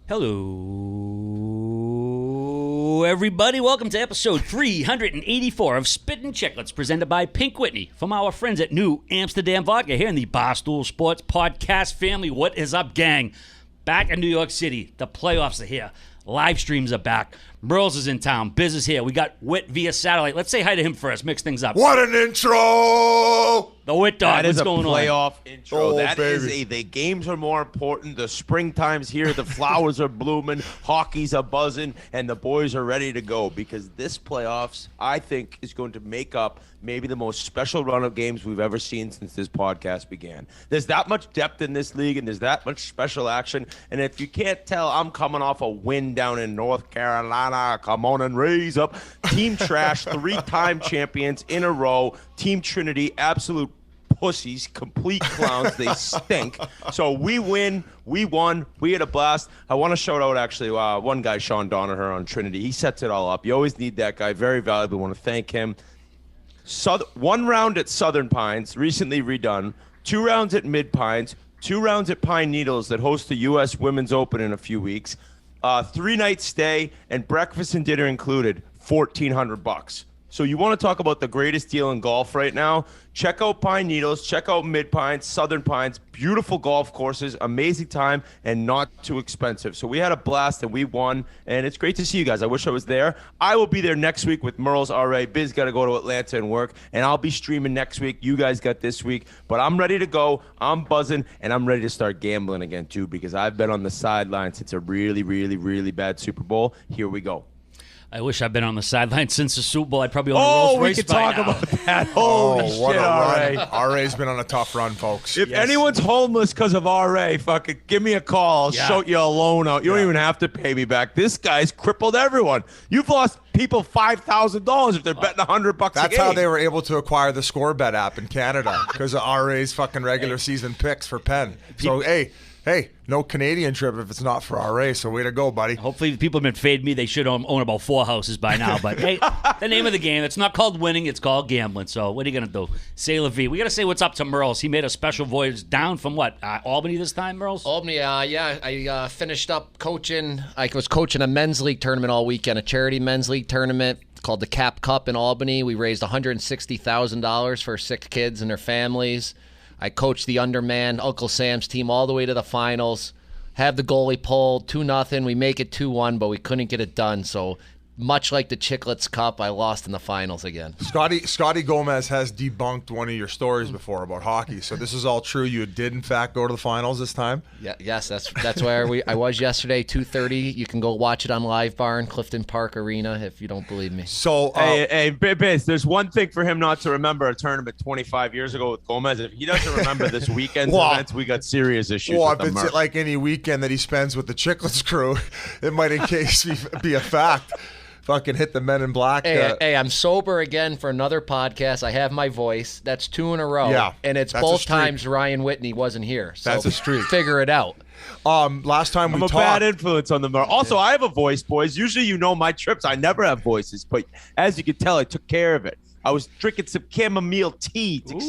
Hello, everybody. Welcome to episode 384 of Spittin Chiclets, presented by Pink Whitney from our friends at New Amsterdam Vodka here in the Barstool Sports podcast family. What is up, gang? Back in New York City. The playoffs are here. Live streams are back. Merle's is in town. Biz is here. We got Whit via satellite. Let's say hi to him first. Mix things up. What an intro! The Whit Dog. That is What's going a playoff on? intro. Oh, That is baby. the games are more important. The springtime's here. The flowers are blooming. Hockey's a buzzing. And the boys are ready to go because this playoffs, I think, is going to make up maybe the most special run of games we've ever seen since this podcast began. There's that much depth in this league, and there's that much special action. And if you can't tell, I'm coming off a win down in North Carolina. Come on and raise up. Team Trash, 3-time champions in a row. Team Trinity, absolute pussies, complete clowns. They stink. So we win. We won. We had a blast. I want to shout out, actually, one guy, Sean Donaher on Trinity. He sets it all up. You always need that guy. Very valuable. I want to thank him. One round at Southern Pines, recently redone. 2 rounds at Mid Pines. 2 rounds at Pine Needles that host the U.S. Women's Open in a few weeks. 3-night stay and breakfast and dinner included. $1,400. So you want to talk about the greatest deal in golf right now? Check out Pine Needles, check out Mid Pines, Southern Pines, beautiful golf courses, amazing time, and not too expensive. So we had a blast and we won, and it's great to see you guys. I wish I was there. I will be there next week with Merle's RA. Biz got to go to Atlanta and work, and I'll be streaming next week. You guys got this week, but I'm ready to go. I'm buzzing, and I'm ready to start gambling again too because I've been on the sideline since a really, really, really bad Super Bowl. Here we go. I wish I'd been on the sideline since the Super Bowl. I'd probably own a Rolls Royce we could by talk now. about that. Holy what shit, a RA. run. RA's been on a tough run, folks. If anyone's homeless because of RA, fucking give me a call. I'll Yeah. shout you a loan out. You don't even have to pay me back. This guy's crippled everyone. You've lost people $5,000 if they're betting $100 a game. That's how they were able to acquire the Score Bet app in Canada because of RA's fucking regular season picks for Penn. So, hey, no Canadian trip if it's not for RA, so way to go, buddy. Hopefully people have been fading me. They should own about 4 houses by now. But, hey, the name of the game, it's not called winning, it's called gambling. So what are you going to do? Say la vie. We got to say what's up to Merle's. He made a special voyage down from what? Albany this time, Merle's? Albany, I finished up coaching. I was coaching a men's league tournament all weekend, a charity men's league tournament called the Cap Cup in Albany. We raised $160,000 for 6 kids and their families. I coached the underman, Uncle Sam's team, all the way to the finals. Have the goalie pulled 2-0. We make it 2-1, but we couldn't get it done. So much like the Chiclets Cup, I lost in the finals again. Scotty Gomez has debunked one of your stories before about hockey, so this is all true. You did, in fact, go to the finals this time? Yes, that's where I was yesterday, 2:30. You can go watch it on Live Barn, Clifton Park Arena, if you don't believe me. So, Hey, Biz, there's one thing for him not to remember a tournament 25 years ago with Gomez. If he doesn't remember this weekend's events, we got serious issues well, with if them. it's like any weekend that he spends with the Chiclets crew, it might in case be a fact. Fucking hit the Men in Black. Hey, I'm sober again for another podcast. I have my voice. That's 2 in a row. Yeah, and it's that's a both streak. times Ryan Whitney wasn't here. So That's a streak. Figure it out. Last time I'm we a talked. bad influence on them. Also, I have a voice, boys. Usually, you know my trips. I never have voices, but as you can tell, I took care of it. I was drinking some chamomile tea to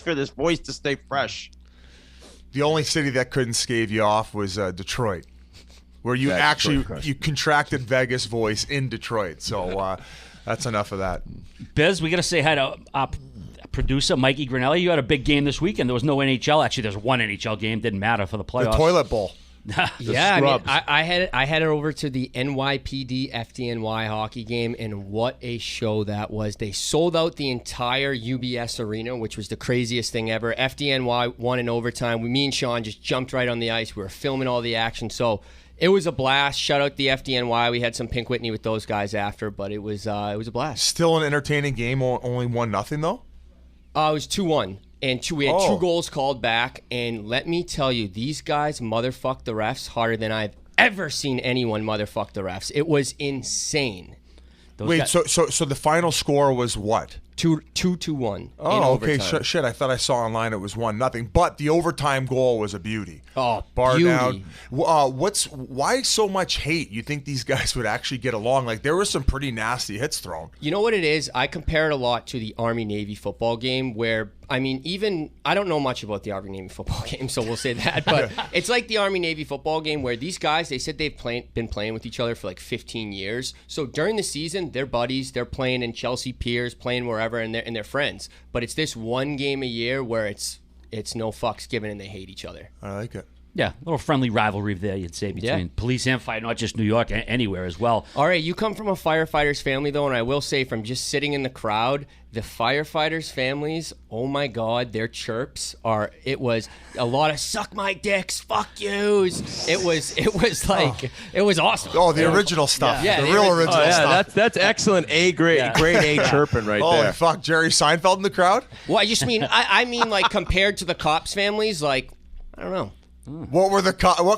for this voice to stay fresh. The only city that couldn't stave you off was Detroit, where you you contracted Vegas voice in Detroit. So that's enough of that. Biz, we got to say hi to producer Mikey Grinelli. You had a big game this weekend. There was no NHL. Actually, there's one NHL game. Didn't matter for the playoffs. The toilet bowl. Yeah, I mean, I headed over to the NYPD FDNY hockey game, and what a show that was. They sold out the entire UBS arena, which was the craziest thing ever. FDNY won in overtime. Me and Sean just jumped right on the ice. We were filming all the action, so it was a blast. Shout out the FDNY. We had some Pink Whitney with those guys after, but it was a blast. Still an entertaining game. Only 1-0 though. It was 2-1. And we had 2 goals called back. And let me tell you, these guys motherfucked the refs harder than I've ever seen anyone motherfuck the refs. It was insane. Wait, so the final score was what? 2-1 in Oh, okay. overtime. Shit, I thought I saw online it was 1-0. But the overtime goal was a beauty. Oh, Bar beauty. down. Why so much hate? You think these guys would actually get along? Like, there were some pretty nasty hits thrown. You know what it is? I compare it a lot to the Army-Navy football game where, I mean, even I don't know much about the Army-Navy football game, so we'll say that. But it's like the Army-Navy football game where these guys, they said they've been playing with each other for like 15 years. So during the season, they're buddies. They're playing in Chelsea Piers, playing wherever, and they're friends. But it's this one game a year where it's no fucks given and they hate each other. I like it. Yeah, a little friendly rivalry there, you'd say, between police and fire, not just New York, anywhere as well. All right, you come from a firefighter's family, though, and I will say from just sitting in the crowd, the firefighters' families, oh my God, their chirps it was a lot of suck my dicks, fuck yous. It was like, it was awesome. Oh, the original stuff. Yeah, the the real original stuff. That's excellent grade A chirping right Holy there. fuck, Jerry Seinfeld in the crowd? Well, I just mean, I mean like compared to the cops' families, like, I don't know. What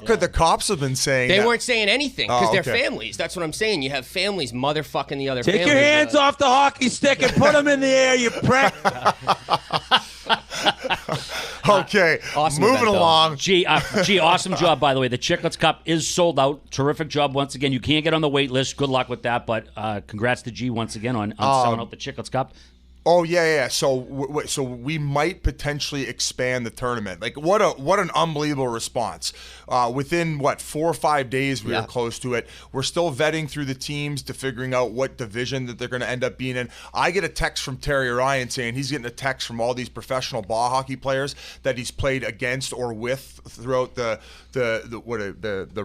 could the cops have been saying? They weren't saying anything because Oh, they're okay. families. That's what I'm saying. You have families motherfucking the other Take families. your hands off the hockey stick and put them in the air, you prick. Okay, Awesome moving event, though. along. Gee, awesome job, by the way. The Chiclets Cup is sold out. Terrific job once again. You can't get on the wait list. Good luck with that, but congrats to G once again on selling out the Chiclets Cup. Oh yeah. So we might potentially expand the tournament. Like what an unbelievable response. Within 4 or 5 days we were close to it. We're still vetting through the teams to figuring out what division that they're going to end up being in. I get a text from Terry Ryan saying he's getting a text from all these professional ball hockey players that he's played against or with throughout the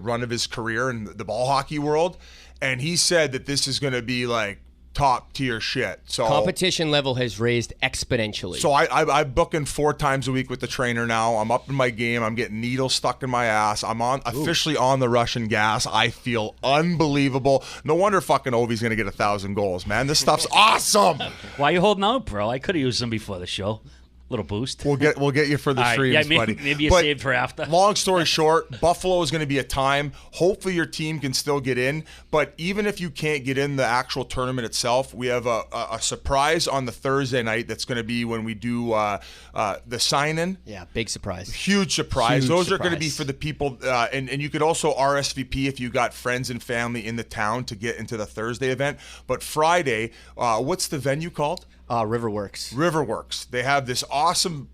run of his career in the ball hockey world, and he said that this is going to be like top tier shit. So Competition level has raised exponentially. So I'm booking 4 times a week with the trainer now. I'm up in my game. I'm getting needles stuck in my ass. I'm officially on the Russian gas. I feel unbelievable. No wonder fucking Ovi's gonna get 1,000 goals, man. This stuff's awesome. Why are you holding out, bro? I could have used some before the show. Little boost. We'll get you for the All right, streams, yeah, buddy. maybe you But saved for after. Long story short, Buffalo is going to be a time. Hopefully your team can still get in. But even if you can't get in the actual tournament itself, we have a surprise on the Thursday night that's going to be when we do the sign-in. yeah, big surprise. Huge surprise. Huge Those are going to be surprise. for the people, and you could also RSVP if you got friends and family in the town to get into the Thursday event. But Friday, what's the venue called? Riverworks. Riverworks. They have this awesome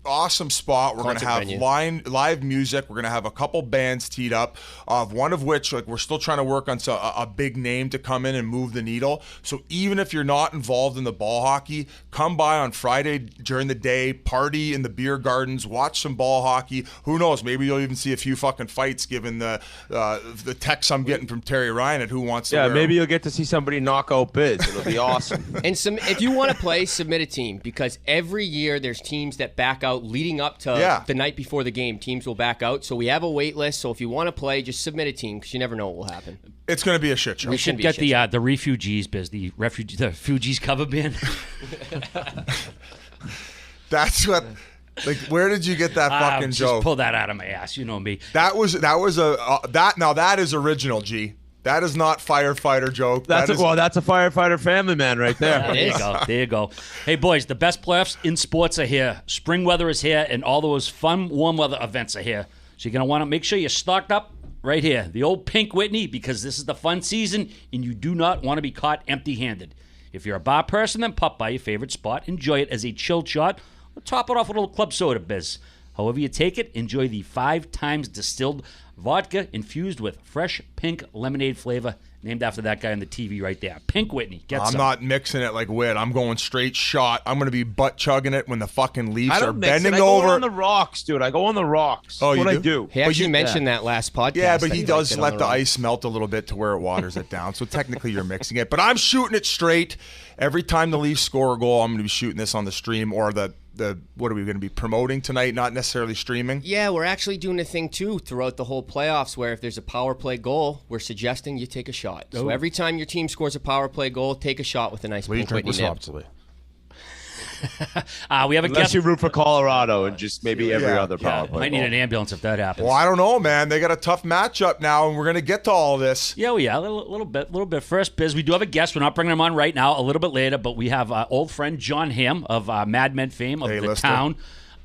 spot. We're going to Concert have venue. live music. We're going to have a couple bands teed up, one of which, like, we're still trying to work on a big name to come in and move the needle. So even if you're not involved in the ball hockey, come by on Friday during the day, party in the beer gardens, watch some ball hockey. Who knows? Maybe you'll even see a few fucking fights given the text I'm getting from Terry Ryan at who wants to wear Maybe them. you'll get to see somebody knock out bids. It'll be awesome. And if you want to play, submit a team because every year there's teams that back out leading up to the night before the game. Teams will back out. So we have a wait list. So if you want to play, just submit a team because you never know what will happen. It's going to be a shit show. We should get the refugees biz, the refugees cover band. That's what. Like, where did you get that fucking just joke? pull that out of my ass. You know me. That is original, G. That is not firefighter joke. That's a firefighter family man right there. There you go. There you go. Hey, boys, the best playoffs in sports are here. Spring weather is here, and all those fun warm weather events are here. So you're going to want to make sure you're stocked up right here. The old Pink Whitney, because this is the fun season, and you do not want to be caught empty-handed. If you're a bar person, then pop by your favorite spot. Enjoy it as a chilled shot, or top it off with a little club soda biz. However you take it, enjoy the 5 times distilled vodka infused with fresh pink lemonade flavor, named after that guy on the TV right there. Pink Whitney. Get I'm some. not mixing it like Whit. I'm going straight shot. I'm going to be butt chugging it when the fucking Leafs I are don't mix bending it. I go over. on the rocks, dude. I go on the rocks. Oh, That's you what do? I do. He actually mentioned that last podcast. Yeah, but that he liked does it on let the rocks. ice melt a little bit to where it waters it down. So technically you're mixing it. But I'm shooting it straight. Every time the Leafs score a goal, I'm going to be shooting this on the stream or the what are we going to be promoting tonight? Not necessarily streaming. Yeah, we're actually doing a thing too throughout the whole playoffs where if there's a power play goal, we're suggesting you take a shot. So every time your team scores a power play goal, take a shot with a nice Will you Pink drink Whitney nib. responsibly? We have a Unless guest. you root for Colorado and just maybe every other power play. Might need an ambulance if that happens. Well, I don't know, man. They got a tough matchup now, and we're going to get to all of this. Yeah, a little bit. First, Biz, we do have a guest. We're not bringing him on right now. A little bit later, but we have old friend Jon Hamm of Mad Men fame of the town,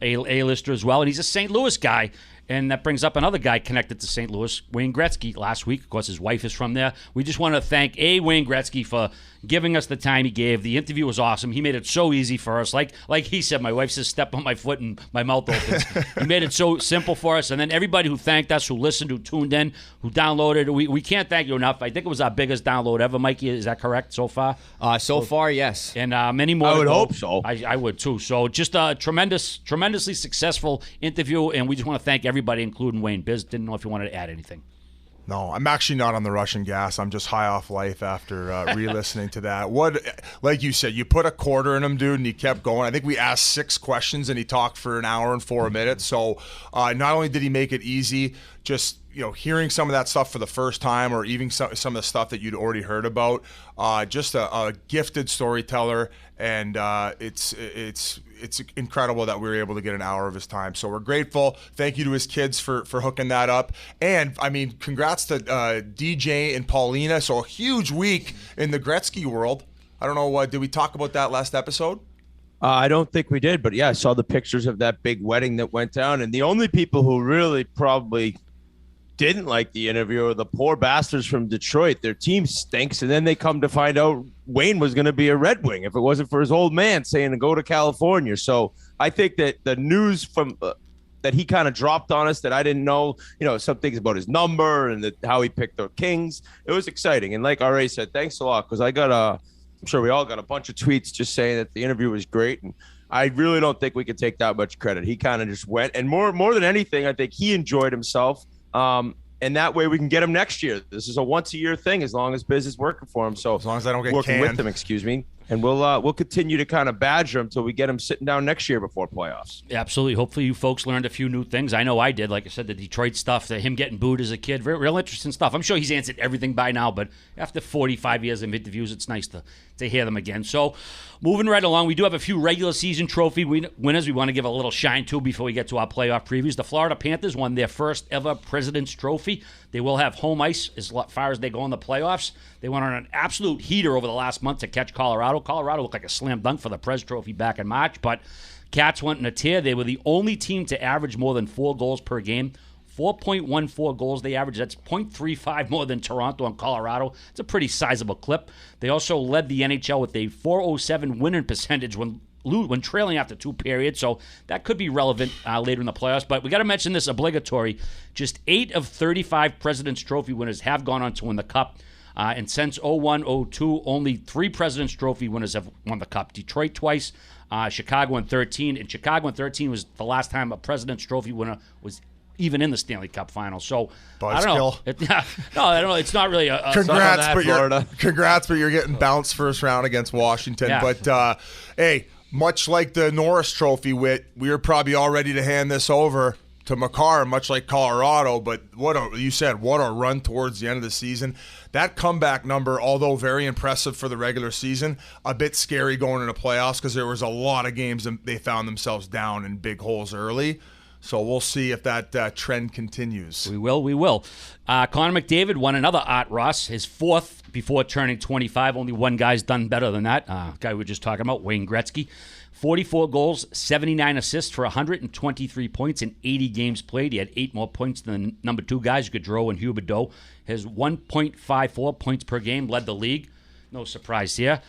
A-lister as well, and he's a St. Louis guy. And that brings up another guy connected to St. Louis, Wayne Gretzky, last week. Of course, his wife is from there. We just want to thank Wayne Gretzky for giving us the time he gave. The interview was awesome. He made it so easy for us. Like he said, my wife says, step on my foot and my mouth opens. He made it so simple for us. And then everybody who thanked us, who listened, who tuned in, who downloaded, we can't thank you enough. I think it was our biggest download ever, Mikey. Is that correct so far? So far, yes. And many more. I would hope so. I would too. So just a tremendously successful interview. And we just want to thank everybody, including Wayne. Biz, didn't know if you wanted to add anything. No, I'm actually not on the Russian gas. I'm just high off life after re-listening to that. Like you said, you put a quarter in him, dude, and he kept going. I think we asked 6 questions, and he talked for an hour and 4 minutes. So not only did he make it easy, just hearing some of that stuff for the first time, or even some of the stuff that you'd already heard about, just a gifted storyteller, and it's incredible that we were able to get an hour of his time. So we're grateful. Thank you to his kids for hooking that up. And, I mean, congrats to DJ and Paulina. So a huge week in the Gretzky world. I don't know, did we talk about that last episode? I don't think we did, but yeah, I saw the pictures of that big wedding that went down. And the only people who really probably didn't like the interview are the poor bastards from Detroit. Their team stinks, and then they come to find out Wayne was going to be a Red Wing if it wasn't for his old man saying to go to California. So I think that the news from that he kind of dropped on us that I didn't know, some things about his number and how he picked the Kings. It was exciting. And like RA said, thanks a lot, because I'm sure we all got a bunch of tweets just saying that the interview was great. And I really don't think we could take that much credit. He kind of just went. And more than anything, I think he enjoyed himself. And that way we can get him next year. This is a once-a-year thing as long as Biz is working for him. So as long as I don't get working canned. with him, and we'll continue to kind of badger him until we get him sitting down next year before playoffs. Absolutely. Hopefully you folks learned a few new things. I know I did. Like I said, the Detroit stuff, him getting booed as a kid, real interesting stuff. I'm sure he's answered everything by now, but after 45 years of interviews, it's nice to hear them again. So moving right along, we do have a few regular season trophy winners we want to give a little shine to before we get to our playoff previews. The Florida Panthers won their first ever President's Trophy. They will have home ice as far as they go in the playoffs. They went on an absolute heater over the last month to catch Colorado. Colorado looked like a slam dunk for the Preds Trophy back in March, but Cats went in a tear. They were the only team to average more than 4 goals per game. 4.14 goals they average. That's 0.35 more than Toronto and Colorado. It's a pretty sizable clip. They also led the NHL with a .407 winning percentage when trailing after 2 periods, so that could be relevant later in the playoffs. But we got to mention this obligatory. Just 8 of 35 President's Trophy winners have gone on to win the Cup. And since 01-02, only 3 President's Trophy winners have won the Cup. Detroit twice, Chicago in 13. And Chicago in 13 was the last time a President's Trophy winner was even in the Stanley Cup Final. So I don't know. I don't know. It's not really a congrats, but you're getting bounced first round against Washington. Yeah. But hey, much like the Norris Trophy, we were probably all ready to hand this over to Makar, much like Colorado. But what a run towards the end of the season. That comeback number, although very impressive for the regular season, a bit scary going into playoffs because there was a lot of games and they found themselves down in big holes early. So we'll see if that trend continues. We will. Connor McDavid won another Art Ross, his 4th before turning 25. Only one guy's done better than that. Guy we were just talking about, Wayne Gretzky. 44 goals, 79 assists for 123 points in 80 games played. He had 8 more points than the number 2 guys, Gaudreau and Huberdeau. His 1.54 points per game led the league. No surprise here.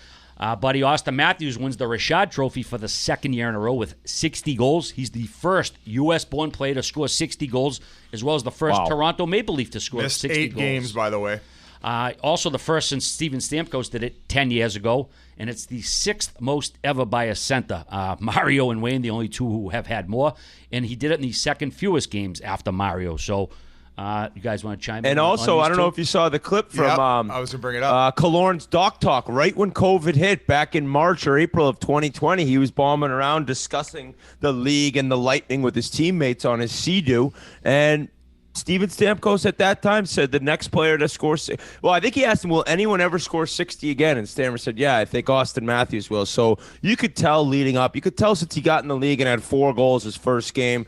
Buddy Austin Matthews wins the Rashad Trophy for the 2nd year in a row with 60 goals. He's the first U.S.-born player to score 60 goals, as well as the first Toronto Maple Leaf to score 60 goals. Missed 8 games, by the way. Also the first since Steven Stamkos did it 10 years ago, and it's the 6th most ever by a center. Mario and Wayne, the only 2 who have had more, and he did it in the 2nd fewest games after Mario. So you guys want to chime in? And also, I don't know if you saw the clip from I was going to bring it up. Killorn's Doc Talk. Right when COVID hit back in March or April of 2020, he was bombing around discussing the league and the Lightning with his teammates on his Sea-Doo. And Steven Stamkos at that time said the next player to score. Well, I think he asked him, will anyone ever score 60 again? And Stamkos said, yeah, I think Austin Matthews will. So you could tell leading up. You could tell since he got in the league and had 4 goals his first game.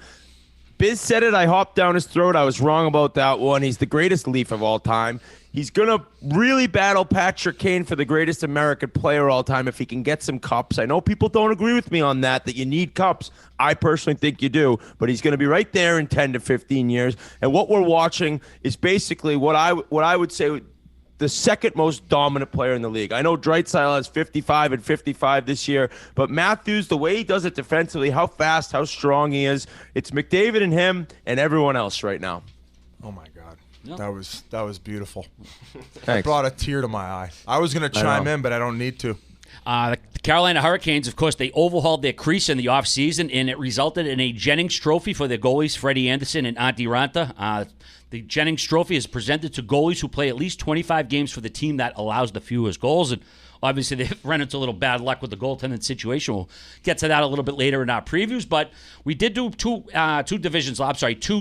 Biz said it. I hopped down his throat. I was wrong about that one. He's the greatest Leaf of all time. He's going to really battle Patrick Kane for the greatest American player of all time if he can get some cups. I know people don't agree with me on that you need cups. I personally think you do, but he's going to be right there in 10 to 15 years. And what we're watching is basically what I would say the second most dominant player in the league. I know Draisaitl has 55 and 55 this year, but Matthews, the way he does it defensively, how fast, how strong he is, it's McDavid and him and everyone else right now. Oh, my God. Yep. That was beautiful. Thanks. It brought a tear to my eye. I was going to chime in, but I don't need to. The Carolina Hurricanes, of course, they overhauled their crease in the offseason, and it resulted in a Jennings Trophy for their goalies, Freddie Anderson and Antti Ranta. The Jennings Trophy is presented to goalies who play at least 25 games for the team that allows the fewest goals. And obviously, they've run into a little bad luck with the goaltending situation. We'll get to that a little bit later in our previews. But we did do two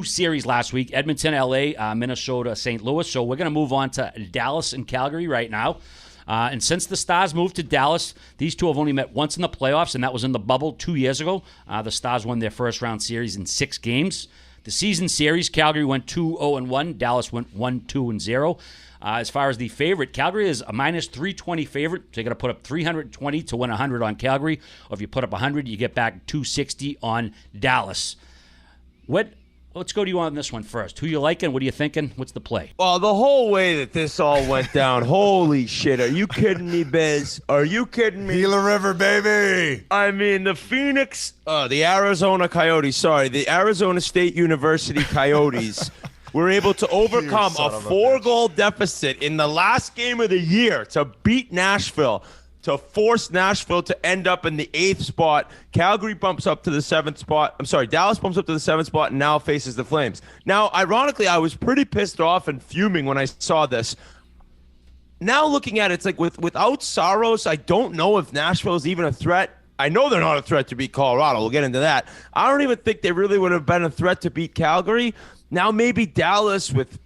series last week: Edmonton, LA, Minnesota, St. Louis. So we're going to move on to Dallas and Calgary right now. And since the Stars moved to Dallas, these two have only met once in the playoffs, and that was in the bubble 2 years ago. The Stars won their first-round series in 6 games. The season series, Calgary went 2-0-1. Dallas went 1-2-0. As far as the favorite, Calgary is a minus 320 favorite. So you're going to put up 320 to win 100 on Calgary. Or if you put up 100, you get back 260 on Dallas. Let's go to you on this one first. Who you liking? What are you thinking? What's the play? Well, the whole way that this all went down, holy shit. Are you kidding me, Biz? Are you kidding me? Gila River, baby. I mean, the Arizona State University Coyotes were able to overcome a 4-goal deficit in the last game of the year to beat Nashville, to force Nashville to end up in the 8th spot. Calgary bumps up to the 7th spot. Dallas bumps up to the 7th spot and now faces the Flames. Now, ironically, I was pretty pissed off and fuming when I saw this. Now looking at it, it's like without Saros, I don't know if Nashville is even a threat. I know they're not a threat to beat Colorado. We'll get into that. I don't even think they really would have been a threat to beat Calgary. Now maybe Dallas with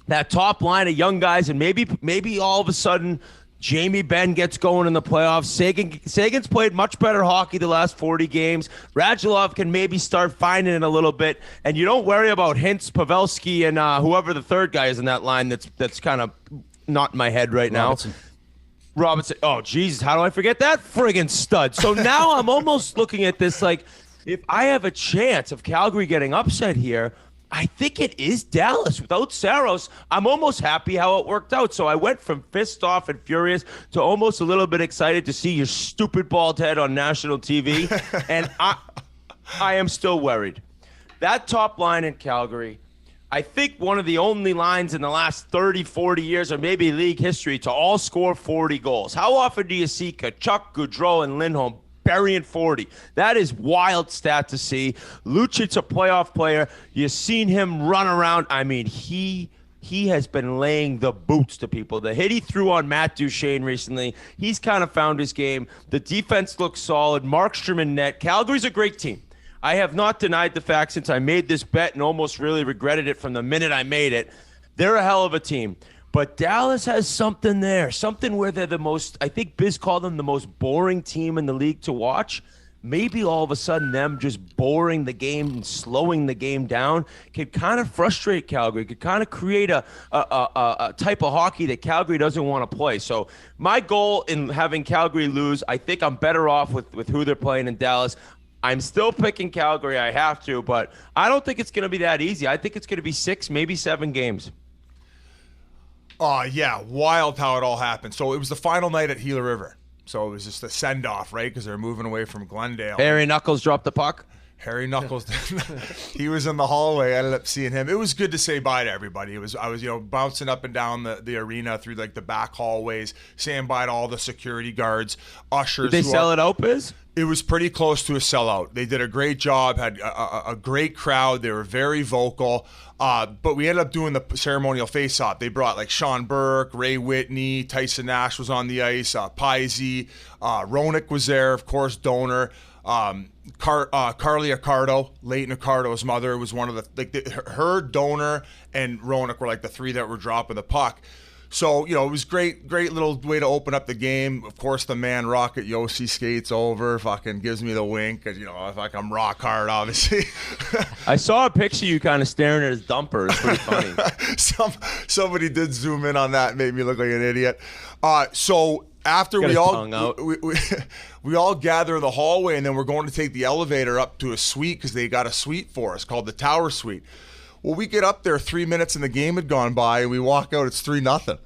that top line of young guys, and maybe all of a sudden Jamie Benn gets going in the playoffs. Sagan's played much better hockey the last 40 games. Radulov can maybe start finding it a little bit, and you don't worry about Hintz, Pavelski, and whoever the third guy is in that line that's kind of not in my head right now. Robinson. Oh, Jesus, how do I forget that friggin' stud? So now I'm almost looking at this like, if I have a chance of Calgary getting upset here, I think it is Dallas. Without Saros, I'm almost happy how it worked out. So I went from pissed off and furious to almost a little bit excited to see your stupid bald head on national TV. And I am still worried. That top line in Calgary, I think one of the only lines in the last 30, 40 years, or maybe league history, to all score 40 goals. How often do you see Kachuk, Gaudreau, and Lindholm burying 40? That is wild stat to see. Lucic's a playoff player. You've seen him run around. I mean, he has been laying the boots to people. The hit he threw on Matt Duchene recently, he's kind of found his game. The defense looks solid. Markstrom in net. Calgary's a great team. I have not denied the fact since I made this bet and almost really regretted it from the minute I made it. They're a hell of a team. But Dallas has something there, something where they're the most, I think Biz called them the most boring team in the league to watch. Maybe all of a sudden them just boring the game and slowing the game down could kind of frustrate Calgary, could kind of create a type of hockey that Calgary doesn't want to play. So my goal in having Calgary lose, I think I'm better off with who they're playing in Dallas. I'm still picking Calgary. I have to, but I don't think it's going to be that easy. I think it's going to be 6, maybe 7 games. Oh, yeah. Wild how it all happened. So it was the final night at Gila River. So it was just a send-off, right? Because they're moving away from Glendale. Harry Knuckles dropped the puck. Harry Knuckles, he was in the hallway. I ended up seeing him. It was good to say bye to everybody. I was bouncing up and down the arena through like the back hallways, saying bye to all the security guards, ushers. Did they sell it out, Biz? It was pretty close to a sellout. They did a great job, had a great crowd. They were very vocal. But we ended up doing the ceremonial face-off. They brought like Sean Burke, Ray Whitney, Tyson Nash was on the ice, Pisey, Roenick was there, of course, Donor. Carly Accardo, Leighton Accardo's mother, was one of her donor and Roenick were like the three that were dropping the puck. So, it was great little way to open up the game. Of course, the man Rocket Yossi skates over, fucking gives me the wink, because, I'm rock hard, obviously. I saw a picture of you kind of staring at his dumper. It's pretty funny. Somebody did zoom in on that and made me look like an idiot. So after we all gather in the hallway, and then we're going to take the elevator up to a suite, because they got a suite for us called the Tower Suite. Well, we get up there 3 minutes and the game had gone by, and we walk out, it's 3-0.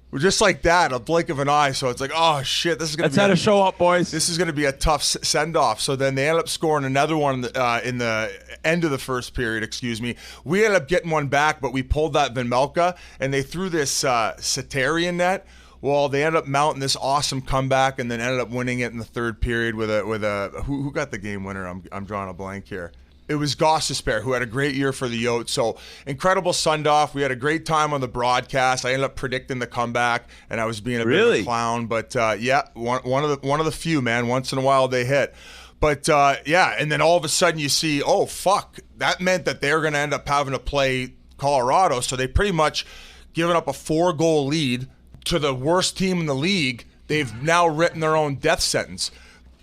We're just like that, a blink of an eye. So it's like, oh shit, this is gonna. That's how to show up, boys. This is gonna be a tough send off. So then they end up scoring another one in the end of the first period. Excuse me. We ended up getting one back, but we pulled that Venmelka, and they threw this Satarian net. Well, they ended up mounting this awesome comeback, and then ended up winning it in the third period with a who got the game winner? I'm drawing a blank here. It was Gostisbehere, who had a great year for the Yotes. So incredible send-off. We had a great time on the broadcast. I ended up predicting the comeback, and I was being a bit of a clown. But one of the few, man. Once in a while they hit. But and then all of a sudden you see, oh fuck, that meant that they're going to end up having to play Colorado. So they pretty much given up a 4-goal lead to the worst team in the league. They've now written their own death sentence.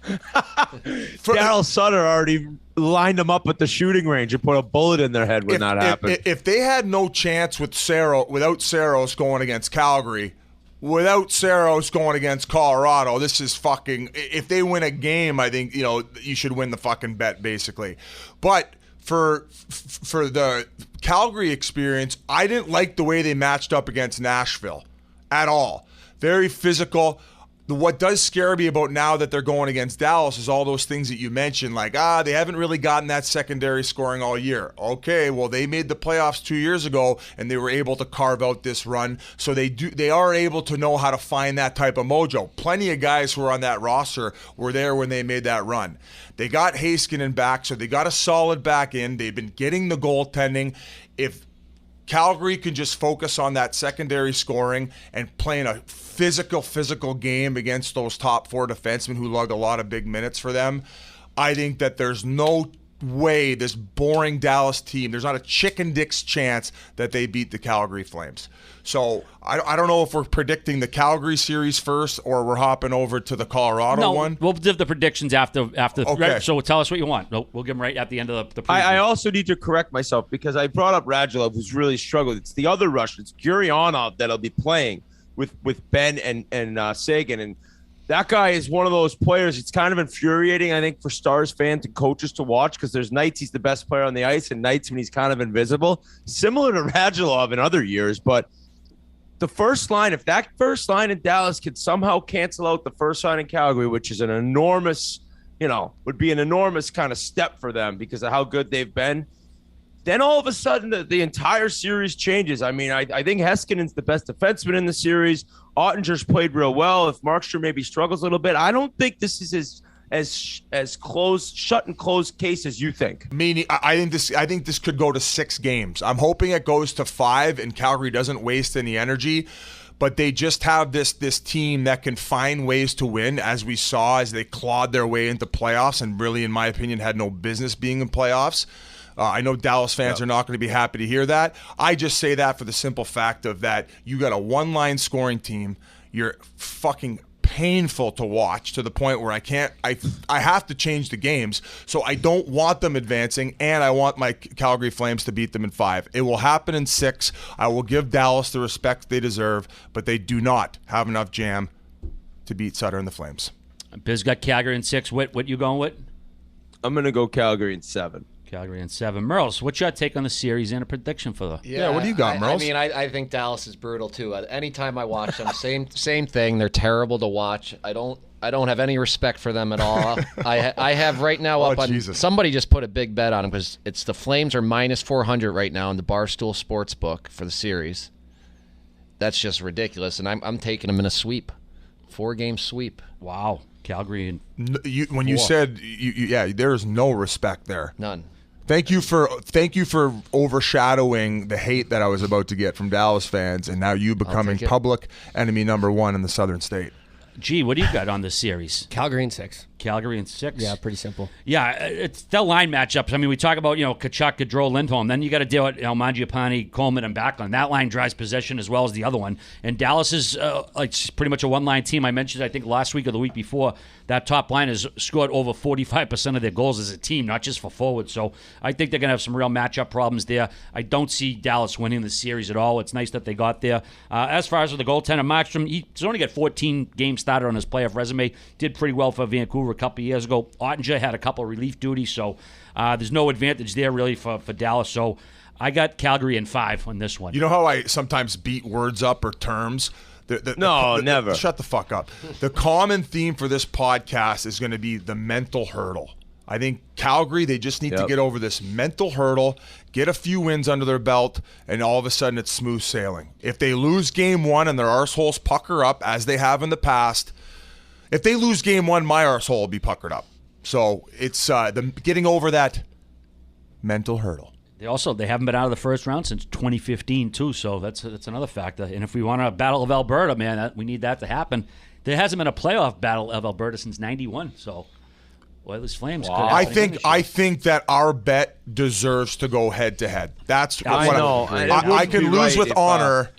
Daryl Sutter already lined them up at the shooting range and put a bullet in their head when that happened. If they had no chance without Saros going against Calgary, without Saros going against Colorado, this is fucking. If they win a game, I think you should win the fucking bet, basically. But for the Calgary experience, I didn't like the way they matched up against Nashville at all. Very physical. What does scare me about now that they're going against Dallas is all those things that you mentioned, like, they haven't really gotten that secondary scoring all year. Okay, well, they made the playoffs 2 years ago, and they were able to carve out this run, so they are able to know how to find that type of mojo. Plenty of guys who are on that roster were there when they made that run. They got Heiskanen back, so they got a solid back end. They've been getting the goaltending. If Calgary can just focus on that secondary scoring and playing a physical game against those top 4 defensemen who lug a lot of big minutes for them, I think that there's no way this boring Dallas team, there's not a chicken dick's chance that they beat the Calgary Flames. So I don't know if we're predicting the Calgary series first or we're hopping over to the Colorado one. We'll give the predictions after. Okay. Right, so tell us what you want. We'll give them right at the end of the preview. I also need to correct myself because I brought up Radulov, who's really struggled. It's the other Russian. It's Gurionov that'll be playing with Ben and Sagan. And that guy is one of those players. It's kind of infuriating, I think, for Stars fans and coaches to watch because there's nights he's the best player on the ice and nights when he's kind of invisible, similar to Radulov in other years. But the first line, if that first line in Dallas could somehow cancel out the first line in Calgary, which is an enormous, would be an enormous kind of step for them because of how good they've been, then all of a sudden the entire series changes. I mean, I think Heskinen's the best defenseman in the series. Ottinger's played real well. If Markstrom maybe struggles a little bit, I don't think this is as close, shut and closed case as you think. Meaning, I think this could go to 6 games. I'm hoping it goes to 5 and Calgary doesn't waste any energy. But they just have this team that can find ways to win, as we saw as they clawed their way into playoffs and really, in my opinion, had no business being in playoffs. I know Dallas fans are not going to be happy to hear that. I just say that for the simple fact of that you got a one-line scoring team. You're fucking painful to watch to the point where I have to change the games. So I don't want them advancing, and I want my Calgary Flames to beat them in 5. It will happen in 6. I will give Dallas the respect they deserve, but they do not have enough jam to beat Sutter and the Flames. Biz got Calgary in 6. What you going with? I'm going to go Calgary in 7. Calgary in 7. Merles, what's your take on the series and a prediction for the... Yeah, what do you got, Merles? I mean, I think Dallas is brutal, too. Anytime I watch them, same thing. They're terrible to watch. I don't have any respect for them at all. I have right now up on... Jesus. Somebody just put a big bet on them because it's the Flames are minus 400 right now in the Barstool Sports book for the series. That's just ridiculous, and I'm taking them in a sweep. 4-game sweep. Wow. Calgary and... When you said... there is no respect there. None. Thank you for overshadowing the hate that I was about to get from Dallas fans, and now you becoming public enemy number 1 in the Southern State. Gee, what do you got on this series? Calgary in 6. Calgary in 6. Yeah, pretty simple. Yeah, it's the line matchups. I mean, we talk about, Tkachuk, Gaudreau, Lindholm. Then you got to deal with Mangiapane, Coleman, and Backlund. That line drives possession as well as the other one. And Dallas is pretty much a one-line team. I mentioned, I think, last week or the week before, that top line has scored over 45% of their goals as a team, not just for forwards. So I think they're going to have some real matchup problems there. I don't see Dallas winning the series at all. It's nice that they got there. As far as with the goaltender, Markstrom, he's only got 14 games started on his playoff resume. Did pretty well for Vancouver a couple of years ago. Ottinger had a couple of relief duties, so there's no advantage there really for Dallas. So I got Calgary in 5 on this one. You know how I sometimes beat words up or terms? Never. Shut the fuck up. The common theme for this podcast is going to be the mental hurdle. I think Calgary, they just need to get over this mental hurdle, get a few wins under their belt, and all of a sudden it's smooth sailing. If they lose game 1 and their arseholes pucker up, as they have in the past, if they lose game 1, my arsehole will be puckered up. So it's getting over that mental hurdle. They haven't been out of the first round since 2015 too, so that's another factor. And if we want a battle of Alberta, man, we need that to happen. There hasn't been a playoff battle of Alberta since '91, so Oilers Flames. Wow. I think that our bet deserves to go head to head. That's what I know. I can lose with honor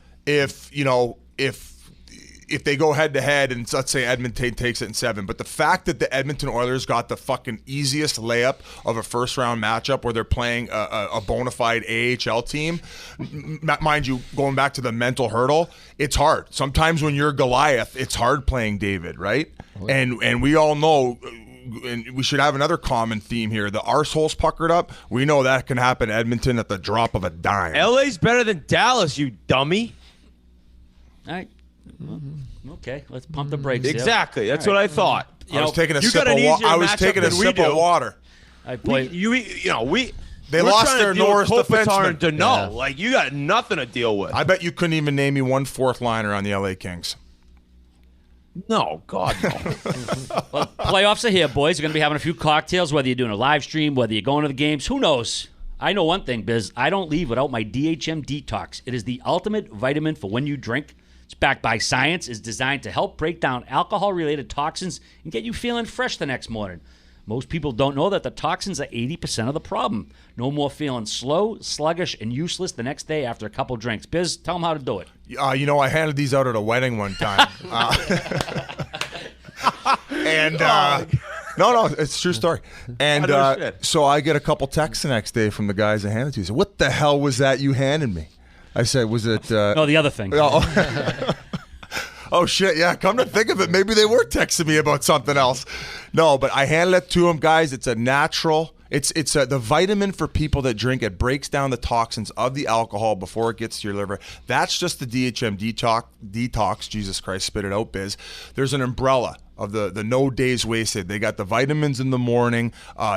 if they go head to head and let's say Edmonton takes it in 7. But the fact that the Edmonton Oilers got the fucking easiest layup of a first round matchup where they're playing a bona fide AHL team, mind you, going back to the mental hurdle, it's hard. Sometimes when you're Goliath, it's hard playing David, right? And we all know, and we should have another common theme here. The arseholes puckered up. We know that can happen in Edmonton at the drop of a dime. LA's better than Dallas, you dummy. All right. Okay, let's pump the brakes. Exactly. That's what I thought. I was taking a sip of water. They lost their Norris defenseman. Deneau. Like, you got nothing to deal with. I bet you couldn't even name me one fourth liner on the LA Kings. No, God, no. Well, playoffs are here, boys. You're going to be having a few cocktails, whether you're doing a live stream, whether you're going to the games. Who knows? I know one thing, Biz. I don't leave without my DHM Detox. It is the ultimate vitamin for when you drink. It's backed by science. It's designed to help break down alcohol-related toxins and get you feeling fresh the next morning. Most people don't know that the toxins are 80% of the problem. No more feeling slow, sluggish, and useless the next day after a couple drinks. Biz, tell them how to do it. I handed these out at a wedding one time. No, it's a true story. And so I get a couple texts the next day from the guys I handed to. Said, "What the hell was that you handed me?" I said, "Was it?" No, the other thing. Oh shit! Yeah, come to think of it, maybe they were texting me about something else. No, but I handed it to them, guys. It's a natural. It's the vitamin for people that drink. It breaks down the toxins of the alcohol before it gets to your liver. That's just the DHM detox. Jesus Christ, spit it out, Biz. There's an umbrella of the no days wasted. They got the vitamins in the morning.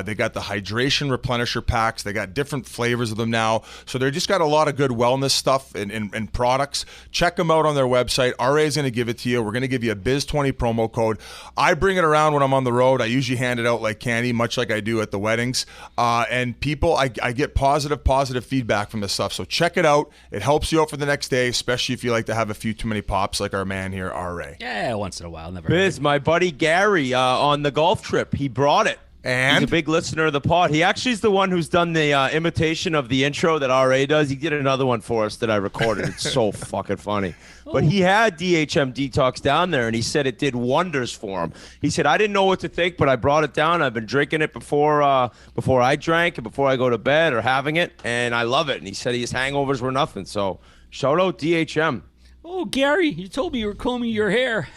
They got the hydration replenisher packs. They got different flavors of them now. So they just got a lot of good wellness stuff and products. Check them out on their website. RA is going to give it to you. We're going to give you a Biz20 promo code. I bring it around when I'm on the road. I usually hand it out like candy, much like I do at the weddings. And people, I get positive feedback from this stuff. So check it out. It helps you out for the next day, especially if you like to have a few too many pops like our man here, RA. Yeah, once in a while. Never. Biz, my buddy Gary on the golf trip, he brought it. And he's a big listener of the pod. He actually is the one who's done the imitation of the intro that RA does. He did another one for us that I recorded. It's so fucking funny. But he had DHM Detox down there, and he said it did wonders for him. He said, I didn't know what to think, but I brought it down. I've been drinking it before I drank and before I go to bed or having it, and I love it. And he said his hangovers were nothing. So shout out DHM. Oh, Gary, you told me you were combing your hair.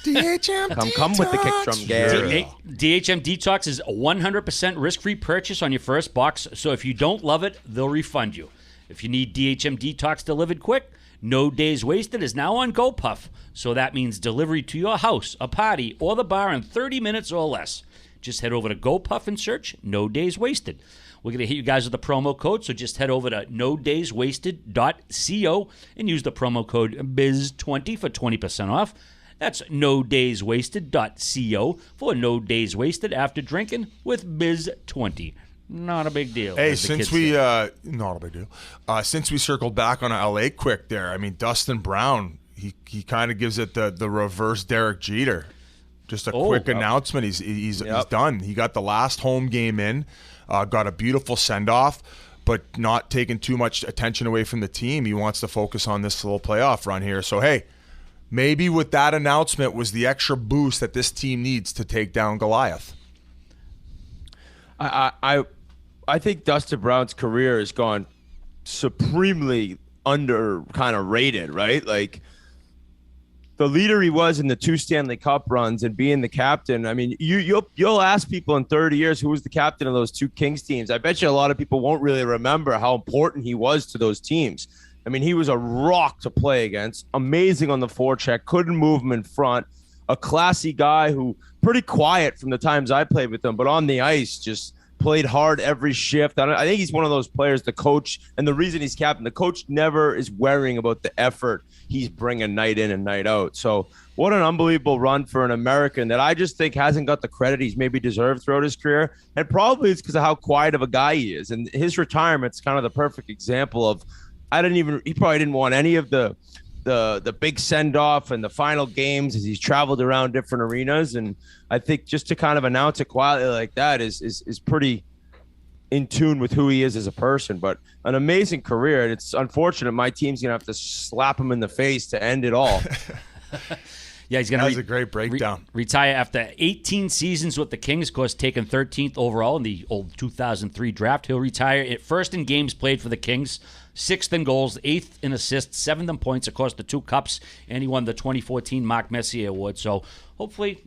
DHM Come with the kick drum, Gary. DHM Detox is a 100% risk-free purchase on your first box, so if you don't love it, they'll refund you. If you need DHM Detox delivered quick, No Days Wasted is now on GoPuff, so that means delivery to your house, a party, or the bar in 30 minutes or less. Just head over to GoPuff and search No Days Wasted. We're going to hit you guys with the promo code, so just head over to nodayswasted.co and use the promo code BIZ20 for 20% off. That's nodayswasted.co for No Days Wasted after drinking with Biz20. Not a big deal. Hey, since we not a big deal. Since we circled back on LA quick there, I mean Dustin Brown, he kind of gives it the reverse Derek Jeter. Just a quick announcement. He's done. He got the last home game in, got a beautiful send-off, but not taking too much attention away from the team. He wants to focus on this little playoff run here. So, hey, maybe with that announcement was the extra boost that this team needs to take down Goliath. I think Dustin Brown's career has gone supremely kind of rated, right? Like, the leader he was in the 2 Stanley Cup runs and being the captain. I mean, you'll ask people in 30 years who was the captain of those 2 Kings teams. I bet you a lot of people won't really remember how important he was to those teams. I mean, he was a rock to play against, amazing on the forecheck, couldn't move him in front, a classy guy who pretty quiet from the times I played with him, but on the ice just played hard every shift. I think he's one of those players, the coach, and the reason he's captain, the coach never is worrying about the effort he's bringing night in and night out. So what an unbelievable run for an American that I just think hasn't got the credit he's maybe deserved throughout his career. And probably it's because of how quiet of a guy he is. And his retirement's kind of the perfect example of, he probably didn't want any of the big send-off and the final games as he's traveled around different arenas. And I think just to kind of announce it quietly like that is pretty in tune with who he is as a person. But an amazing career. And it's unfortunate my team's going to have to slap him in the face to end it all. Yeah, he's going to. That was a great breakdown. Retire after 18 seasons with the Kings, of course, taken 13th overall in the old 2003 draft. He'll retire at first in games played for the Kings, 6th in goals, 8th in assists, 7th in points, of course, the 2 cups, and he won the 2014 Mark Messier Award. So hopefully,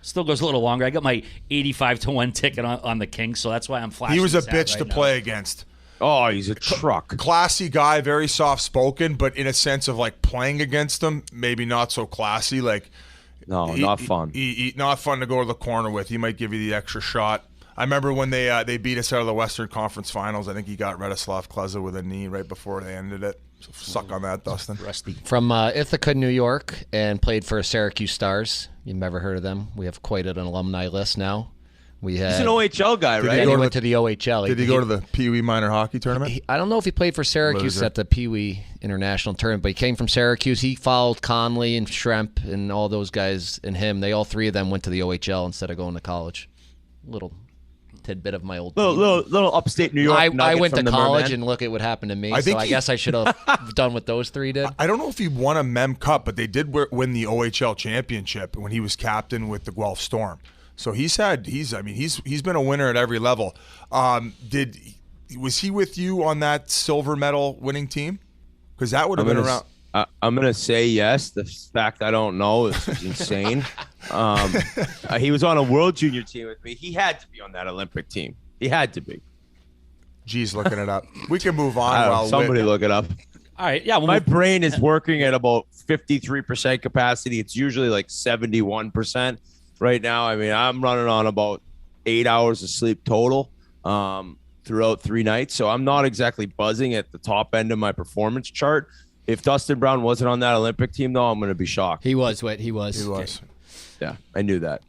still goes a little longer. I got my 85-1 ticket on the Kings, so that's why I'm flashing. He was a bitch bitch to play against. Oh, he's a truck. Classy guy, very soft-spoken, but in a sense of like playing against him, maybe not so classy. Like, not fun. Not fun to go to the corner with. He might give you the extra shot. I remember when they beat us out of the Western Conference Finals. I think he got Radislav Kleza with a knee right before they ended it. So suck on that, Dustin. Rusty. From Ithaca, New York, and played for Syracuse Stars. You've never heard of them. We have quite an alumni list now. He's an OHL guy, right? He went to the OHL. Did he go to the Pee Wee minor hockey tournament? I don't know if he played for Syracuse at the Pee Wee International Tournament, but he came from Syracuse. He followed Conley and Schremp and all those guys and him. All 3 of them went to the OHL instead of going to college. Little tidbit of my old little upstate New York. I went to college and look at what happened to me. I guess I should have done what those 3 did. I don't know if he won a Mem Cup, but they did win the OHL championship when he was captain with the Guelph Storm. So he's been a winner at every level. Was he with you on that silver medal winning team? Because that would have been around. I'm gonna say yes. The fact I don't know is insane. He was on a World Junior team with me. He had to be on that Olympic team. He had to be. Geez, looking it up. We can move on. Somebody look it up. All right, yeah. My brain is working at about 53% capacity. It's usually like 71%. Right now, I mean, I'm running on about 8 hours of sleep total throughout 3 nights. So I'm not exactly buzzing at the top end of my performance chart. If Dustin Brown wasn't on that Olympic team, though, I'm going to be shocked. He was what he was. He was. Yeah, I knew that.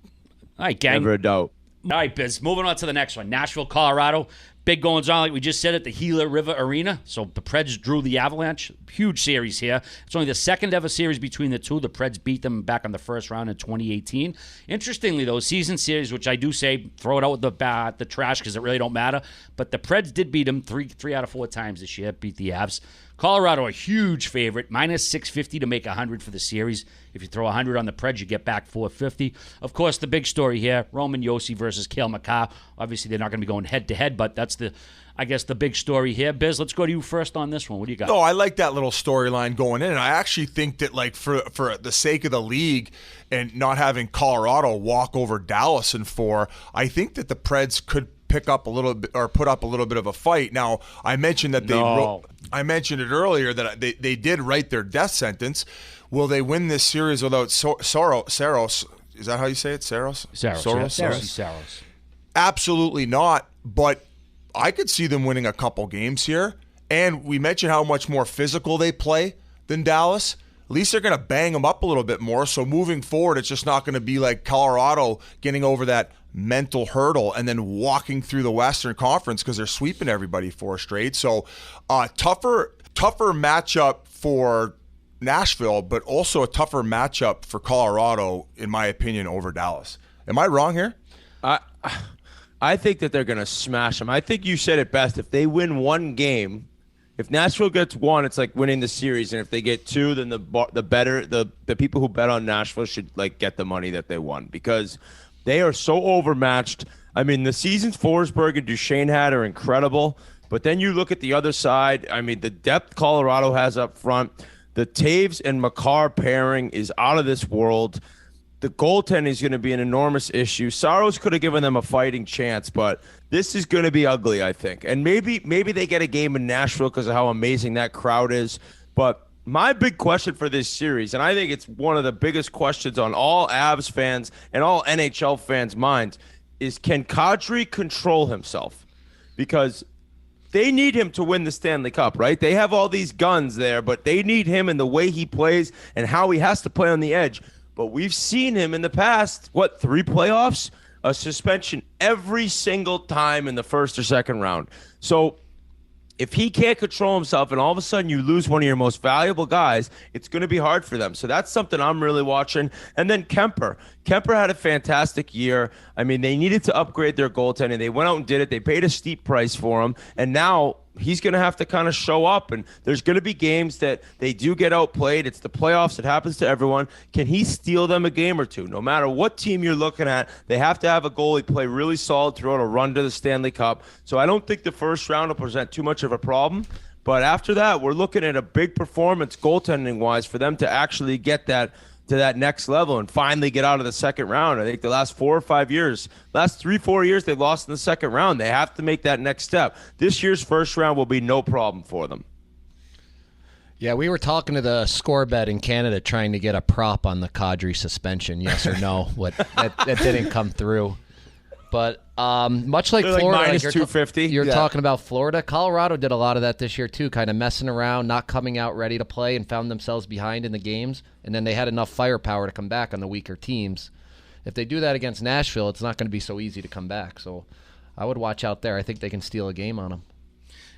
All right, gang. Never a doubt. All right, Biz. Moving on to the next one. Nashville, Colorado. Big goings on, like we just said, at the Gila River Arena. So the Preds drew the Avalanche. Huge series here. It's only the second ever series between the two. The Preds beat them back on the first round in 2018. Interestingly, though, season series, which I do say throw it out with the trash because it really don't matter. But the Preds did beat them three out of 4 times this year. Beat the Avs. Colorado, a huge favorite, minus 650 to make 100 for the series. If you throw 100 on the Preds, you get back 450. Of course, the big story here, Roman Josi versus Cale Makar. Obviously, they're not going to be going head-to-head, but that's the big story here. Biz, let's go to you first on this one. What do you got? No, I like that little storyline going in, and I actually think that, like, for the sake of the league and not having Colorado walk over Dallas in 4, I think that the Preds could pick up a little bit or put up a little bit of a fight. Now, I mentioned that I mentioned it earlier that they did write their death sentence. Will they win this series without Saros? Is that how you say it? Saros? Saros. Absolutely not. But I could see them winning a couple games here. And we mentioned how much more physical they play than Dallas. At least they're going to bang them up a little bit more. So moving forward, it's just not going to be like Colorado getting over that mental hurdle and then walking through the Western Conference because they're sweeping everybody 4 straight. So tougher matchup for Nashville, but also a tougher matchup for Colorado, in my opinion, over Dallas. Am I wrong here? I think that they're going to smash them. I think you said it best. If they win one game, if Nashville gets one, it's like winning the series, and if they get two, then the people who bet on Nashville should like get the money that they won, because they are so overmatched. I mean, the seasons Forsberg and Duchesne had are incredible, but then you look at the other side. I mean, the depth Colorado has up front, the Taves and Makar pairing is out of this world. The goaltending is going to be an enormous issue. Saros could have given them a fighting chance, but this is going to be ugly, I think. And maybe they get a game in Nashville because of how amazing that crowd is. But my big question for this series, and I think it's one of the biggest questions on all Avs fans and all NHL fans' minds, is can Kadri control himself? Because they need him to win the Stanley Cup, right? They have all these guns there, but they need him in the way he plays and how he has to play on the edge. But we've seen him in the past, 3 playoffs? A suspension every single time in the first or second round. So if he can't control himself and all of a sudden you lose one of your most valuable guys, it's going to be hard for them. So that's something I'm really watching. And then Kemper. Kemper had a fantastic year. I mean, they needed to upgrade their goaltending. They went out and did it. They paid a steep price for him. And now he's going to have to kind of show up. And there's going to be games that they do get outplayed. It's the playoffs. It happens to everyone. Can he steal them a game or two? No matter what team you're looking at, they have to have a goalie play really solid throughout a run to the Stanley Cup. So I don't think the first round will present too much of a problem. But after that, we're looking at a big performance goaltending-wise for them to actually get that to that next level and finally get out of the second round. I think the last 4 or 5 years, last 3-4 years, they've lost in the second round. They have to make that next step. This year's first round will be no problem for them. Yeah, we were talking to the score bet in Canada trying to get a prop on the Kadri suspension, yes or no. That didn't come through. But much like they're Florida, like minus you're 250. You're talking about Florida. Colorado did a lot of that this year too, kind of messing around, not coming out ready to play, and found themselves behind in the games. And then they had enough firepower to come back on the weaker teams. If they do that against Nashville, it's not going to be so easy to come back. So I would watch out there. I think they can steal a game on them.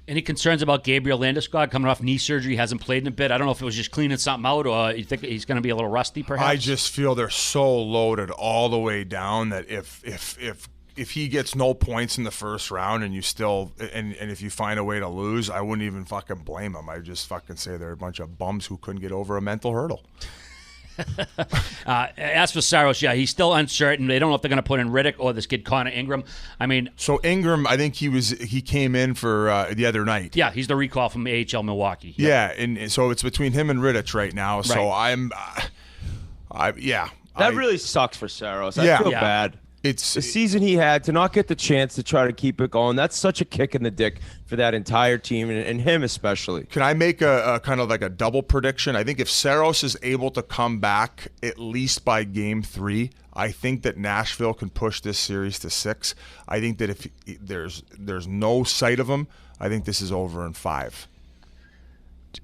Any concerns about Gabriel Landeskog coming off knee surgery? Hasn't played in a bit. I don't know if it was just cleaning something out, or you think he's going to be a little rusty, perhaps? I just feel they're so loaded all the way down that if he gets no points in the first round and you still and if you find a way to lose, I wouldn't even fucking blame him. I just fucking say they're a bunch of bums who couldn't get over a mental hurdle. As for Saros, yeah, he's still uncertain. They don't know if they're going to put in Riddick or this kid Connor Ingram. I mean, so Ingram, I think he came in for the other night. Yeah, he's the recall from AHL Milwaukee. Yeah, and so it's between him and Riddick right now. So Right. That really sucks for Saros. I feel bad. It's the season he had to not get the chance to try to keep it going. That's such a kick in the dick for that entire team and him especially. Can I make a kind of like a double prediction? I think if Saros is able to come back at least by game 3, I think that Nashville can push this series to 6. I think that if there's no sight of him, I think this is over in 5.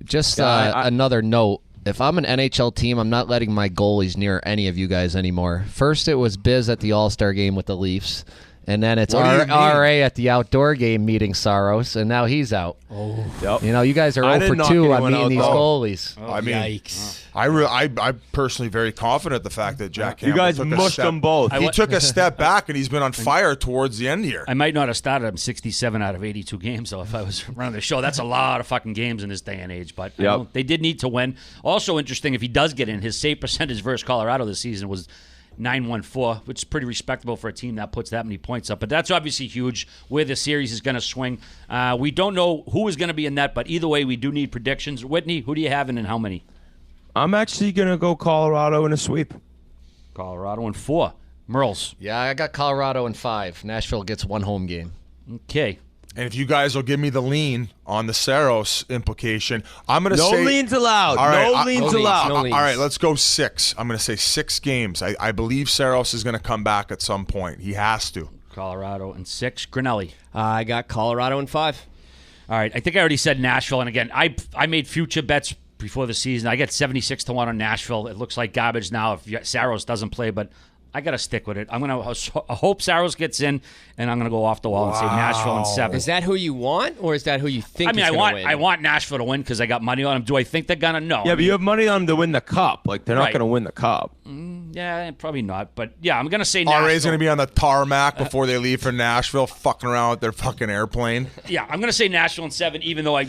Just another note. If I'm an NHL team, I'm not letting my goalies near any of you guys anymore. First, it was Biz at the All-Star game with the Leafs, and then it's RA at the outdoor game meeting Saros, and now he's out. Oh, yep. You know, you guys are 0-for-2 on meeting these goalies. I mean, yikes. I'm personally very confident the fact that Jack Campbell you guys mushed them both. He took a step back, and he's been on fire towards the end here. I might not have started him 67 out of 82 games, though, if I was running the show. That's a lot of fucking games in this day and age, but they did need to win. Also interesting, if he does get in, his save percentage versus Colorado this season was .914, which is pretty respectable for a team that puts that many points up. But that's obviously huge where the series is going to swing. We don't know who is going to be in net, but either way, we do need predictions. Whitney, who do you have and in how many? I'm actually going to go Colorado in a sweep. Colorado in 4. Merles. Yeah, I got Colorado in 5. Nashville gets 1 home game. Okay. And if you guys will give me the lean on the Saros implication, I'm going to say... No leans allowed. All right, no leans allowed. All right, let's go 6. I'm going to say 6 games. I believe Saros is going to come back at some point. He has to. Colorado in 6. Grinelli. I got Colorado in 5. All right. I think I already said Nashville. And again, I made future bets before the season. I get 76-1 on Nashville. It looks like garbage now if Saros doesn't play, but I got to stick with it. I'm going to hope Saros gets in, and I'm going to go off the wall and say Nashville in 7. Is that who you want, or is that who you think? I want Nashville to win because I got money on them. Do I think they're going to? No. Yeah, but you have money on them to win the cup. Like, they're not going to win the cup. Yeah, probably not. But yeah, I'm going to say Nashville. RA's going to be on the tarmac before they leave for Nashville, fucking around with their fucking airplane. Yeah, I'm going to say Nashville in 7, even though I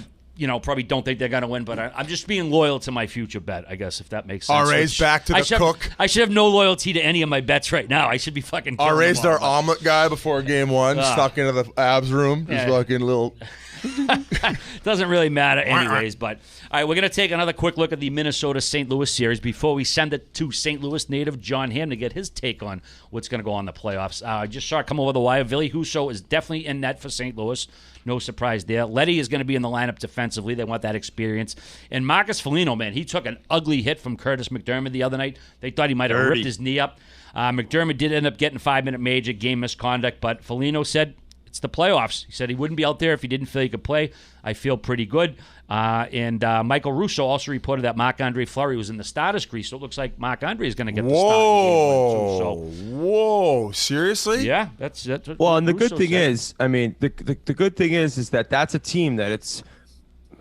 probably don't think they're going to win, but I'm just being loyal to my future bet, I guess, if that makes sense. RA's back to the cook. I should have no loyalty to any of my bets right now. I should be fucking killing RA's them all, their omelet guy before game 1, stuck into the abs room. Just fucking little... Doesn't really matter anyways, but all right, we're going to take another quick look at the Minnesota-St. Louis series before we send it to St. Louis native Jon Hamm to get his take on what's going to go on the playoffs. I just saw it come over the wire. Ville Husso is definitely in net for St. Louis. No surprise there. Letty is going to be in the lineup defensively. They want that experience. And Marcus Foligno, man, he took an ugly hit from Curtis McDermott the other night. They thought he might have ripped his knee up. McDermott did end up getting 5-minute major game misconduct, but Foligno said, it's the playoffs. He said he wouldn't be out there if he didn't feel he could play. I feel pretty good. And Michael Russo also reported that Marc-Andre Fleury was in the starter's crease, so it looks like Marc-Andre is going to get the start. Whoa, seriously? Yeah, that's what and the Russo good thing said. is, I mean, the good thing is that that's a team that it's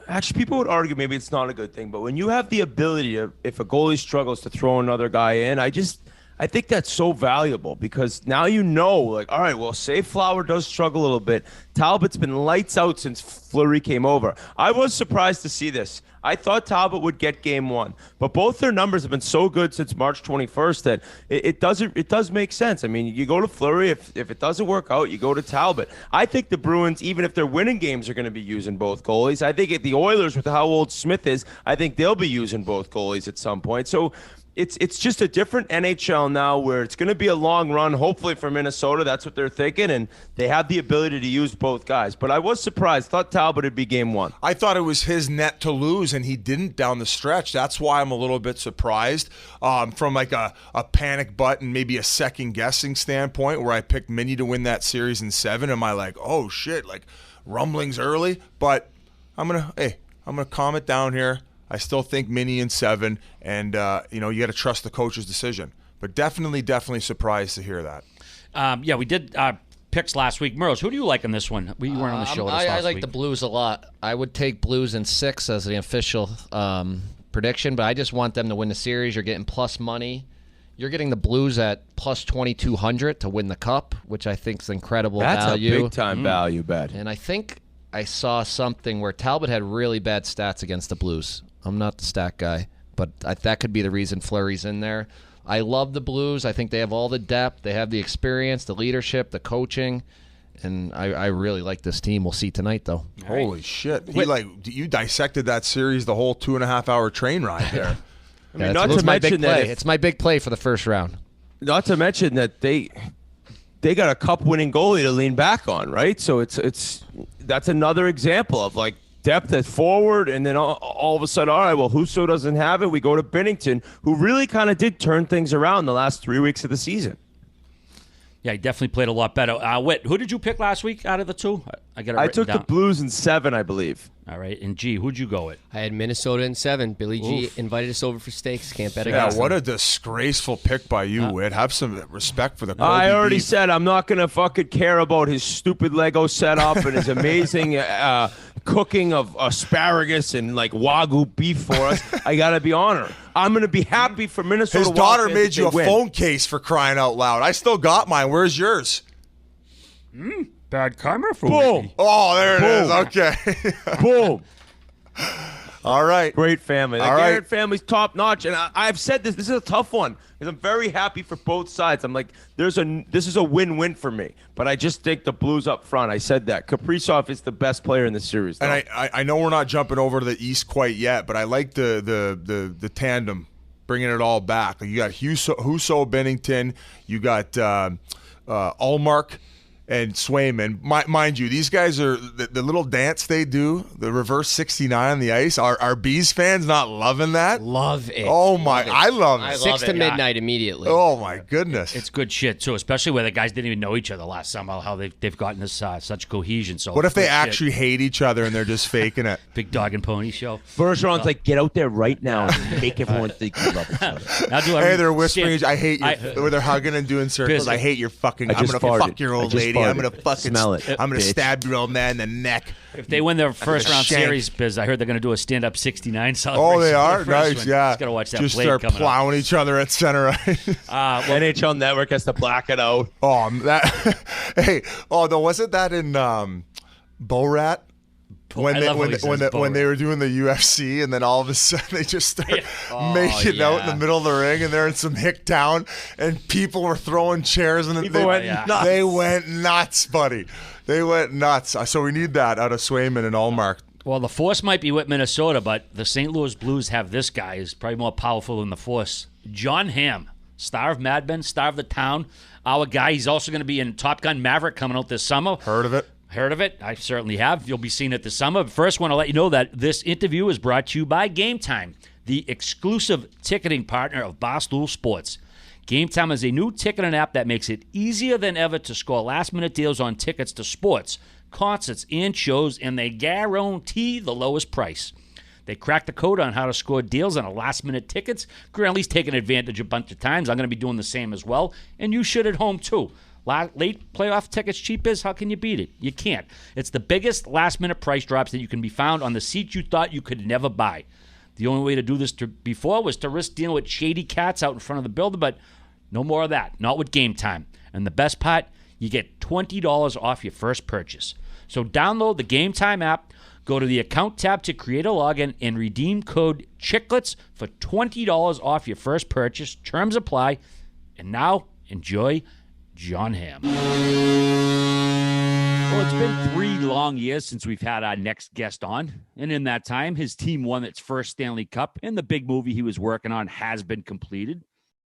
actually, people would argue maybe it's not a good thing, but when you have the ability to, if a goalie struggles, to throw another guy in, I think that's so valuable because now like, all right, well, say Flower does struggle a little bit. Talbot's been lights out since Fleury came over. I was surprised to see this. I thought Talbot would get game 1, but both their numbers have been so good since March 21st that it does make sense. I mean, you go to Fleury. If it doesn't work out, you go to Talbot. I think the Bruins, even if they're winning games, are going to be using both goalies. I think the Oilers, with how old Smith is, I think they'll be using both goalies at some point. So it's just a different NHL now where it's going to be a long run, hopefully for Minnesota. That's what they're thinking, and they have the ability to use both guys. But I was surprised. Thought Talbot would be game 1. I thought it was his net to lose, and he didn't down the stretch. That's why I'm a little bit surprised from like a panic button, maybe a second-guessing standpoint where I picked Mini to win that series in 7. Am I like, oh, shit, like rumblings early? But I'm going to calm it down here. I still think Mini in 7, and you got to trust the coach's decision. But definitely surprised to hear that. We did picks last week. Merle, who do you like in this one? We weren't on the show last week. I like the Blues a lot. I would take Blues in 6 as the official prediction, but I just want them to win the series. You're getting plus money. You're getting the Blues at plus 2,200 to win the Cup, which I think is incredible value. That's a big-time value bet. And I think I saw something where Talbot had really bad stats against the Blues. I'm not the stat guy, but that could be the reason Fleury's in there. I love the Blues. I think they have all the depth. They have the experience, the leadership, the coaching, and I really like this team. We'll see tonight, though. Holy shit. You dissected that series the whole 2.5-hour train ride there. Not to mention that it's my big play for the first round. Not to mention that they got a cup-winning goalie to lean back on, right? So that's another example of like depth at forward, and then all of a sudden, all right, well, Husso doesn't have it. We go to Binnington, who really kind of did turn things around the last 3 weeks of the season. Yeah, he definitely played a lot better. Whit, who did you pick last week out of the two? I took the Blues in 7, I believe. All right, and G, who'd you go with? I had Minnesota in 7. Billy G invited us over for steaks. Can't bet against what a disgraceful pick by you, Whit. Have some respect for the Kobe I already beef. said I'm not going to fucking care about his stupid Lego setup and his amazing cooking of asparagus and like Wagyu beef for us. I got to be honored. I'm going to be happy for Minnesota. His daughter made you a phone case for crying out loud. I still got mine. Where's yours? Bad karma for Boom. me. Oh, there it is. Okay. Boom. All right. Great family. The All Garrett right. family's top notch. And I've said this. This is a tough one because I'm very happy for both sides. I'm like, this is a win-win for me. But I just think the Blues up front. I said that. Kaprizov is the best player in the series. Though. And I know we're not jumping over to the East quite yet, but I like the tandem, bringing it all back. You got Husso Binnington. You got Ullmark. and Swayman. Mind you, these guys are the little dance they do, the reverse 69 on the ice. Are Bees fans not loving that? Love it. Oh my, I love it. 6 to midnight immediately. Oh my goodness, it's good shit too, especially where the guys didn't even know each other last summer. How they've gotten this such cohesion. So what if they actually hate each other and they're just faking it? Big dog and pony show. Bergeron's like, get out there right now and make everyone think you love each other. Hey, they're whispering. I hate you. Or they're hugging and doing circles. I hate your fucking. I'm gonna fuck your old lady. I'm gonna fucking smell it. I'm gonna stab your old man in the neck. If they win their first round series, Biz, I heard they're gonna do a stand up 69 celebration. Oh, they are nice. Yeah, just gotta watch that. Just start plowing each other at center ice. NHL Network has to black it out. Oh, that. Hey, wasn't that in Borat? When they were doing the UFC, and then all of a sudden they just start making out in the middle of the ring, and they're in some hick town, and people were throwing chairs, and they went nuts, buddy. They went nuts. So we need that out of Swayman and Allmark. Well, the Force might be with Minnesota, but the St. Louis Blues have this guy. He's probably more powerful than the Force. Jon Hamm, star of Mad Men, star of The Town. Our guy. He's also going to be in Top Gun Maverick coming out this summer. Heard of it? Heard of it? I certainly have. You'll be seeing it this summer. But first, I want to let you know that this interview is brought to you by GameTime, the exclusive ticketing partner of Barstool Sports. GameTime is a new ticketing app that makes it easier than ever to score last-minute deals on tickets to sports, concerts, and shows, and they guarantee the lowest price. They cracked the code on how to score deals on last-minute tickets. Granley's taken advantage a bunch of times. I'm going to be doing the same as well, and you should at home too. Late playoff tickets cheap as, how can you beat it? You can't. It's the biggest last-minute price drops that you can be found on the seats you thought you could never buy. The only way to do this before was to risk dealing with shady cats out in front of the building, but no more of that. Not with GameTime. And the best part, you get $20 off your first purchase. So download the GameTime app, go to the account tab to create a login, and redeem code Chiclets for $20 off your first purchase. Terms apply. And now, enjoy Jon Hamm. Well, it's been 3 long years since we've had our next guest on. And in that time, his team won its first Stanley Cup, and the big movie he was working on has been completed.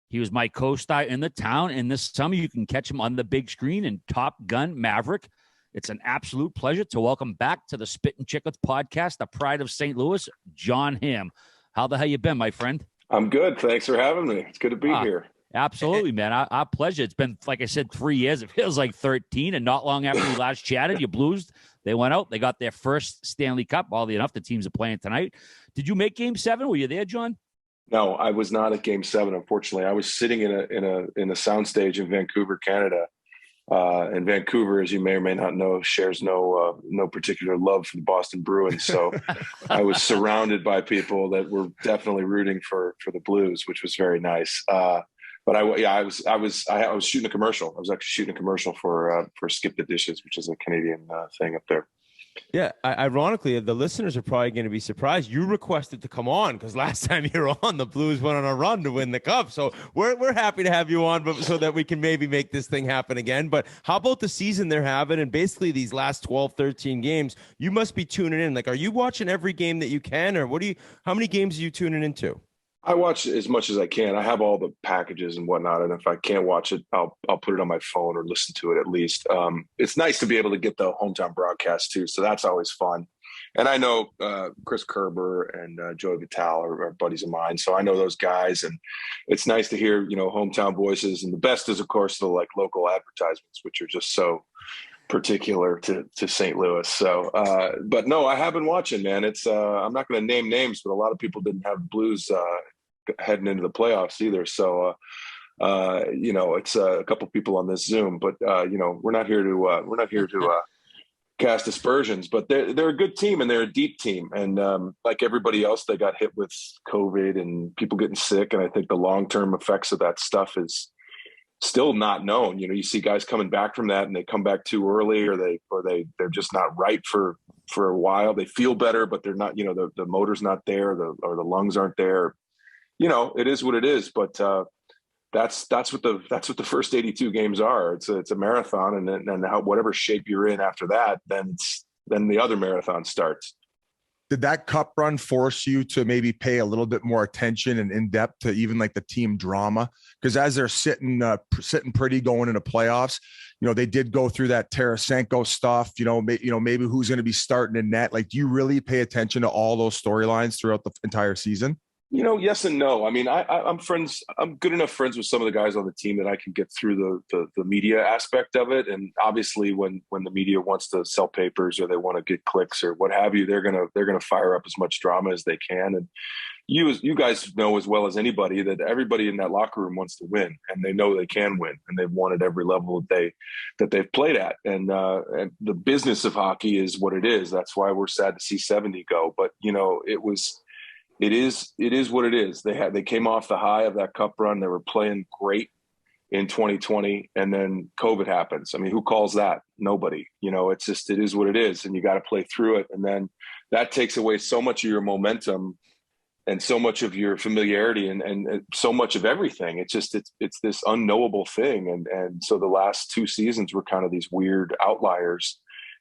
He was my co-star in The Town, and this summer you can catch him on the big screen in Top Gun Maverick. It's an absolute pleasure to welcome back to the Spittin Chiclets podcast, the pride of St. Louis, Jon Hamm. How the hell you been, my friend? I'm good. Thanks for having me. It's good to be here. Absolutely, man. Our pleasure. It's been, like I said, 3 years. It feels like 13, and not long after we last chatted, your Blues, they went out. They got their first Stanley Cup. Oddly enough, the teams are playing tonight. Did you make Game 7? Were you there, John? No, I was not at Game 7. Unfortunately, I was sitting in a soundstage in Vancouver, Canada. And Vancouver, as you may or may not know, shares no particular love for the Boston Bruins. So I was surrounded by people that were definitely rooting for the Blues, which was very nice. But I was shooting a commercial. I was actually shooting a commercial for Skip the Dishes, which is a Canadian thing up there. Yeah, ironically, the listeners are probably going to be surprised. You requested to come on because last time you were on, the Blues went on a run to win the Cup. So we're happy to have you on, but so that we can maybe make this thing happen again. But how about the season they're having, and basically these last 12, 13 games? You must be tuning in. Like, are you watching every game that you can, or how many games are you tuning into? I watch as much as I can. I have all the packages and whatnot, and if I can't watch it, I'll put it on my phone or listen to it at least. It's nice to be able to get the hometown broadcast too, so that's always fun. And I know Chris Kerber and Joey Vitale are buddies of mine, so I know those guys, and it's nice to hear hometown voices. And the best is, of course, the local advertisements, which are just so particular to St. Louis. So, but no, I have been watching, man. It's I'm not going to name names, but a lot of people didn't have Blues heading into the playoffs either. So, it's a couple people on this Zoom, but we're not here to cast aspersions, but they're a good team and they're a deep team. And like everybody else, they got hit with COVID and people getting sick. And I think the long-term effects of that stuff is still not known. You see guys coming back from that and they come back too early, or they're just not right for a while. They feel better, but they're not, the motor's not there, or the lungs aren't there. It is what it is, but that's what the first 82 games are. It's a marathon, and whatever shape you're in after that, then the other marathon starts. did that cup run force you to maybe pay a little bit more attention and in depth to even like the team drama? Because as they're sitting pretty going into playoffs, they did go through that Tarasenko stuff, maybe who's going to be starting in net. Like, do you really pay attention to all those storylines throughout the entire season? Yes and no. I mean, I'm friends. I'm good enough friends with some of the guys on the team that I can get through the media aspect of it. And obviously, when the media wants to sell papers or they want to get clicks or what have you, they're gonna fire up as much drama as they can. And you guys know as well as anybody that everybody in that locker room wants to win, and they know they can win, and they've won at every level that they've played at. And the business of hockey is what it is. That's why we're sad to see 70 go. But It is what it is. They came off the high of that cup run. They were playing great in 2020, and then COVID happens. I mean, who calls that? Nobody. It is what it is, and you got to play through it. And then that takes away so much of your momentum and so much of your familiarity and so much of everything. It's this unknowable thing. And so the last 2 seasons were kind of these weird outliers.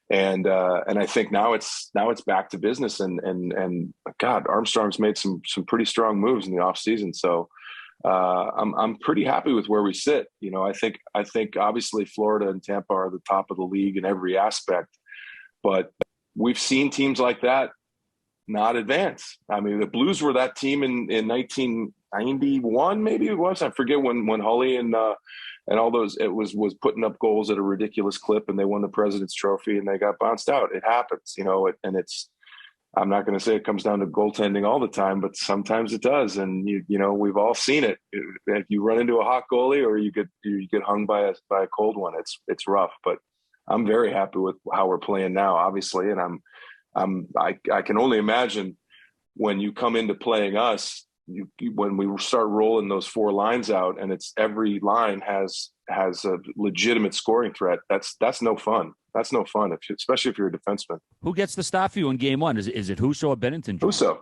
And I think now it's back to business, and God, Armstrong's made some pretty strong moves in the off season. So I'm pretty happy with where we sit. I think obviously Florida and Tampa are the top of the league in every aspect, but we've seen teams like that not advance. I mean, the Blues were that team in 1991, maybe it was. I forget when Hully and all those, it was putting up goals at a ridiculous clip, and they won the President's Trophy and they got bounced out. It happens, and it's, I'm not going to say it comes down to goaltending all the time, but sometimes it does. And we've all seen it. If you run into a hot goalie or you get hung by a cold one, it's rough. But I'm very happy with how we're playing now, obviously. And I can only imagine when you come into playing us, when we start rolling those 4 lines out, and it's every line has a legitimate scoring threat. That's no fun. That's no fun, especially if you're a defenseman. Who gets the start for you in game 1? Is it Husso or Bennington? Husso.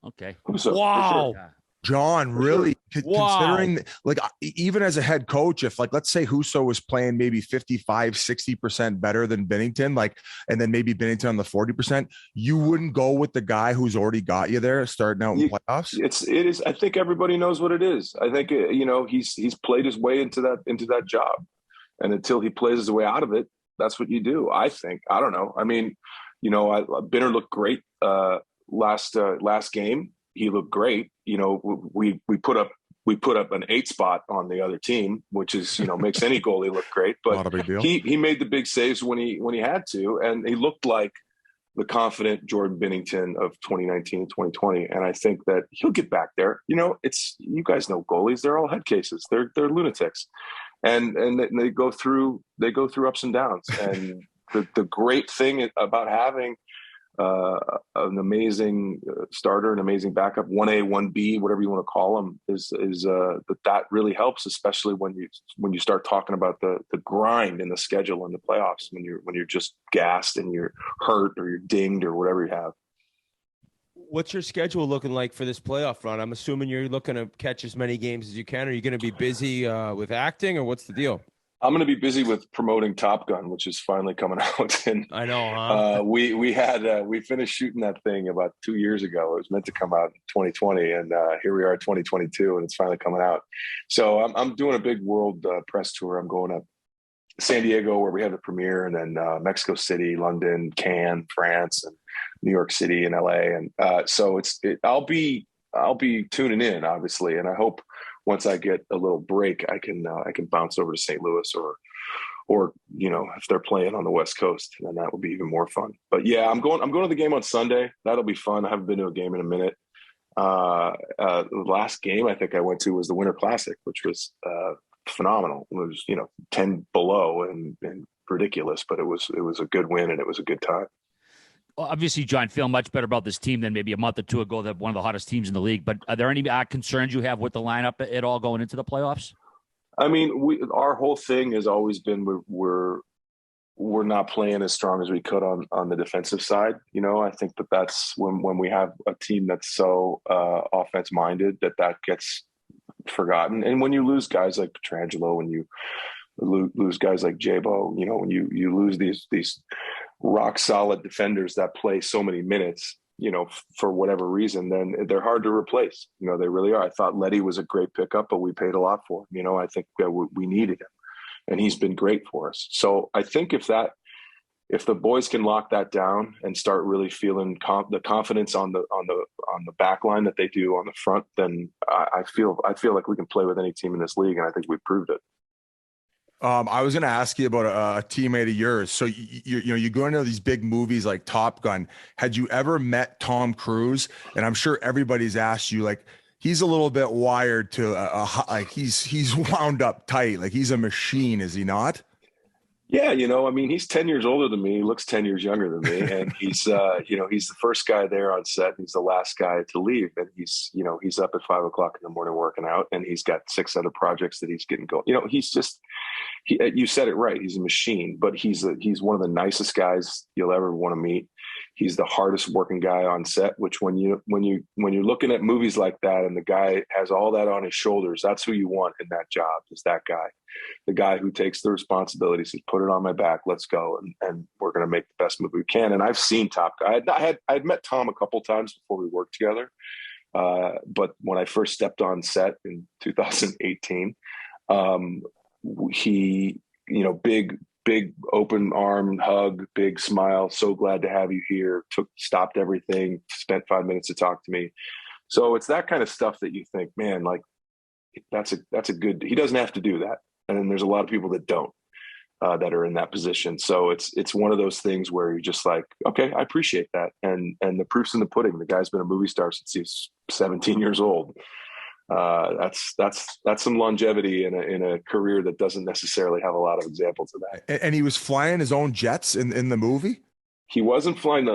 Okay. Husso. Wow. Sure. John, really Wow. considering, like, even as a head coach, if, like, let's say Husso was playing maybe 55-60% better than Bennington, and then maybe Bennington on the 40%, you wouldn't go with the guy who's already got you there starting out in playoffs? It is. I think everybody knows what it is. I think he's played his way into that job, and until he plays his way out of it, that's what you do. I think. I don't know. I mean, Binner looked great last game. He looked great. We put up an 8 spot on the other team, which is, makes any goalie look great. But not a big deal. He made the big saves when he had to, and he looked like the confident Jordan Binnington of 2019 and 2020. And I think that he'll get back there. It's, you guys know goalies; they're all head cases. They're lunatics, and they go through ups and downs. And the great thing about having an amazing starter, an amazing backup, 1A, 1B, whatever you want to call them, is that really helps, especially when you start talking about the grind in the schedule in the playoffs, when you're just gassed and you're hurt or you're dinged or whatever you have. What's your schedule looking like for this playoff run? I'm assuming you're looking to catch as many games as you can. Are you going to be busy with acting, or what's the deal? I'm going to be busy with promoting Top Gun, which is finally coming out. And I know, huh? We finished shooting that thing about 2 years ago. It was meant to come out in 2020, and here we are, 2022, and it's finally coming out. So I'm doing a big world press tour. I'm going up San Diego, where we have the premiere, and then Mexico City, London, Cannes, France, and New York City, and LA. And so I'll be tuning in, obviously, and I hope once I get a little break, I can bounce over to St. Louis or if they're playing on the West Coast, then that would be even more fun. But yeah, I'm going to the game on Sunday. That'll be fun. I haven't been to a game in a minute. The last game I think I went to was the Winter Classic, which was phenomenal. It was 10 below and ridiculous, but it was a good win and it was a good time. Obviously, John, feel much better about this team than maybe a month or two ago. They're one of the hottest teams in the league. But are there any concerns you have with the lineup at all going into the playoffs? I mean, our whole thing has always been we're not playing as strong as we could on the defensive side. I think that's when we have a team that's so offense minded that gets forgotten. And when you lose guys like Pietrangelo, when you lose guys like Jabo, when you lose these rock solid defenders that play so many minutes, for whatever reason, then they're hard to replace. They really are. I thought Letty was a great pickup, but we paid a lot for him. I think that we needed him, and he's been great for us. So I think if the boys can lock that down and start really feeling the confidence on the back line that they do on the front, then I feel like we can play with any team in this league, and I think we've proved it. I was going to ask you about a teammate of yours. So you go into these big movies like Top Gun. Had you ever met Tom Cruise? And I'm sure everybody's asked you, like, he's a little bit wired to like he's wound up tight. Like, he's a machine, is he not? Yeah, he's 10 years older than me. He looks 10 years younger than me. And he's, he's the first guy there on set. He's the last guy to leave. And he's up at 5 o'clock in the morning working out, and he's got 6 other projects that he's getting going. He's just, you said it right. He's a machine, but he's one of the nicest guys you'll ever want to meet. He's the hardest working guy on set, which when you're looking at movies like that and the guy has all that on his shoulders, that's who you want in that job, is that guy. The guy who takes the responsibility, says, put it on my back, let's go, and we're going to make the best movie we can. And I've seen Top Gun. I had met Tom a couple times before we worked together, but when I first stepped on set in 2018, he, big open arm hug, big smile. So glad to have you here. Stopped everything, spent 5 minutes to talk to me. So it's that kind of stuff that you think, man, like that's a good. He doesn't have to do that, and there's a lot of people that don't, that are in that position. So it's one of those things where you're just like, okay, I appreciate that, and the proof's in the pudding. The guy's been a movie star since he's 17 years old. That's some longevity in a career that doesn't necessarily have a lot of examples of that. And he was flying his own jets in the movie? He wasn't flying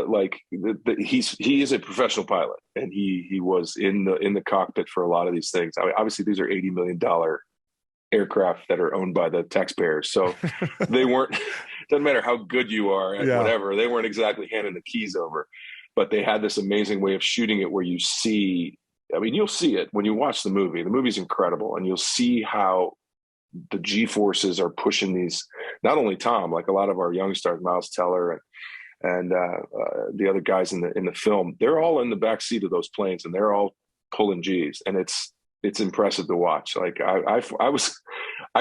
he is a professional pilot, and he was in the cockpit for a lot of these things. I mean, obviously these are $80 million aircraft that are owned by the taxpayers. So they weren't, doesn't matter how good you are at whatever, they weren't exactly handing the keys over, but they had this amazing way of shooting it where you see, you'll see it when you watch the movie. The movie's incredible, and you'll see how the G-forces are pushing these, not only Tom, like a lot of our young stars, Miles Teller and the other guys in the film, they're all in the back seat of those planes, and they're all pulling G's, and it's impressive to watch. Like I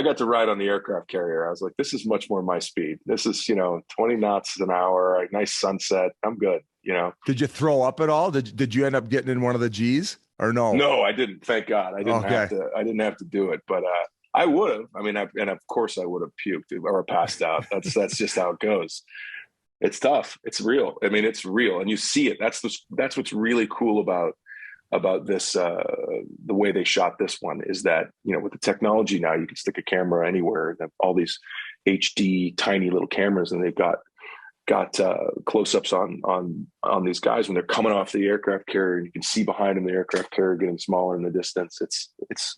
got to ride on the aircraft carrier. I was like, this is much more my speed. This is 20 knots an hour, a nice sunset. I'm good. Did you throw up at all? Did you end up getting in one of the G's? Or no? No, I didn't. Thank God, I didn't have to. I didn't have to do it, but I would have. And of course, I would have puked or passed out. That's just how it goes. It's tough. It's real. It's real, and you see it. That's what's really cool about this. The way they shot this one is that with the technology now, you can stick a camera anywhere. They have all these HD tiny little cameras, and they've got close-ups on these guys when they're coming off the aircraft carrier. You can see behind them the aircraft carrier getting smaller in the distance.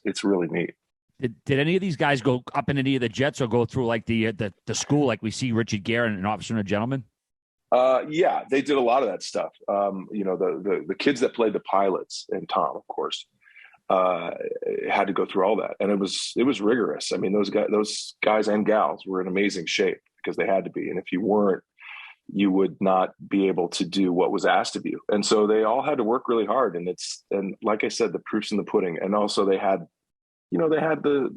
It's really neat. Did any of these guys go up in any of the jets or go through like the school, like we see Richard Gere and An Officer and a Gentleman? Yeah, they did a lot of that stuff. The kids that played the pilots, and Tom, of course, had to go through all that, and it was rigorous. Those guys and gals were in amazing shape because they had to be, and if you weren't, you would not be able to do what was asked of you. And so they all had to work really hard. And like I said, the proof's in the pudding. And also they had the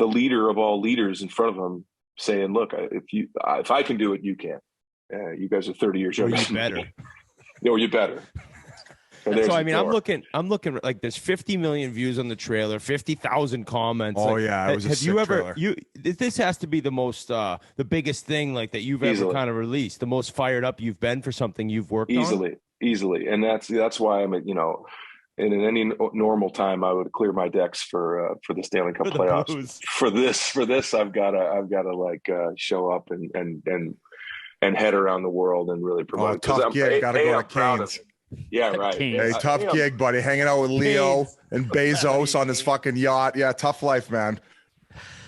leader of all leaders in front of them saying, look, if I can do it, you can. You guys are 30 years younger. You better. You better. So I'm looking like there's 50 million views on the trailer, 50,000 comments. Oh, yeah, it was a sick trailer. This has to be the most the biggest thing like that you've ever kind of released, the most fired up you've been for something you've worked on? Easily. And that's why I'm and in any normal time I would clear my decks for the Stanley Cup playoffs. Blues. For this I've got to show up and head around the world and really promote. Tough gig, got to go to Canes. Yeah, right. Hey, tough gig, buddy. Hanging out with Leo and Bezos on his fucking yacht. Yeah, tough life, man.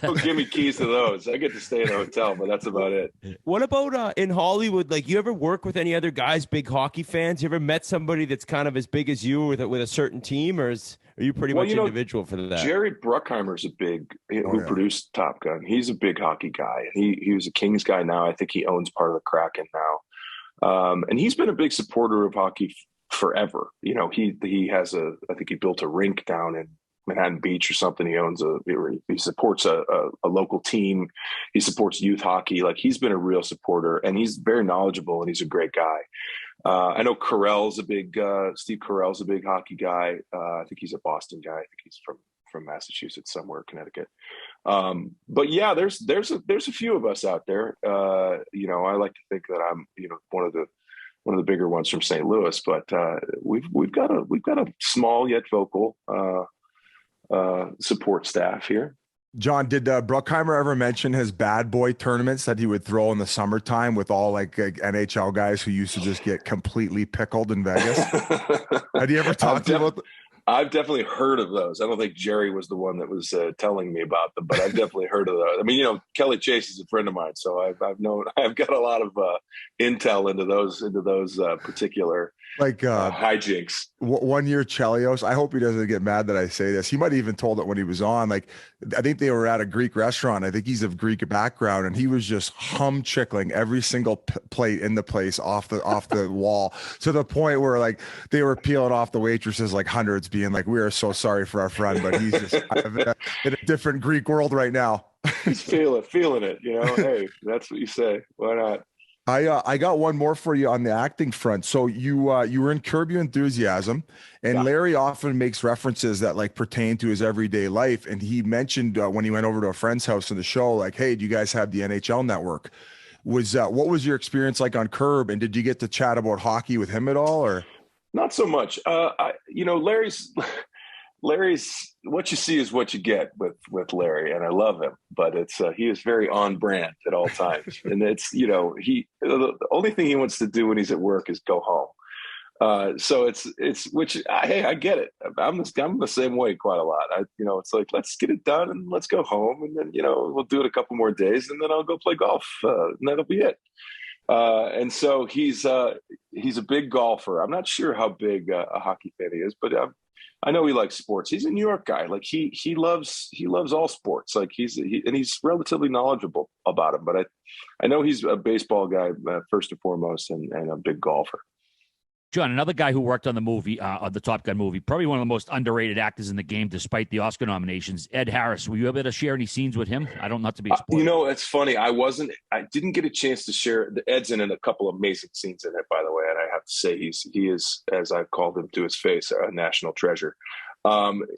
Don't give me keys to those. I get to stay in a hotel, but that's about it. What about in Hollywood? Like, you ever work with any other guys, big hockey fans? You ever met somebody that's kind of as big as you with a certain team, or are you pretty much individual for that? Jerry Bruckheimer's a big, who produced Top Gun. He's a big hockey guy. He was a Kings guy now. I think he owns part of the Kraken now. And he's been a big supporter of hockey forever. You know, he has I think he built a rink down in Manhattan Beach or something. He supports a local team. He supports youth hockey. Like, he's been a real supporter, and he's very knowledgeable, and he's a great guy. I know Steve Carell's a big hockey guy. I think he's a Boston guy. I think he's from Massachusetts, somewhere, Connecticut. But yeah, there's a few of us out there. You know, I like to think that I'm, you know, one of the bigger ones from St. Louis, but we've got a small yet vocal support staff here. John, did Bruckheimer ever mention his bad boy tournaments that he would throw in the summertime with all like NHL guys who used to just get completely pickled in Vegas? Had you ever talked to him about I've definitely heard of those. I don't think Jerry was the one that was telling me about them, but I've definitely heard of those. I mean, you know, Kelly Chase is a friend of mine, so I've got a lot of intel into those particular hijinks. One year, Chelios, I hope he doesn't get mad that I say this. He might have even told it when he was on. Like, I think they were at a Greek restaurant. I think he's of Greek background, and he was just chickling every single plate in the place off the wall, to the point where like they were peeling off the waitresses like hundreds, being like, "We are so sorry for our friend, but he's just in a different Greek world right now." He's feeling it, you know. Hey, that's what you say. Why not? I got one more for you on the acting front. So you were in Curb Your Enthusiasm, and Larry often makes references that like pertain to his everyday life. And he mentioned when he went over to a friend's house in the show, like, "Hey, do you guys have the NHL Network?" What was your experience like on Curb, and did you get to chat about hockey with him at all, or? Not so much. You know, Larry's what you see is what you get with Larry, and I love him, but he is very on brand at all times. And it's, you know, the only thing he wants to do when he's at work is go home. So I get it. I'm the same way quite a lot. You know, it's like, let's get it done and let's go home, and then, you know, we'll do it a couple more days, and then I'll go play golf, and that'll be it. And so he's a big golfer. I'm not sure how big a hockey fan he is, but I know he likes sports. He's a New York guy. Like he loves all sports. Like he's relatively knowledgeable about them. But I know he's a baseball guy first and foremost, and a big golfer. John, another guy who worked on the movie, the Top Gun movie, probably one of the most underrated actors in the game, despite the Oscar nominations, Ed Harris. Were you able to share any scenes with him? I don't, not to be a spoiler. You know, it's funny. I didn't get a chance to share. Ed's in a couple of amazing scenes in it, by the way. And I have to say, he is, as I've called him to his face, a national treasure.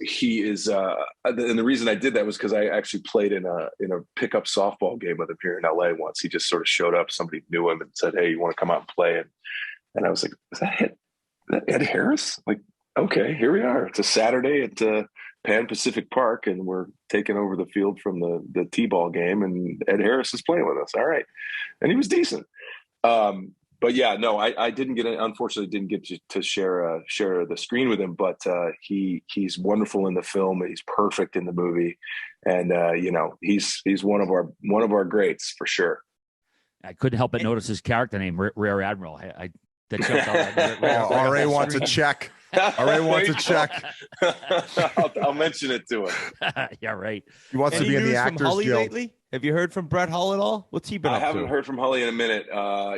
He is, and the reason I did that was because I actually played in a pickup softball game with him here in LA once. He just sort of showed up. Somebody knew him and said, "Hey, you want to come out and play?" And I was like, "Is that Ed Harris?" Like, okay, here we are. It's a Saturday at Pan Pacific Park, and we're taking over the field from the T-ball game, and Ed Harris is playing with us. All right. And he was decent. But yeah, no, I unfortunately didn't get to share the screen with him, but he's wonderful in the film. He's perfect in the movie. And you know, he's one of our greats for sure. I couldn't help but notice his character name, Rear Admiral. That jumped out. RA wants a check. RA wants a check. I'll mention it to him. Yeah, right. He wants to be in the Actors Guild. Lately? Have you heard from Brett Hull at all? What's he been up to? I haven't heard from Hully in a minute.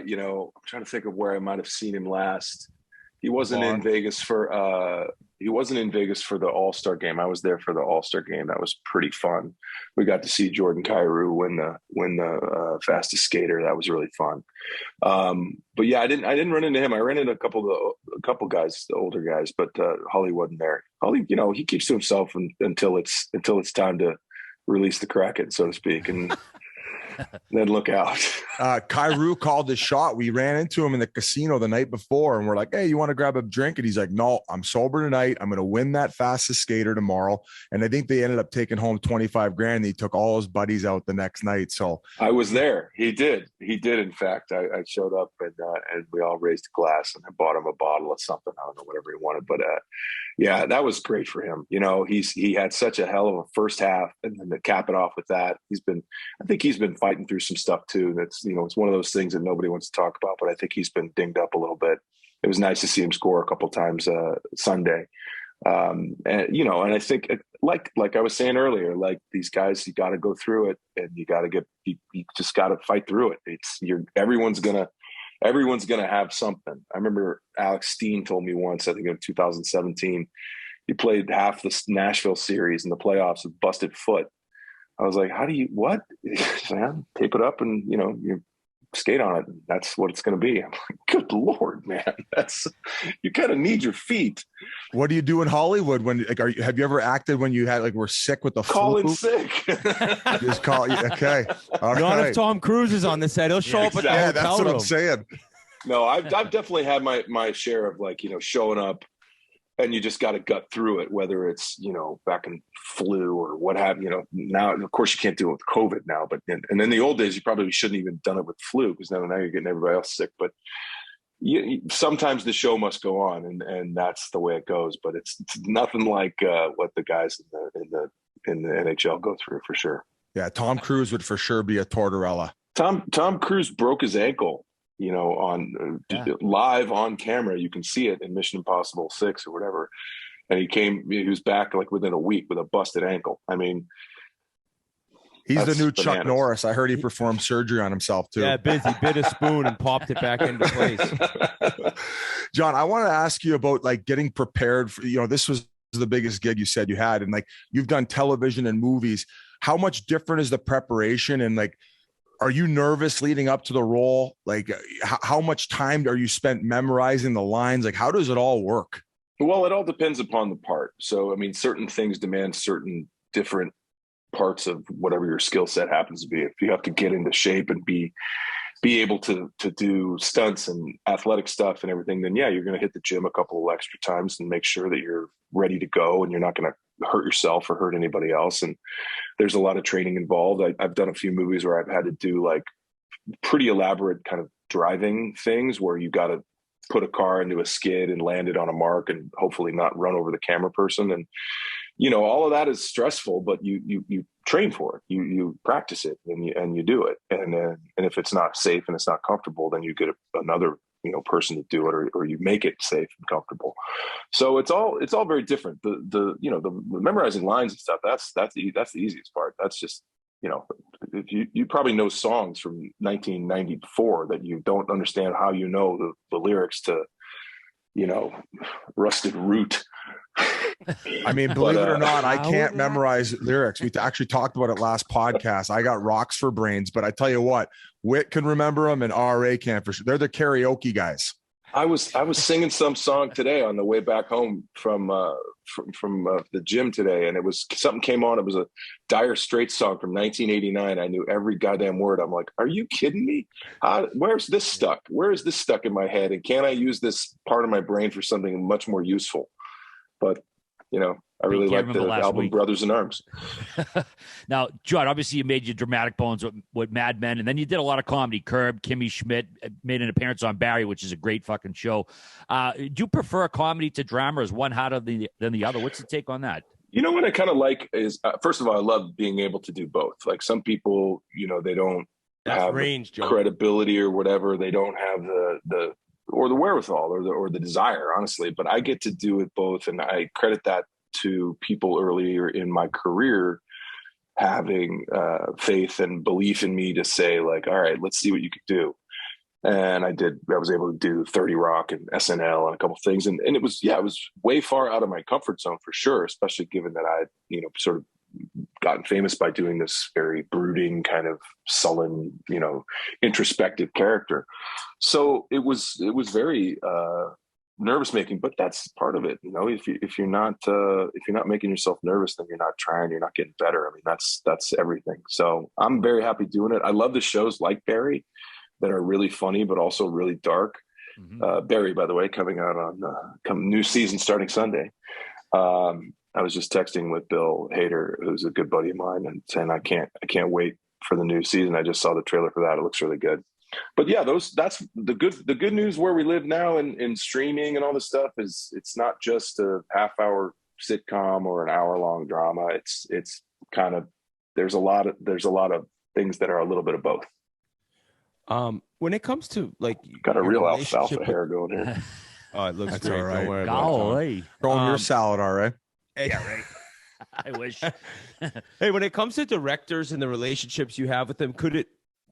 You know, I'm trying to think of where I might have seen him last. He wasn't in Vegas for the All-Star game. I was there for the All-Star game. That was pretty fun. We got to see Jordan Kyrou win the fastest skater. That was really fun. But yeah, I didn't run into him. I ran into a couple guys, the older guys, but Hully wasn't there. Hully, you know, he keeps to himself until it's time to release the Kraken, so to speak, and then look out. Kyrou called his shot. We ran into him in the casino the night before, and we're like, "Hey, you want to grab a drink?" And he's like, "No, I'm sober tonight. I'm going to win that fastest skater tomorrow." And I think they ended up taking home $25,000. And he took all his buddies out the next night. So I was there. He did. In fact, I showed up and we all raised a glass, and I bought him a bottle of something. I don't know, whatever he wanted, but yeah, that was great for him. You know, he had such a hell of a first half, and then to cap it off with that, I think he's been fighting through some stuff too. That's, you know, it's one of those things that nobody wants to talk about, but I think he's been dinged up a little bit. It was nice to see him score a couple times Sunday. And, you know, and I think like I was saying earlier, like these guys, you got to go through it, and you just got to fight through it. Everyone's going everyone's going to have something. I remember Alex Steen told me once, I think in 2017, he played half the Nashville series in the playoffs with busted foot. I was like, how do you, what? Man, tape it up and, you skate on it. That's what it's going to be. I'm like, good Lord, man. You kind of need your feet. What do you do in Hollywood when, like, have you ever acted when you were sick with the call flu? in sick. Just call. Okay. All Not right. if Tom Cruise is on the set. He'll show up at the Yeah, hotel that's what room. I'm saying. No, I've definitely had my share of showing up, and you just got to gut through it, whether it's, back in flu or what have you. Now, of course, you can't do it with COVID now, but and in the old days, you probably shouldn't even done it with flu, because now you're getting everybody else sick. But sometimes the show must go on, and that's the way it goes. But it's nothing like what the guys in the NHL go through, for sure. Yeah, Tom Cruise would for sure be a Tortorella. Tom Cruise broke his ankle, on live on camera. You can see it in Mission Impossible 6 or whatever. And he was back within a week with a busted ankle. I mean, he's the new bananas. Chuck Norris. I heard he performed surgery on himself too. Yeah, busy. Bit a spoon and popped it back into place. John, I want to ask you about getting prepared for, this was the biggest gig you said you had, and you've done television and movies. How much different is the preparation, and are you nervous leading up to the role? How much time are you spent memorizing the lines? How does it all work? Well, it all depends upon the part. So, I mean, certain things demand certain different parts of whatever your skill set happens to be. If you have to get into shape and be able to do stunts and athletic stuff and everything, then yeah, you're going to hit the gym a couple of extra times and make sure that you're ready to go and you're not going to hurt yourself or hurt anybody else. And there's a lot of training involved. I've done a few movies where I've had to do pretty elaborate kind of driving things where you got to put a car into a skid and land it on a mark and hopefully not run over the camera person. And, all of that is stressful, but you train for it. You practice it and you do it. And if it's not safe and it's not comfortable, then you get another, person to do it, or you make it safe and comfortable. So it's all very different. The memorizing lines and stuff, that's the easiest part. That's just, if you probably know songs from 1994 that you don't understand how the lyrics to, Rusted Root. I mean, believe it or not, I can't memorize lyrics. We actually talked about it last podcast. I got rocks for brains, but I tell you what, Whit can remember them and RA can for sure. They're the karaoke guys. I was singing some song today on the way back home from the gym today, and something came on. It was a Dire Straits song from 1989. I knew every goddamn word. I'm like, are you kidding me? Where's this stuck? Where is this stuck in my head? And can I use this part of my brain for something much more useful? But I really like the album Brothers in Arms. Now, John, obviously you made your dramatic bones with Mad Men, and then you did a lot of comedy. Curb, Kimmy Schmidt made an appearance on Barry, which is a great fucking show. Do you prefer comedy to drama, or is one harder than the other? What's the take on that? What I kind of like is, first of all, I love being able to do both. Some people, they don't have credibility or whatever. They don't have the wherewithal or the desire, honestly. But I get to do it both, and I credit that to people earlier in my career having faith and belief in me to say, all right, let's see what you can do. And I was able to do 30 Rock and SNL and a couple of things. And it was way far out of my comfort zone for sure, especially given that I, sort of gotten famous by doing this very brooding kind of sullen, introspective character. So it was very nervous making, but that's part of it. If you're not making yourself nervous, then you're not trying, you're not getting better. I mean, that's everything. So I'm very happy doing it. I love the shows like Barry that are really funny, but also really dark. Mm-hmm. Barry, by the way, coming out on new season starting Sunday. I was just texting with Bill Hader, who's a good buddy of mine, and saying I can't wait for the new season. I just saw the trailer for that. It looks really good. But yeah, that's the good news where we live now in streaming and all this stuff is it's not just a half-hour sitcom or an hour-long drama. It's kind of there's a lot of things that are a little bit of both. When it comes to got a real alfalfa hair going here. Oh, it looks That's great. all right. Don't worry about it. Throwing your salad, all right. Yeah, right. I wish. Hey, when it comes to directors and the relationships you have with them, could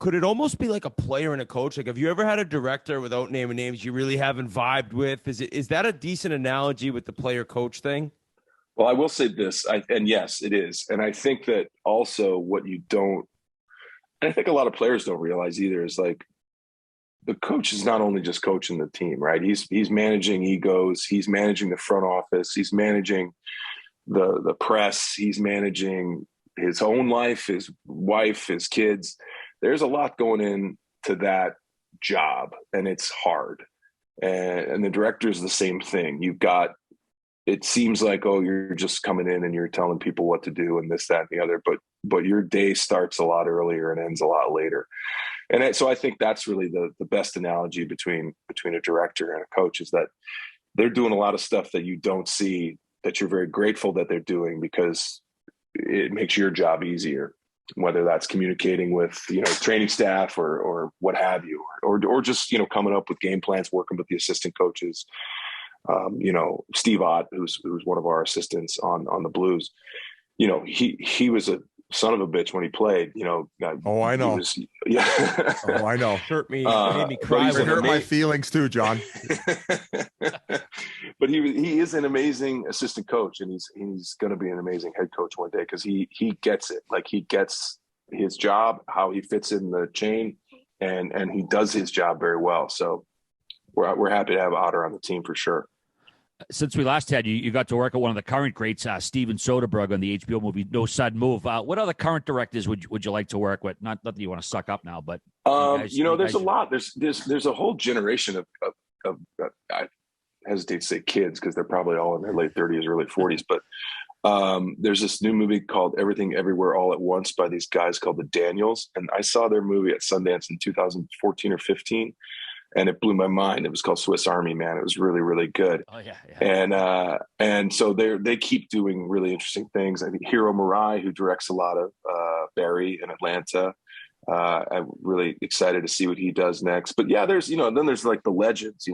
could it almost be like a player and a coach? Like, have you ever had a director, without naming names, you really haven't vibed with? Is that a decent analogy with the player coach thing? Well, I will say this, and yes, it is. And I think that also what you don't, and I think a lot of players don't realize either, is like the coach is not only just coaching the team, right? He's managing egos, he's managing the front office, he's managing the press, he's managing his own life, his wife, his kids. There's a lot going into that job, and it's hard. And the director is the same thing. You've got, it seems like, oh, you're just coming in and you're telling people what to do and this, that, and the other, but your day starts a lot earlier and ends a lot later. And so I think that's really the best analogy between a director and a coach, is that they're doing a lot of stuff that you don't see, that you're very grateful that they're doing, because it makes your job easier, whether that's communicating with, training staff or what have you, or just, coming up with game plans, working with the assistant coaches. Steve Ott, who's one of our assistants on the Blues, he was a son of a bitch when he played, Oh, I know. Yeah. Oh, I know. Made me cry. It hurt my feelings too, John. But he is an amazing assistant coach, and he's going to be an amazing head coach one day, because he gets it. Like, he gets his job, how he fits in the chain, and he does his job very well. So we're happy to have Otter on the team for sure. Since we last had you, you got to work at one of the current greats, Steven Soderbergh, on the HBO movie No Sudden Move. What other current directors would you like to work with? Not that you want to suck up now, but there's a lot. There's a whole generation of I hesitate to say kids, because they're probably all in their late 30s, early 40s. But there's this new movie called Everything Everywhere All at Once by these guys called the Daniels, and I saw their movie at Sundance in 2014 or 15. And it blew my mind. It was called Swiss Army Man. It was really, really good. Oh yeah. And so they keep doing really interesting things. I think Hiro Murai, who directs a lot of Barry in Atlanta, I'm really excited to see what he does next. But yeah, there's then there's like the legends.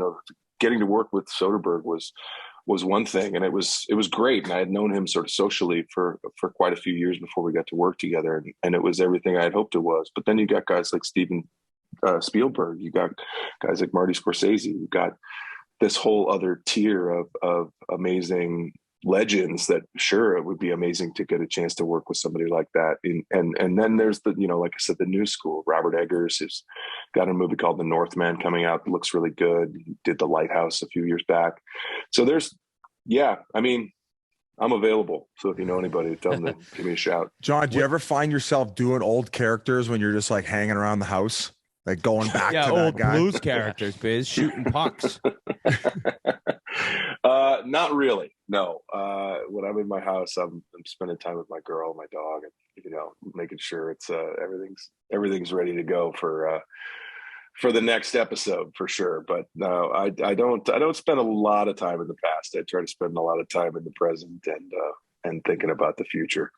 Getting to work with Soderbergh was one thing, and it was great. And I had known him sort of socially for quite a few years before we got to work together, and it was everything I had hoped it was. But then you got guys like Steven Spielberg, you got guys like Marty Scorsese, you got this whole other tier of amazing legends that, sure, it would be amazing to get a chance to work with somebody like that. And then there's the, like I said, the new school. Robert Eggers has got a movie called The Northman coming out that looks really good. He did The Lighthouse a few years back. So I'm available. So if you know anybody, tell them to give me a shout. John, do you ever find yourself doing old characters when you're just like hanging around the house? Like going back to old that guy? Blues characters, Biz, shooting pucks. Not really. No. When I'm in my house, I'm spending time with my girl, my dog, and making sure it's everything's ready to go for the next episode for sure. But no, I don't spend a lot of time in the past. I try to spend a lot of time in the present and thinking about the future.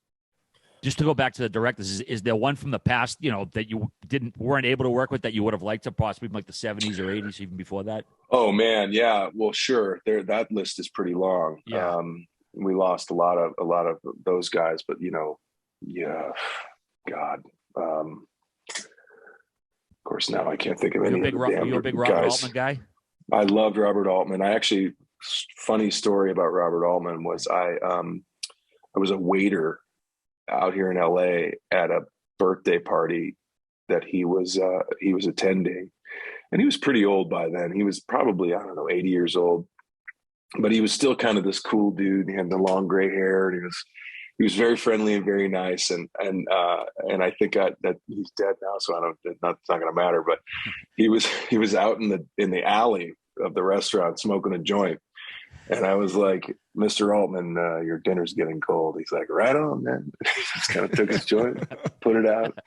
Just to go back to the directors, is there one from the past, that you weren't able to work with that you would have liked to, possibly from like the 70s or 80s, even before that? Oh man, yeah. Well, sure. That list is pretty long. Yeah. We lost a lot of those guys, but yeah, God. Of course, now I can't think of any. You're a big Robert Altman guy? I loved Robert Altman. Funny story about Robert Altman was I was a waiter out here in LA at a birthday party that he was attending, and he was pretty old by then. He was probably, 80 years old, but he was still kind of this cool dude. He had the long gray hair, and he was very friendly and very nice. And I think that he's dead now, so it's not going to matter. But he was out in the alley of the restaurant smoking a joint. And I was like, Mr. Altman, your dinner's getting cold. He's like, right on, man. He just kind of took his joint, put it out,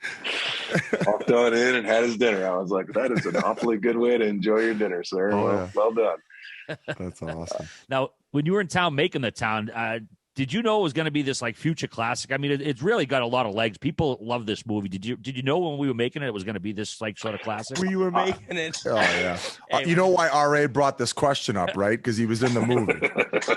walked on in and had his dinner. I was like, that is an awfully good way to enjoy your dinner, sir. Well done. That's awesome. Now, when you were in town making the town, did you know it was going to be this like future classic? I mean, it's really got a lot of legs. People love this movie. Did you know when we were making it was going to be this like sort of classic? We were making it. Oh yeah. You know why RA brought this question up, right? Because he was in the movie.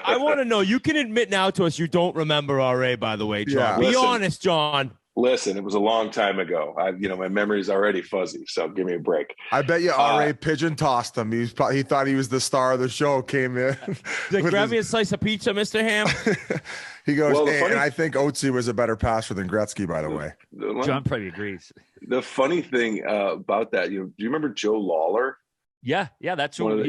I want to know. You can admit now to us you don't remember RA, by the way, John. Yeah. Be honest, John. Listen, it was a long time ago. My memory's already fuzzy, so give me a break. I bet you R.A. pigeon tossed him. He thought he was the star of the show. Came in. Grab me a slice of pizza, Mr. Hamm. He goes, and I think Otzi was a better passer than Gretzky, by the way. John probably agrees. The funny thing about that, do you remember Joe Lawler? Yeah, that's who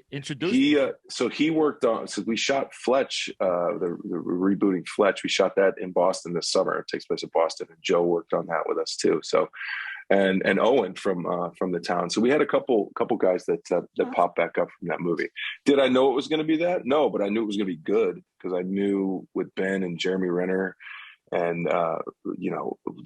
introduced. He worked on. So we shot Fletch, the rebooting Fletch. We shot that in Boston this summer. It takes place in Boston, and Joe worked on that with us too. So, and Owen from the town. So we had a couple guys that popped back up from that movie. Did I know it was going to be that? No, but I knew it was going to be good because I knew with Ben and Jeremy Renner. And,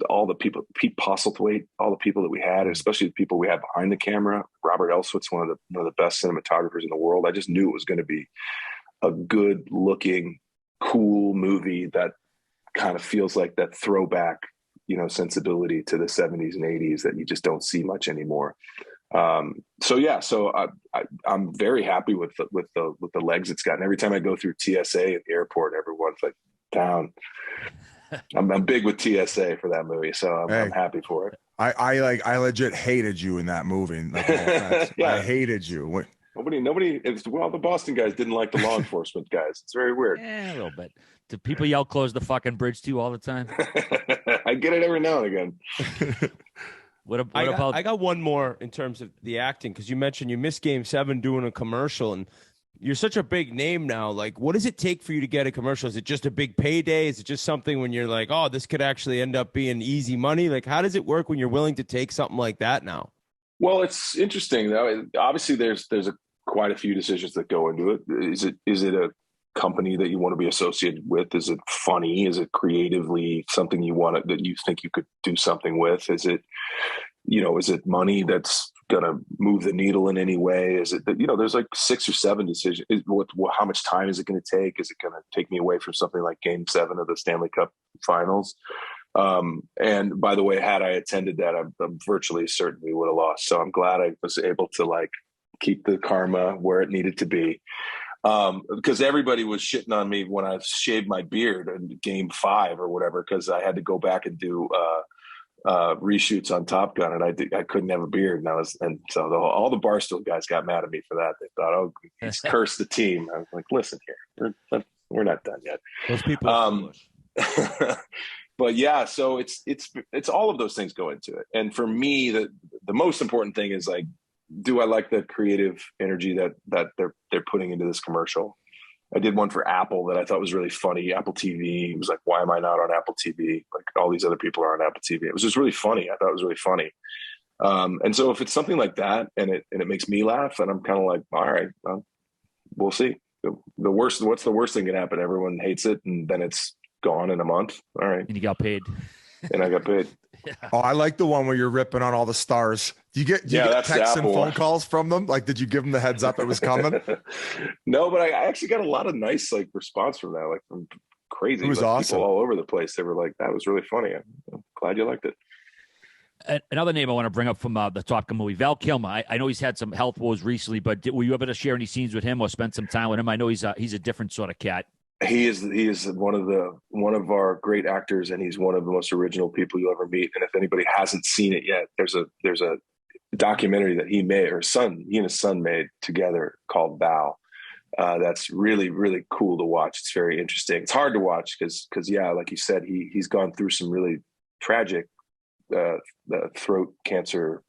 all the people, Pete Postlethwaite, all the people that we had, especially the people we had behind the camera, Robert Elswitz, one of the best cinematographers in the world. I just knew it was going to be a good looking, cool movie that kind of feels like that throwback, sensibility to the 70s and 80s that you just don't see much anymore. So I'm very happy with the legs it's gotten. Every time I go through TSA at the airport, everyone's like, down. I'm big with TSA for that movie, so I'm happy for it. I legit hated you in that movie. Like, I hated you. Nobody. The Boston guys didn't like the law enforcement guys. It's very weird. Yeah, a little bit. Do people yell "close the fucking bridge" to you all the time? I get it every now and again. I got one more in terms of the acting, because you mentioned you missed Game 7 doing a commercial, and you're such a big name now. Like, what does it take for you to get a commercial? Is it just a big payday? Is it just something when you're like, oh, this could actually end up being easy money? Like, how does it work when you're willing to take something like that now? Well, it's interesting though. Obviously, there's quite a few decisions that go into it. Is it a company that you want to be associated with? Is it funny? Is it creatively something that you think you could do something with? Is it money that's going to move the needle in any way? Is it that, there's like 6 or 7 decisions. How much time is it going to take? Is it going to take me away from something like Game 7 of the Stanley Cup Finals? And by the way, had I attended that, I'm virtually certain we would have lost. So I'm glad I was able to keep the karma where it needed to be. Because everybody was shitting on me when I shaved my beard in Game 5 or whatever, because I had to go back and do reshoots on Top Gun, and I couldn't have a beard, and so all the Barstool guys got mad at me for that. They thought, oh, he's cursed the team. I was like, listen here, we're not done yet. Those people. But yeah, so it's all of those things go into it, and for me, the most important thing is do I like the creative energy that they're putting into this commercial? I did one for Apple that I thought was really funny. Apple TV. It was like, why am I not on Apple TV? Like all these other people are on Apple TV. It was just really funny. I thought it was really funny. And so if it's something like that and it makes me laugh, then I'm kind of like, all right, we'll see. What's the worst thing can happen? Everyone hates it, and then it's gone in a month. All right. And you got paid. And I got paid. Yeah. Oh, I like the one where you're ripping on all the stars. Do you get texts and phone calls from them? Like, did you give them the heads up it was coming? No, but I actually got a lot of nice response from that, from crazy. It was awesome. People all over the place. They were like, "That was really funny. I'm glad you liked it." Another name I want to bring up from the Top Gun movie, Val Kilmer. I know he's had some health woes recently, but were you able to share any scenes with him or spend some time with him? I know he's a different sort of cat. He is one of our great actors, and he's one of the most original people you'll ever meet. And if anybody hasn't seen it yet, there's a documentary that he and his son made together called Val. That's really, really cool to watch. It's very interesting. It's hard to watch because like you said, he's gone through some really tragic throat cancer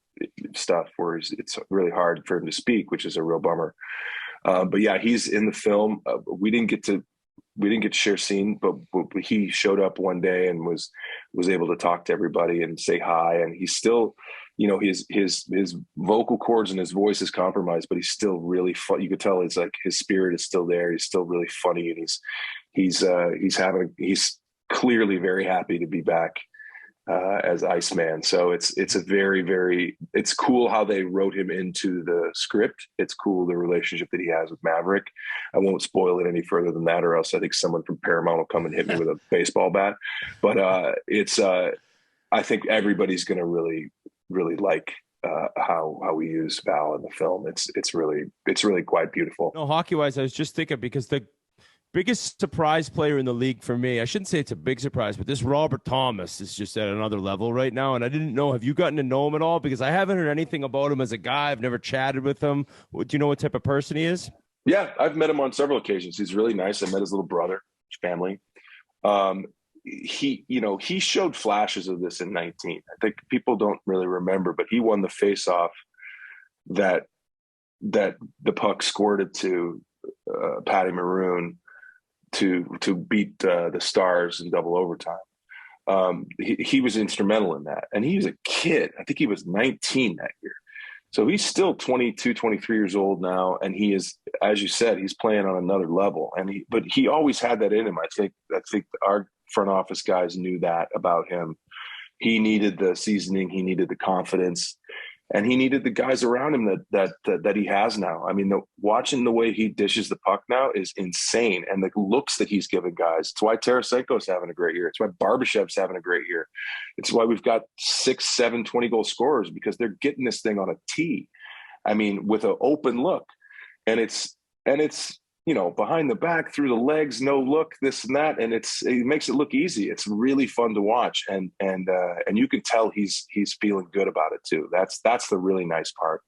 stuff where it's really hard for him to speak, which is a real bummer. But yeah, he's in the film. We didn't get to share scene, but he showed up one day and was able to talk to everybody and say hi. And he's still, his vocal cords and his voice is compromised, but he's still really fun. You could tell it's like his spirit is still there. He's still really funny, and he's clearly very happy to be back as Iceman. So it's a very, very, it's cool how they wrote him into the script. It's cool the relationship that he has with Maverick. I won't spoil it any further than that, or else I think someone from Paramount will come and hit me with a baseball bat. But I think everybody's going to really, really like how we use Val in the film. It's really quite beautiful. No, hockey wise, I was just thinking because biggest surprise player in the league for me. I shouldn't say it's a big surprise, but this Robert Thomas is just at another level right now. And I didn't know, have you gotten to know him at all? Because I haven't heard anything about him as a guy. I've never chatted with him. Do you know what type of person he is? Yeah, I've met him on several occasions. He's really nice. I met his little brother, his family. He showed flashes of this in 19. I think people don't really remember, but he won the face-off that the puck squirted to Patty Maroon to beat the Stars in double overtime. He was instrumental in that. And he was a kid. I think he was 19 that year. So he's still 22, 23 years old now. And he is, as you said, he's playing on another level. But he always had that in him. I think our front office guys knew that about him. He needed the seasoning. He needed the confidence. And he needed the guys around him that he has now. I mean, watching the way he dishes the puck now is insane. And the looks that he's giving guys. It's why Tarasenko's having a great year. It's why Barbashev's having a great year. It's why we've got 6, 7, 20-goal scorers, because they're getting this thing on a tee. I mean, with an open look. And it's behind the back, through the legs, no look, this and that. And it makes it look easy. It's really fun to watch. And you can tell he's feeling good about it too. That's the really nice part,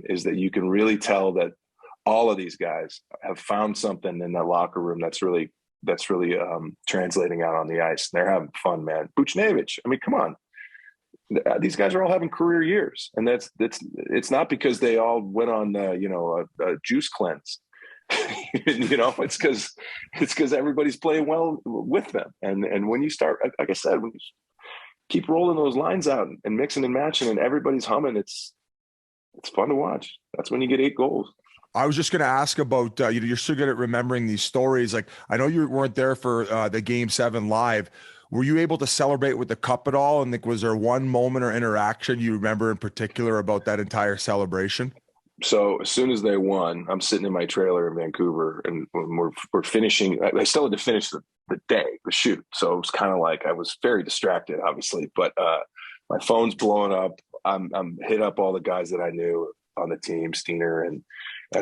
is that you can really tell that all of these guys have found something in that locker room that's really translating out on the ice. And they're having fun, man. Buchnevich, I mean, come on. These guys are all having career years. And it's not because they all went on, a juice cleanse. It's because everybody's playing well with them. And when you start, like I said, when you keep rolling those lines out and mixing and matching and everybody's humming, it's fun to watch. That's when you get 8 goals. I was just going to ask about, you're so good at remembering these stories. Like, I know you weren't there for the Game 7 live. Were you able to celebrate with the cup at all? And was there one moment or interaction you remember in particular about that entire celebration? So as soon as they won, I'm sitting in my trailer in Vancouver, and when we're finishing, I still had to finish the shoot. So it was kind of like, I was very distracted, obviously, but my phone's blowing up. I'm hit up all the guys that I knew on the team, Steiner and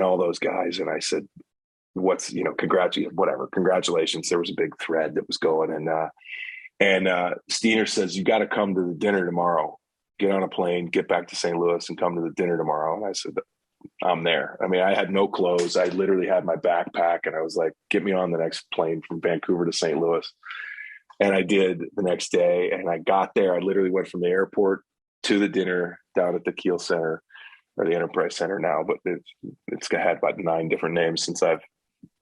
all those guys. And I said, congratulations. There was a big thread that was going. And Steiner says, you got to come to the dinner tomorrow. Get on a plane, get back to St. Louis and come to the dinner tomorrow. And I said, I'm there. I mean, I had no clothes. I literally had my backpack, and I was like, get me on the next plane from Vancouver to St. Louis. And I did the next day. And I got there. I literally went from the airport to the dinner down at the Kiel Center, or the Enterprise Center now, but it's had about 9 different names since I've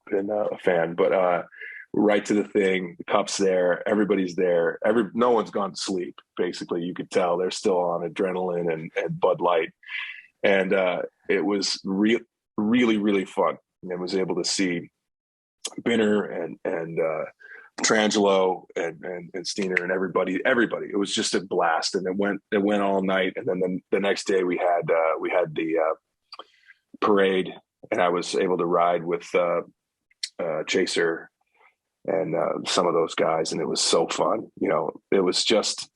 been a fan. But right to the thing, the cup's there, everybody's there. No one's gone to sleep, basically. You could tell they're still on adrenaline and Bud Light. And it was really, really fun. And I was able to see Binner and Trangelo and Steiner and everybody. It was just a blast. And it went all night. And then the next day we had the parade, and I was able to ride with Chaser and some of those guys, and it was so fun. It was just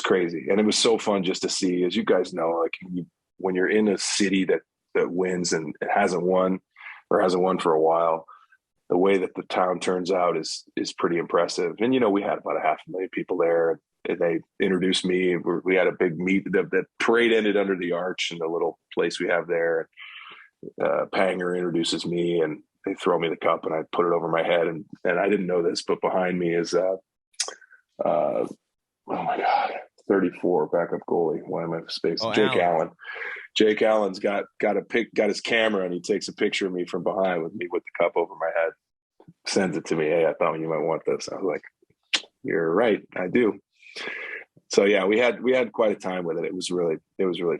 crazy, and it was so fun just to see, as you guys know, like when you're in a city that wins and it hasn't won for a while, the way that the town turns out is pretty impressive. And we had about 500,000 people there, and they introduced me. We had a big meet. The parade ended under the arch in the little place we have there. Panger introduces me, and they throw me the cup, and I put it over my head. And I didn't know this, but behind me is, oh my God, 34 backup goalie. Why am I spacing? Jake Allen. Jake Allen's got his camera, and he takes a picture of me from behind with the cup over my head, sends it to me. Hey, I thought you might want this. I was like, you're right, I do. So yeah, we had quite a time with it. It was really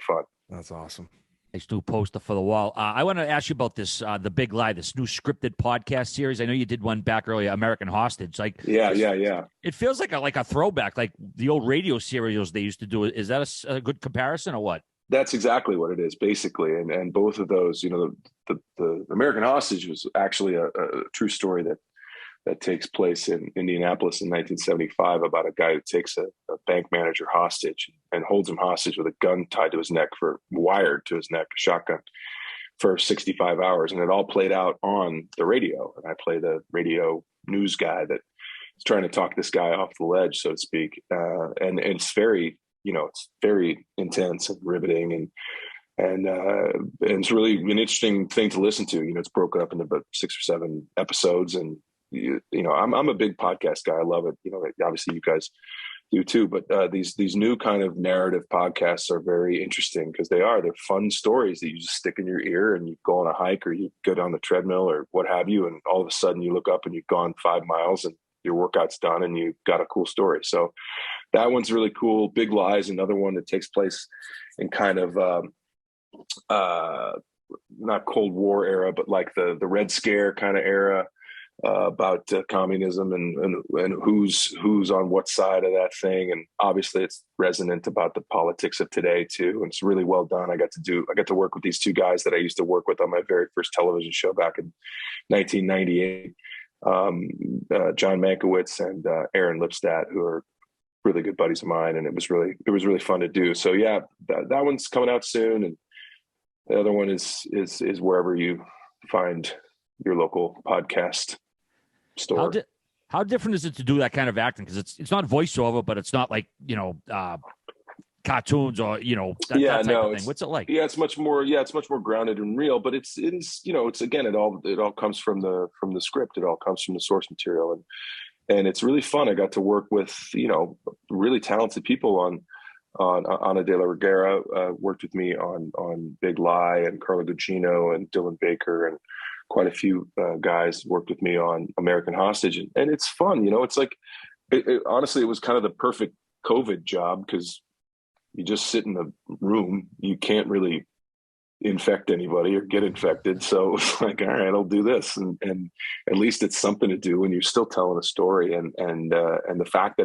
fun. That's awesome. Nice new poster for the wall. I want to ask you about this, The Big Lie, this new scripted podcast series. I know you did one back earlier, American Hostage. Like, yeah. It feels like a throwback, like the old radio serials they used to do. Is that a good comparison or what? That's exactly what it is, basically. And both of those, the American Hostage was actually a true story that takes place in Indianapolis in 1975 about a guy who takes a bank manager hostage and holds him hostage with a gun tied to his neck, wired to his neck, a shotgun, first 65 hours, and it all played out on the radio. And I play the radio news guy that is trying to talk this guy off the ledge, so to speak. And it's very, it's very intense and riveting, and it's really an interesting thing to listen to. It's broken up into about 6 or 7 episodes, and I'm a big podcast guy. I love it. Obviously you guys do too, but these new kind of narrative podcasts are very interesting because they're fun stories that you just stick in your ear, and you go on a hike or you go down the treadmill or what have you, and all of a sudden you look up and you've gone 5 miles and your workout's done and you've got a cool story. So that one's really cool. Big Lies, another one that takes place in kind of not Cold War era, but like the Red Scare kind of era, about communism and who's on what side of that thing. And obviously it's resonant about the politics of today too. And it's really well done. I got to work with these 2 guys that I used to work with on my very first television show back in 1998. John Mankiewicz and Aaron Lipstadt, who are really good buddies of mine. And it was really fun to do. So yeah, that one's coming out soon. And the other one is wherever you find your local podcast store. How different is it to do that kind of acting? Because it's not voiceover, but it's not like cartoons or that type of thing. What's it like? Yeah, it's much more grounded and real. But it's again, it all comes from the script. It all comes from the source material, and it's really fun. I got to work with really talented people on Ana de la Reguera worked with me on Big Lie, and Carla Gugino and Dylan Baker, and quite a few guys worked with me on American Hostage. And it's fun. It's like, honestly, it was kind of the perfect COVID job because you just sit in the room. You can't really infect anybody or get infected. So it's like, all right, I'll do this. And at least it's something to do when you're still telling a story. And the fact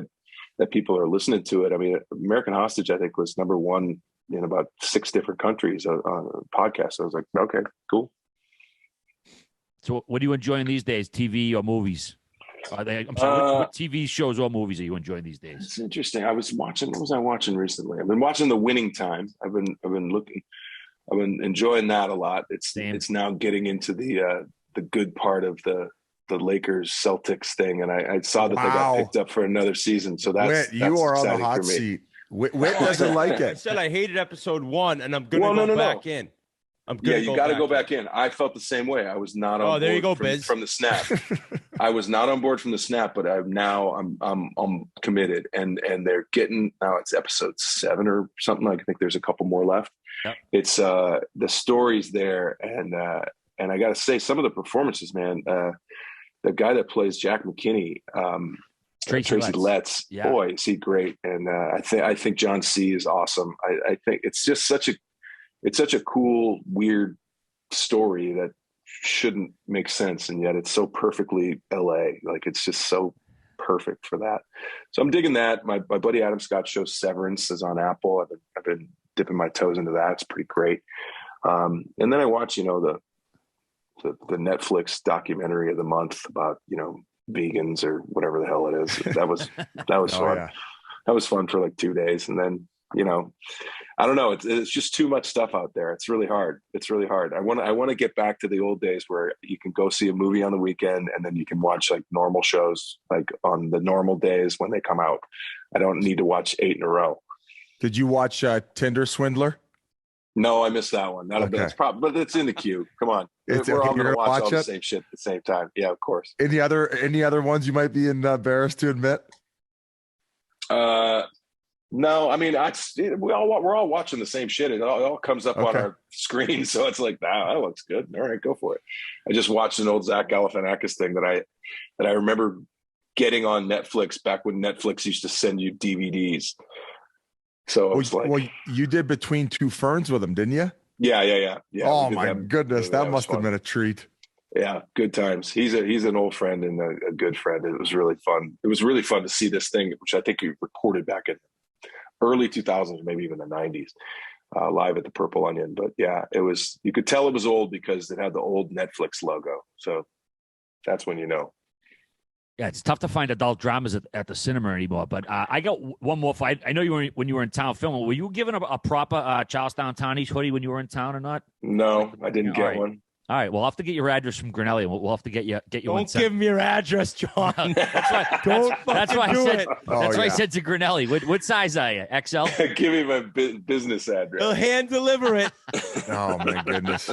that people are listening to it. I mean, American Hostage, I think, was number 1 in about 6 different countries on a podcast. So I was like, okay, cool. So what are you enjoying these days, TV or movies? What TV shows or movies are you enjoying these days? It's interesting. What was I watching recently? I've been watching The Winning Time. I've been enjoying that a lot. It's now getting into the good part of the Lakers Celtics thing. And I saw that they got picked up for another season. So that's you are on the hot for me. Seat. Whit doesn't like it. I said I hated episode 1 and I'm going to go back in. You got to go back in. I felt the same way. I was not on board from the snap. I was not on board from the snap, but I'm committed. And they're getting, now it's episode 7 or something. I think there's a couple more left. Yep. It's the stories there, and I got to say, some of the performances, man. The guy that plays Jack McKinney, Tracy Letts, yeah. Boy, is he great. And I think John C. is awesome. I think it's just such a cool, weird story that shouldn't make sense, and yet it's so perfectly LA. Like, it's just so perfect for that. So I'm digging that. My buddy Adam Scott's show Severance is on Apple. I've been dipping my toes into that. It's pretty great. And then I watch, the Netflix documentary of the month about, vegans or whatever the hell it is. That was fun. Yeah. That was fun for like 2 days. And then, I don't know. It's just too much stuff out there. It's really hard. I want to get back to the old days where you can go see a movie on the weekend and then you can watch like normal shows, like on the normal days when they come out. I don't need to watch 8 in a row. Did you watch Tinder Swindler? No, I missed that one. But it's in the queue. Come on. We're all going to watch all the same shit at the same time. Yeah, of course. Any other ones you might be embarrassed to admit? No, I mean, we're all watching the same shit. It all comes up on our screen, so it's like, that looks good. All right, go for it. I just watched an old Zach Galifianakis thing that I remember getting on Netflix back when Netflix used to send you DVDs. So you did Between Two Ferns with him, didn't you? Yeah. Oh my goodness, that must have been a treat. Yeah, good times. He's an old friend and a good friend. It was really fun. It was really fun to see this thing, which I think he recorded back in early 2000s, maybe even the 90s, live at the Purple Onion. But yeah, you could tell it was old because it had the old Netflix logo. So that's when you know. Yeah, it's tough to find adult dramas at the cinema anymore. But I got one more fight. I know when you were in town filming. Were you given a proper Charlestown Townies hoodie when you were in town or not? No, I didn't get one. All right, we'll have to get your address from Grinelli. We'll have to get you. Don't give him your address, John. That's why. That's why I said. That's why I said to Grinelli. What size are you? XL. Give me my business address. He'll hand deliver it. Oh my goodness.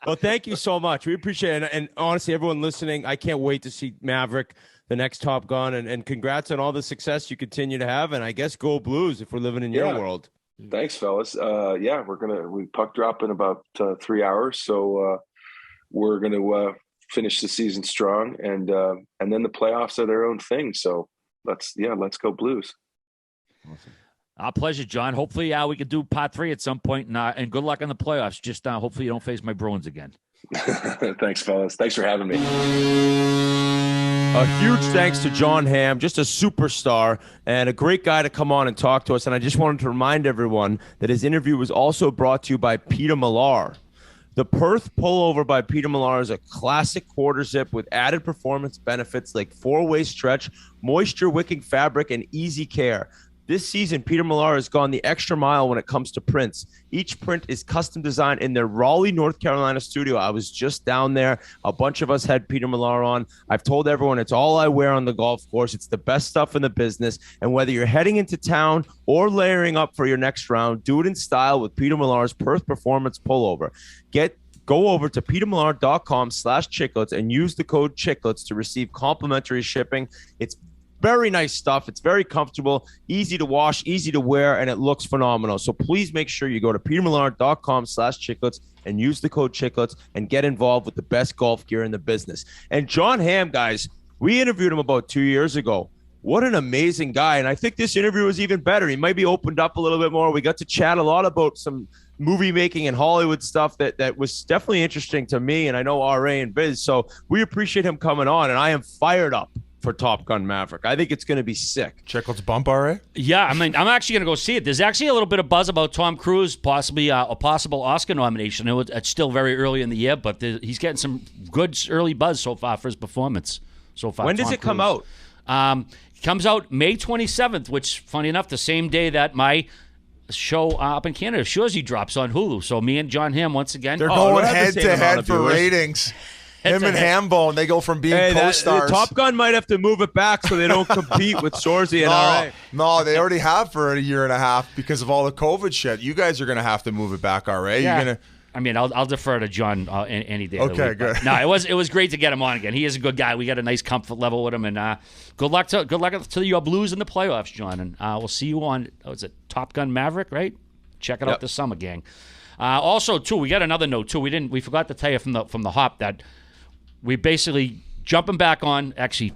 Well, thank you so much. We appreciate it. And honestly, everyone listening, I can't wait to see Maverick, the next Top Gun, and congrats on all the success you continue to have. And I guess go Blues if we're living in your world. Thanks, fellas. We puck drop in about 3 hours, so we're gonna finish the season strong, and then the playoffs are their own thing. So let's go Blues. Awesome. Our pleasure, John. Hopefully, we could do part 3 at some point, and good luck in the playoffs. Just hopefully you don't face my Bruins again. Thanks, fellas. Thanks for having me. A huge thanks to Jon Hamm, just a superstar and a great guy to come on and talk to us. And I just wanted to remind everyone that his interview was also brought to you by Peter Millar. The Perth pullover by Peter Millar is a classic quarter zip with added performance benefits like 4-way stretch, moisture wicking fabric, and easy care. This season, Peter Millar has gone the extra mile when it comes to prints. Each print is custom designed in their Raleigh, North Carolina studio. I was just down there. A bunch of us had Peter Millar on. I've told everyone it's all I wear on the golf course. It's the best stuff in the business. And whether you're heading into town or layering up for your next round, do it in style with Peter Millar's Perth Performance Pullover. Go over to petermillar.com/chiclets and use the code chiclets to receive complimentary shipping. It's very nice stuff. It's very comfortable, easy to wash, easy to wear, and it looks phenomenal. So please make sure you go to petermillar.com/chiclets and use the code chiclets and get involved with the best golf gear in the business. And Jon Hamm, guys, we interviewed him about 2 years ago. What an amazing guy. And I think this interview was even better. He might be opened up a little bit more. We got to chat a lot about some movie making and Hollywood stuff that was definitely interesting to me, and I know RA and Biz. So we appreciate him coming on, and I am fired up for Top Gun Maverick. I think it's going to be sick. Chiclets bump, RA? Yeah, I mean, I'm actually going to go see it. There's actually a little bit of buzz about Tom Cruise, possibly a possible Oscar nomination. It's still very early in the year, but he's getting some good early buzz so far for his performance. So far. When does it come out? It comes out May 27th, which, funny enough, the same day that my show up in Canada, Shoresy, drops on Hulu. So me and Jon Hamm, once again. They're going head-to-head for ratings. Him and Hambone, they go from being co-stars. Top Gun might have to move it back so they don't compete with Shoresy and RA. No, they already have for a year and a half because of all the COVID shit. You guys are going to have to move it back, RA. Yeah. You're gonna. I mean, I'll defer to John any day. Okay, good. No, it was great to get him on again. He is a good guy. We got a nice comfort level with him, and good luck to your Blues in the playoffs, John. And we'll see you on Top Gun Maverick, right? Check it out this summer, gang. Also, too, we got another note too. We forgot to tell you from the hop that we basically jumping back on. Actually,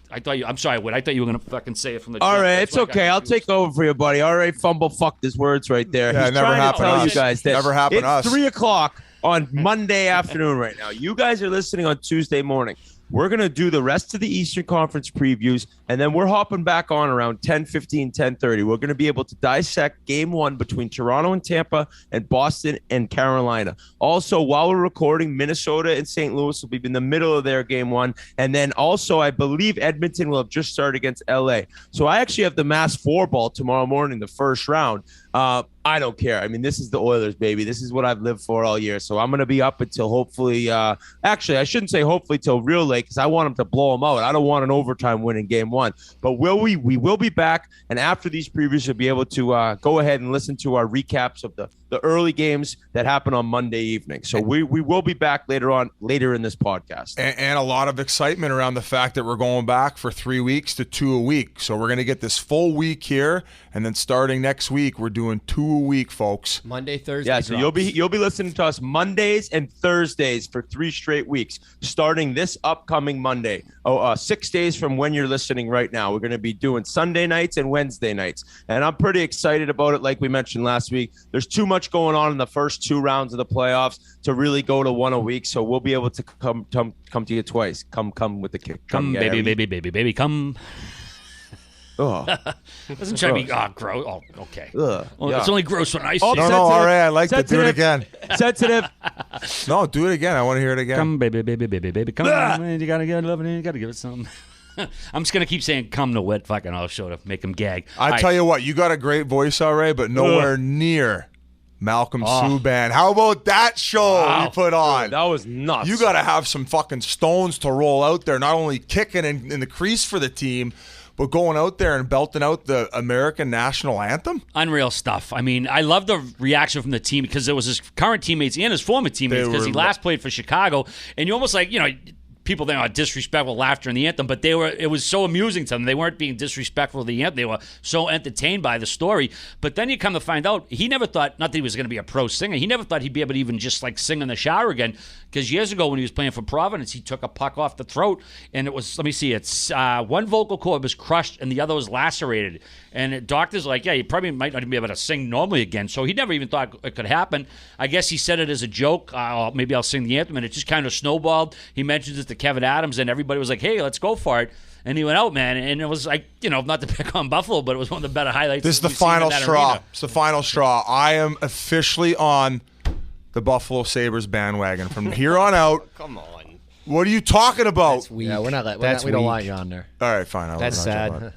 I'm sorry, Whit. I thought you were gonna fucking say it from the. All right, it's okay. I'll take over for you, buddy. All right, fumble fucked his words right there. Yeah, He's it never happened to us. You guys that never happened to us. It's 3:00 on Monday afternoon right now. You guys are listening on Tuesday morning. We're going to do the rest of the Eastern Conference previews, and then we're hopping back on around 10:15, 10:30. We're going to be able to dissect Game 1 between Toronto and Tampa and Boston and Carolina. Also, while we're recording, Minnesota and St. Louis will be in the middle of their Game 1, and then also I believe Edmonton will have just started against LA. So I actually have the Mass 4 ball tomorrow morning, the first round. I don't care. I mean, this is the Oilers, baby. This is what I've lived for all year. So I'm going to be up until hopefully actually, I shouldn't say hopefully till real late because I want them to blow them out. I don't want an overtime win in Game 1. But we will be back. And after these previews, you'll be able to go ahead and listen to our recaps of the early games that happen on Monday evening. So we will be back later in this podcast. And a lot of excitement around the fact that we're going back for 3 weeks to 2 a week. So we're going to get this full week here. And then starting next week, we're doing 2 a week, folks. Monday, Thursday. Yeah, so you'll be listening to us Mondays and Thursdays for 3 straight weeks, starting this upcoming Monday. 6 days from when you're listening right now. We're going to be doing Sunday nights and Wednesday nights. And I'm pretty excited about it. Like we mentioned last week, there's too much going on in the first 2 rounds of the playoffs to really go to 1 a week. So we'll be able to come to you twice. Come with the kick. Come, baby, come. Doesn't try to be gross. Oh, okay. Ugh. Well, Yeah. it's only gross when I say Oh, it. No, all right. I like that. Do it Sensitive. again. Sensitive. No, do it again. I want to hear it again. Come, baby, baby, baby, baby. Come on, man. You got to get love it. You got to give it something. I'm just going to keep saying come to wet fucking all show to make him gag. I tell you what, you got a great voice, all right, but nowhere near Malcolm Subban. How about that show you put on? That was nuts. You got to have some fucking stones to roll out there, not only kicking in the crease for the team, but going out there and belting out the American national anthem. Unreal stuff. I mean, I love the reaction from the team because it was his current teammates and his former teammates because he last played for Chicago. And you almost like, people think are disrespectful laughter in the anthem, but it was so amusing to them. They weren't being disrespectful to the anthem. They were so entertained by the story. But then you come to find out, he never thought, not that he was going to be a pro singer, he never thought he'd be able to even just like sing in the shower again. Because years ago when he was playing for Providence, he took a puck off the throat, and it was, let me see, it's one vocal cord was crushed and the other was lacerated. And doctors are like, yeah, you probably might not even be able to sing normally again. So he never even thought it could happen. I guess he said it as a joke. Maybe I'll sing the anthem, and it just kind of snowballed. He mentions it to Kevin Adams, and everybody was like, hey, let's go for it. And he went out, man, and it was like, not to pick on Buffalo, but it was one of the better highlights. This is the final straw. Arena. It's the final straw. I am officially on the Buffalo Sabres bandwagon from here on out. Come on. What are you talking about? Yeah, we don't want you on there. All right, fine. That's sad.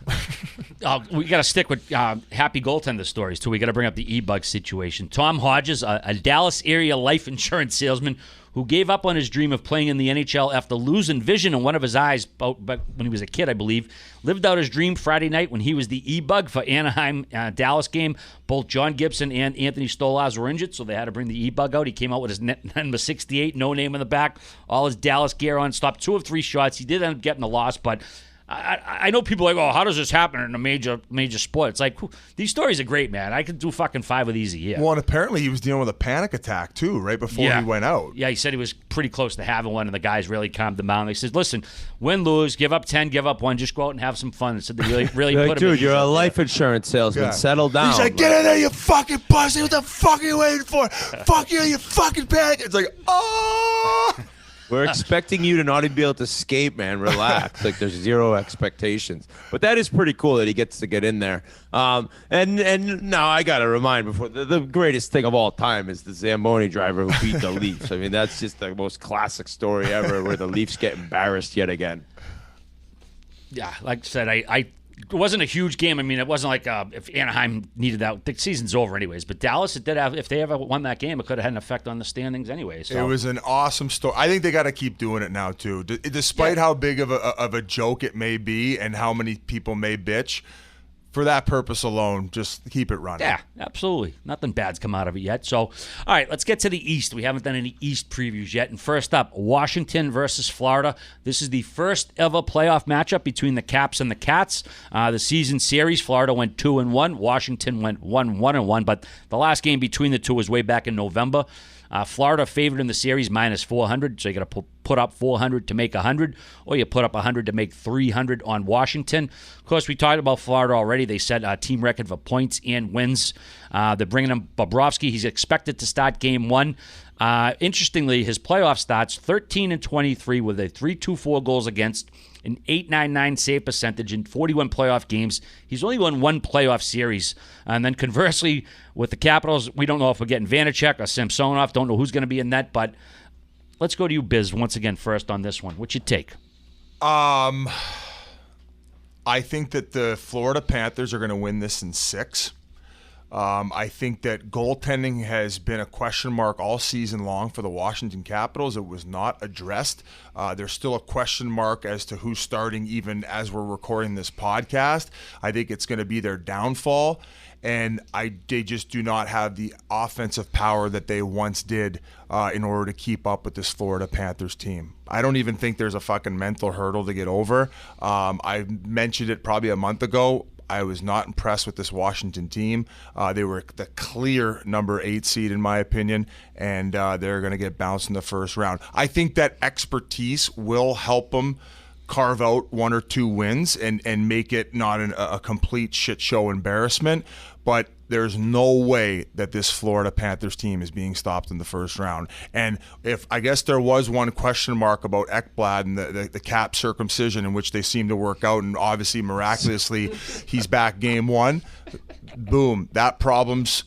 We got to stick with happy goaltender stories, too. We got to bring up the e-bug situation. Tom Hodges, a Dallas area life insurance salesman who gave up on his dream of playing in the NHL after losing vision in one of his eyes when he was a kid, I believe, lived out his dream Friday night when he was the e-bug for Anaheim-Dallas game. Both John Gibson and Anthony Stolarz were injured, so they had to bring the e-bug out. He came out with his number 68, no name in the back, all his Dallas gear on, stopped 2 of 3 shots. He did end up getting a loss, but I know people are like, how does this happen in a major sport? It's like, these stories are great, man. I could do fucking 5 of these a year. Well, and apparently he was dealing with a panic attack, too, right before he went out. Yeah, he said he was pretty close to having one, and the guys really calmed him down. They said, listen, win, lose, give up 10, give up 1, just go out and have some fun. And so they really You're put like, him dude, you're a life insurance salesman. Yeah. Settle down. He's like, get in there, you fucking pussy. What the fuck are you waiting for? Fuck you fucking panic. It's like, oh. We're expecting you to not even be able to skate, man. Relax. Like there's zero expectations. But that is pretty cool that he gets to get in there. And now I got to remind before the greatest thing of all time is the Zamboni driver who beat the Leafs. I mean, that's just the most classic story ever where the Leafs get embarrassed yet again. Yeah, like I said, it wasn't a huge game. I mean, it wasn't like if Anaheim needed that. The season's over anyways. But Dallas, it did have. If they ever won that game, it could have had an effect on the standings anyway. So. It was an awesome story. I think they got to keep doing it now too. Despite how big of a joke it may be and how many people may bitch, for that purpose alone, just keep it running. Yeah, absolutely. Nothing bad's come out of it yet. So, all right, let's get to the East. We haven't done any East previews yet. And first up, Washington versus Florida. This is the first ever playoff matchup between the Caps and the Cats. The season series, Florida went 2-1. Washington went 1-1. But the last game between the two was way back in November. Florida favored in the series minus 400, so you got to put up 400 to make 100, or you put up 100 to make 300 on Washington. Of course, we talked about Florida already. They set a team record for points and wins. They're bringing in Bobrovsky. He's expected to start game 1. Interestingly, his playoff starts 13-23 with a 3.24 goals against, an 8.99 save percentage in 41 playoff games. He's only won 1 playoff series. And then conversely, with the Capitals, we don't know if we're getting Vanacek or Samsonov. Don't know who's going to be in net, but let's go to you, Biz, once again first on this one. What's your take? I think that the Florida Panthers are going to win this in 6. I think that goaltending has been a question mark all season long for the Washington Capitals. It was not addressed. There's still a question mark as to who's starting even as we're recording this podcast. I think it's going to be their downfall, and they just do not have the offensive power that they once did in order to keep up with this Florida Panthers team. I don't even think there's a fucking mental hurdle to get over. I mentioned it probably a month ago. I was not impressed with this Washington team. They were the clear number 8 seed, in my opinion, and they're going to get bounced in the first round. I think that expertise will help them carve out 1 or 2 wins and make it not a complete shit show embarrassment. But there's no way that this Florida Panthers team is being stopped in the first round. And if I guess there was one question mark about Ekblad and the cap circumcision, in which they seem to work out, and obviously miraculously he's back game 1. Boom, that problem's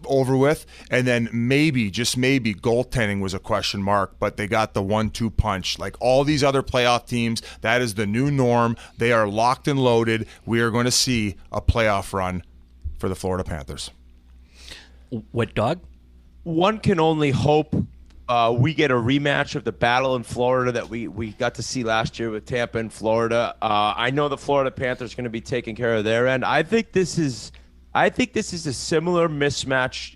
over with. And then maybe, just maybe, goaltending was a question mark, but they got the 1-2 punch. Like all these other playoff teams, that is the new norm. They are locked and loaded. We are going to see a playoff run for the Florida Panthers. What, dog? One can only hope we get a rematch of the battle in Florida that we got to see last year with Tampa and Florida. I know the Florida Panthers are going to be taking care of their end. I think this is a similar mismatch,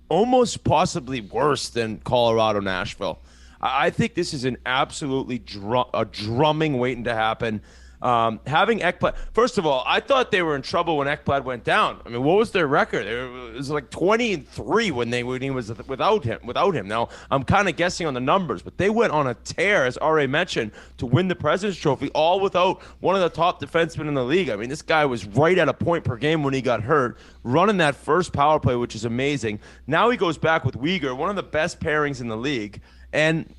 almost possibly worse than Colorado-Nashville. I think this is an absolutely drumming waiting to happen. Having Ekblad, first of all, I thought they were in trouble when Ekblad went down. I mean, what was their record? It was like 20-3 when he was without him. Now, I'm kind of guessing on the numbers, but they went on a tear, as RA mentioned, to win the President's Trophy, all without one of the top defensemen in the league. I mean, this guy was right at a point per game when he got hurt, running that first power play, which is amazing. Now he goes back with Weegar, one of the best pairings in the league, and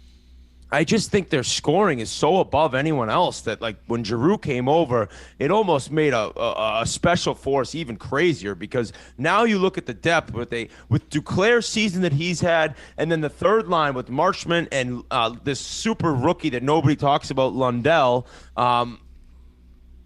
I just think their scoring is so above anyone else that, like, when Giroux came over, it almost made a special force even crazier, because now you look at the depth with Duclair's season that he's had, and then the third line with Marchment and this super rookie that nobody talks about, Lundell. I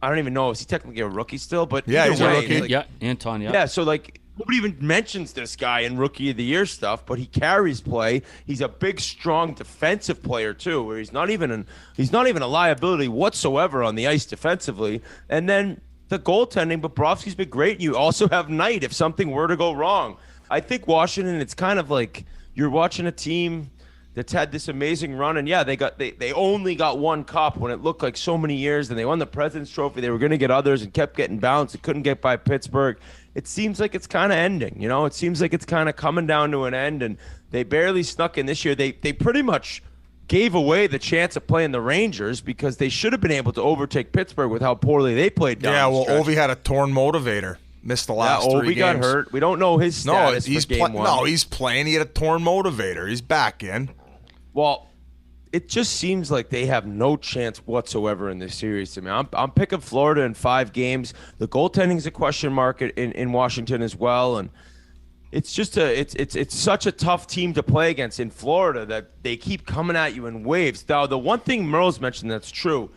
don't even know, is he technically a rookie still? But yeah, he's a rookie. Like, yeah, Anton. Yeah. Yeah, so like, nobody even mentions this guy in Rookie of the Year stuff, but he carries play. He's a big, strong defensive player too, where he's not even a liability whatsoever on the ice defensively. And then the goaltending, Bobrovsky's been great. You also have Knight if something were to go wrong. I think Washington, it's kind of like you're watching a team that's had this amazing run, and yeah, they only got one cup when it looked like so many years, and they won the President's Trophy. They were going to get others and kept getting bounced. They couldn't get by Pittsburgh. It seems like it's kind of ending, you know? It seems like it's kind of coming down to an end, and they barely snuck in this year. They pretty much gave away the chance of playing the Rangers, because they should have been able to overtake Pittsburgh with how poorly they played down the stretch. Ovi had a torn motivator. Missed the last 3 games. Ovi got hurt. We don't know his status for game 1. No, he's playing. He had a torn motivator. He's back in. Well, it just seems like they have no chance whatsoever in this series to me. I'm picking Florida in 5 games. The goaltending is a question mark in Washington as well, and it's just it's such a tough team to play against in Florida that they keep coming at you in waves. Now, the one thing Merle's mentioned that's true,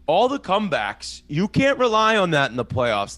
all the comebacks, you can't rely on that in the playoffs.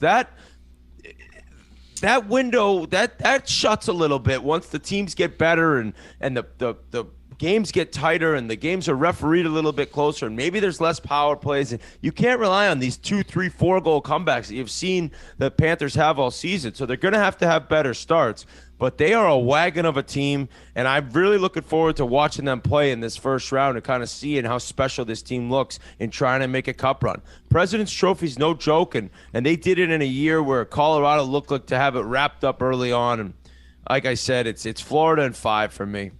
That window that shuts a little bit once the teams get better and the games get tighter and the games are refereed a little bit closer, and maybe there's less power plays. And you can't rely on these 2, 3, 4 goal comebacks that you've seen the Panthers have all season. So they're going to have better starts. But they are a wagon of a team, and I'm really looking forward to watching them play in this first round and kind of seeing how special this team looks in trying to make a cup run. President's Trophy's no joke, and they did it in a year where Colorado looked like to have it wrapped up early on. And like I said, it's Florida in 5 for me.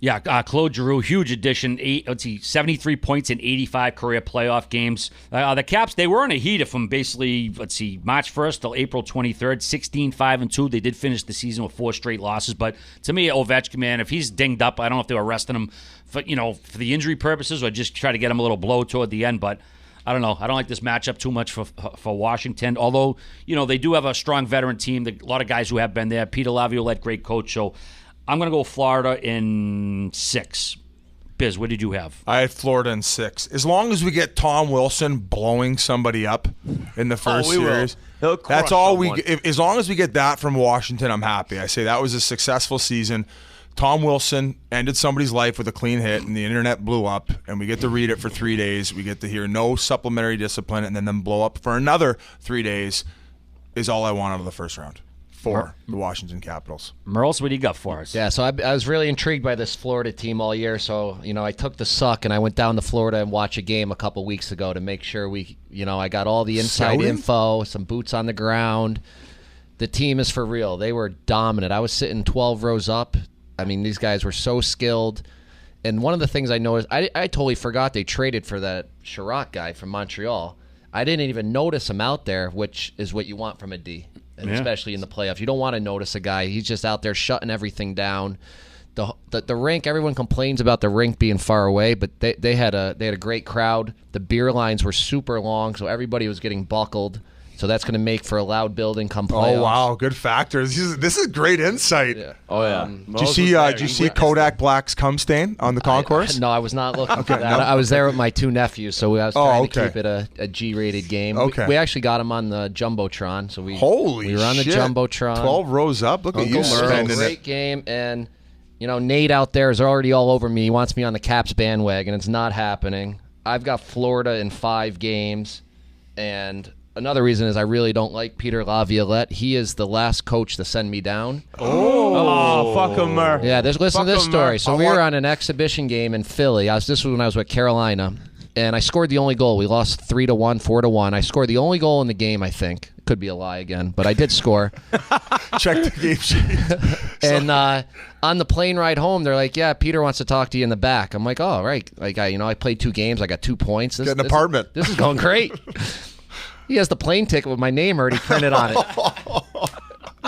Yeah, Claude Giroux, huge addition. 73 points in 85 career playoff games. The Caps, they were in a heater from basically, March 1st till April 23rd, 16-5-2. They did finish the season with 4 straight losses. But to me, Ovechkin, man, if he's dinged up, I don't know if they were resting him for the injury purposes or just try to get him a little blow toward the end. But I don't know. I don't like this matchup too much for Washington. Although, they do have a strong veteran team. A lot of guys who have been there. Peter Laviolette, great coach. So I'm going to go Florida in 6. Biz, what did you have? I had Florida in 6. As long as we get Tom Wilson blowing somebody up in the first series, that's all we. As long as we get that from Washington, I'm happy. I say that was a successful season. Tom Wilson ended somebody's life with a clean hit, and the internet blew up, and we get to read it for 3 days. We get to hear no supplementary discipline, and then them blow up for another 3 days is all I want out of the first round for the Washington Capitals. Merle, what do you got for us? Yeah, so I was really intrigued by this Florida team all year. So, I took the suck and I went down to Florida and watched a game a couple weeks ago to make sure I got all the inside info, some boots on the ground. The team is for real. They were dominant. I was sitting 12 rows up. I mean, these guys were so skilled. And one of the things I noticed, I totally forgot they traded for that Chirac guy from Montreal. I didn't even notice him out there, which is what you want from a D, and especially in the playoffs. You don't want to notice a guy. He's just out there shutting everything down. The rink, everyone complains about the rink being far away, but they had a great crowd. The beer lines were super long, so everybody was getting buckled. So that's going to make for a loud building come playoffs. Oh wow, good factors. This is great insight. Yeah. Oh yeah. Did you see Kodak Black's cum stain on the concourse? No, I was not looking for that. No. I was there with my 2 nephews, so I was trying to keep it a G-rated game. Okay. We actually got them on the Jumbotron, so we Holy we were on the shit. Jumbotron. 12 rows up. Look at you Merle, spending great it. game, and Nate out there is already all over me. He wants me on the Caps bandwagon. It's not happening. I've got Florida in 5 games, and another reason is I really don't like Peter Laviolette. He is the last coach to send me down. Oh, fuck him, Merle. Yeah, listen to this story. So we want- were on an exhibition game in Philly. This was when I was with Carolina, and I scored the only goal. We lost 3-1, 4-1. I scored the only goal in the game, I think. Could be a lie again, but I did score. Check the game sheet. And on the plane ride home, they're like, "Yeah, Peter wants to talk to you in the back." I'm like, "Oh, right." Like I played 2 games. I got 2 points. Get an apartment. This is going great. He has the plane ticket with my name already printed on it.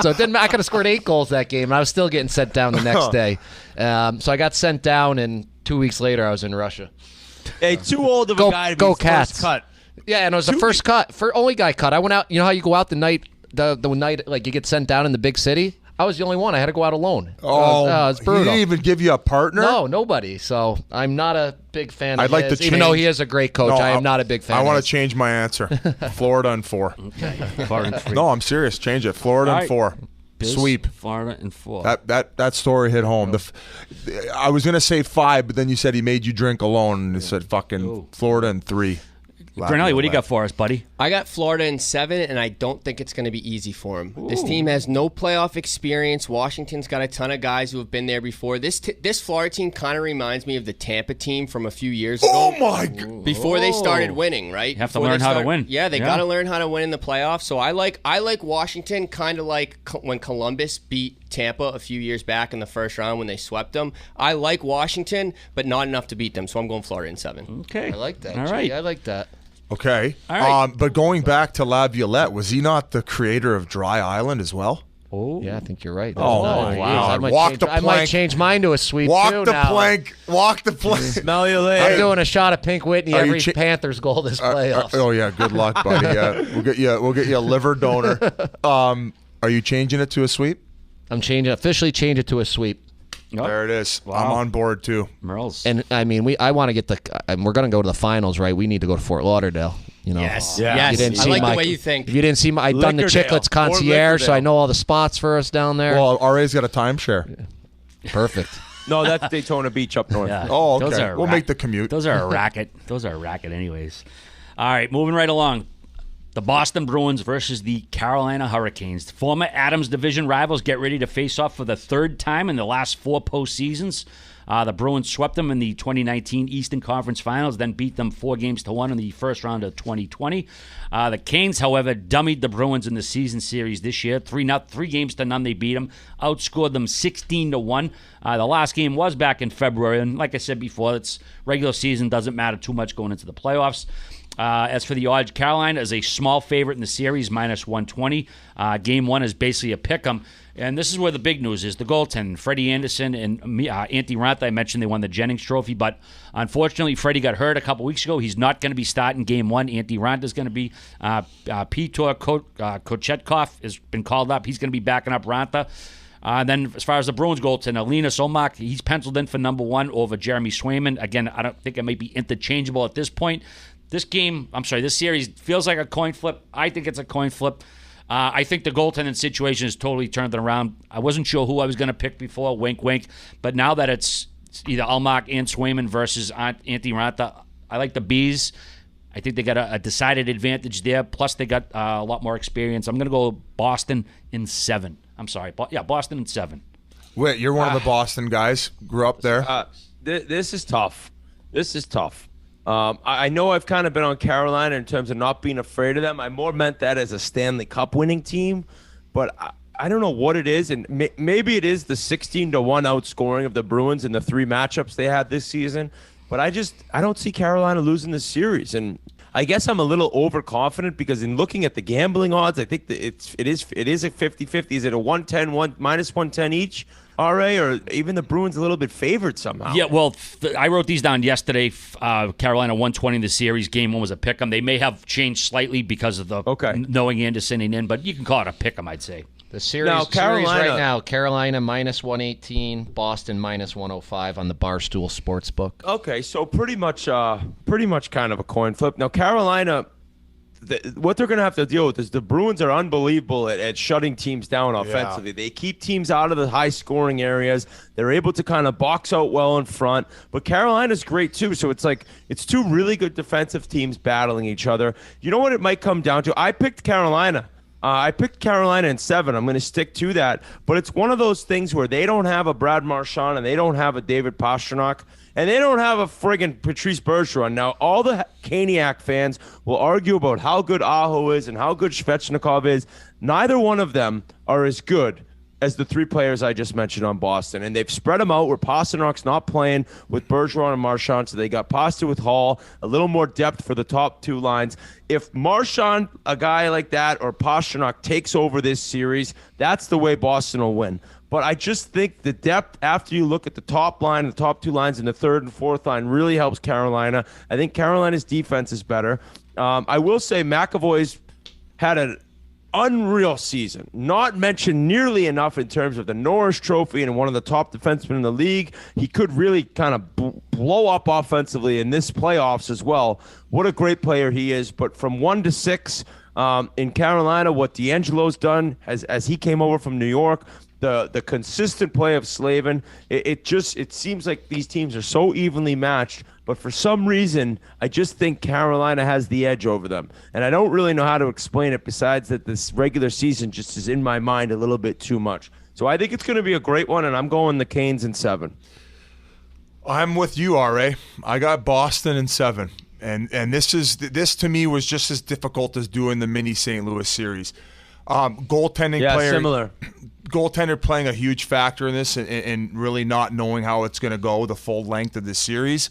So it didn't matter. I could have scored 8 goals that game, and I was still getting sent down the next day. So I got sent down, and 2 weeks later, I was in Russia. Hey, too old of a guy to be first Cats. cut. Yeah, and it was the first cut, only guy cut. I went out. You know how you go out the night like you get sent down in the big city? I was the only one. I had to go out alone. It's brutal. He didn't even give you a partner? No, nobody. So I'm not a big fan I'd of like his. to Even though change- he is a great coach, I am not a big fan I of want his. to change my answer. Florida and 4. Florida and 3. No, I'm serious. Change it. Florida All and right. 4. Bills, Sweep. Florida and 4. That story hit home. I was gonna say 5, but then you said he made you drink alone, and it said fucking Florida and 3. Brunelli, what do you got for us, buddy? I got Florida in 7, and I don't think it's going to be easy for him. This team has no playoff experience. Washington's got a ton of guys who have been there before. This Florida team kind of reminds me of the Tampa team from a few years ago. Oh my God! Before they started winning, right? You have to Before learn they how to start- win. Yeah, they Yeah. got to learn how to win in the playoffs. So I like Washington, kind of like when Columbus beat Tampa a few years back in the first round when they swept them. I like Washington, but not enough to beat them. So I'm going Florida in 7. Okay. I like that. All Gee, right. I like that. Okay. All right. But going back to Laviolette, was he not the creator of Dry Island as well? Oh. Yeah, I think you're right. Oh, That's my nice. God. I might Walk change, the I might plank. change mine to a sweep Walk too the now. plank. Walk the plank. Smell you I'm later. doing a shot of Pink Whitney Are you every Panthers goal this playoffs. Oh yeah, good luck, buddy. Yeah, we'll get you a liver donor. Are you changing it to a sweep? I'm officially change it to a sweep. There it is. Wow. I'm on board too. Merle's. And I mean, I want to get we're going to go to the finals, right? We need to go to Fort Lauderdale. Yes. Yeah. Yes. You didn't I see like my, the way you think. If you didn't see my, I've done the Liquordale. Chiclets Or concierge, so I Liquordale. know all the spots for us down there. Well, RA's got a timeshare. Perfect. No, that's Daytona Beach up north. Yeah. Oh, Those okay. are We'll make the commute. Those are a racket. Those are a racket anyways. All right, moving right along. The Boston Bruins versus the Carolina Hurricanes. Former Adams Division rivals get ready to face off for the 3rd time in the last 4 postseasons. The Bruins swept them in the 2019 Eastern Conference Finals, then beat them 4-1 in the first round of 2020. The Canes, however, dummied the Bruins in the season series this year. 3-0 they beat them, outscored them 16-1. The last game was back in February, and like I said before, it's regular season, doesn't matter too much going into the playoffs. As for the odds, Carolina is a small favorite in the series, -120. Game 1 is basically a pick-em. And this is where the big news is. The goaltending, Freddie Anderson and Antti Raanta, I mentioned they won the Jennings Trophy, but unfortunately Freddie got hurt a couple weeks ago. He's not going to be starting Game 1. Antti Raanta is going to be. Peter Kochetkov has been called up. He's going to be backing up Raanta. Then as far as the Bruins goaltender, Linus Ullmark, he's penciled in for number 1 over Jeremy Swayman. Again, I don't think it might be interchangeable at this point. This series feels like a coin flip. I think it's a coin flip. I think the goaltending situation has totally turned it around. I wasn't sure who I was going to pick before, wink, wink. But now that it's either Ullmark and Swayman versus Antti Raanta, I like the Bees. I think they got a decided advantage there. Plus, they got a lot more experience. I'm going to go Boston in 7. I'm sorry. Boston in 7. Wait, you're one of the Boston guys. Grew up there. This is tough. I know I've kind of been on Carolina in terms of not being afraid of them. I more meant that as a Stanley Cup winning team, but I don't know what it is, and maybe it is the 16-1 outscoring of the Bruins in the 3 matchups they had this season. But I don't see Carolina losing this series, and I guess I'm a little overconfident because in looking at the gambling odds, I think that it is a 50-50. Is it a minus 110 each? RA, or even the Bruins a little bit favored somehow. Yeah, well, I wrote these down yesterday. Carolina 120 in the series. Game 1 was a pick 'em. They may have changed slightly because of the knowing Anderson in, but you can call it a pick 'em, I'd say. The series right now, Carolina minus 118, Boston minus 105 on the Barstool Sports book. Okay, so pretty much kind of a coin flip. Now, Carolina, what they're going to have to deal with is the Bruins are unbelievable at shutting teams down offensively. Yeah. They keep teams out of the high-scoring areas. They're able to kind of box out well in front. But Carolina's great, too. So it's like it's 2 really good defensive teams battling each other. You know what it might come down to? I picked Carolina. I picked Carolina in 7. I'm going to stick to that. But it's one of those things where they don't have a Brad Marchand and they don't have a David Pastrnak. And they don't have a friggin' Patrice Bergeron. Now, all the Caniac fans will argue about how good Aho is and how good Svechnikov is. Neither one of them are as good as the 3 players I just mentioned on Boston. And they've spread them out where Pasternak's not playing with Bergeron and Marchand. So they got Pasta with Hall, a little more depth for the top 2 lines. If Marchand, a guy like that, or Pastrnak takes over this series, that's the way Boston will win. But I just think the depth after you look at the top line, the top 2 lines, and the 3rd and 4th line really helps Carolina. I think Carolina's defense is better. I will say McAvoy's had an unreal season, not mentioned nearly enough in terms of the Norris Trophy and one of the top defensemen in the league. He could really kind of blow up offensively in this playoffs as well. What a great player he is. But from 1 to 6 in Carolina, what D'Angelo's done as he came over from New York, the consistent play of Slavin, it seems like these teams are so evenly matched, but for some reason, I just think Carolina has the edge over them. And I don't really know how to explain it besides that this regular season just is in my mind a little bit too much. So I think it's going to be a great one, and I'm going the Canes in 7. I'm with you, RA. I got Boston in 7. And this to me was just as difficult as doing the mini St. Louis series. Goaltending player. Similar. Goaltender playing a huge factor in this and really not knowing how it's going to go the full length of this series.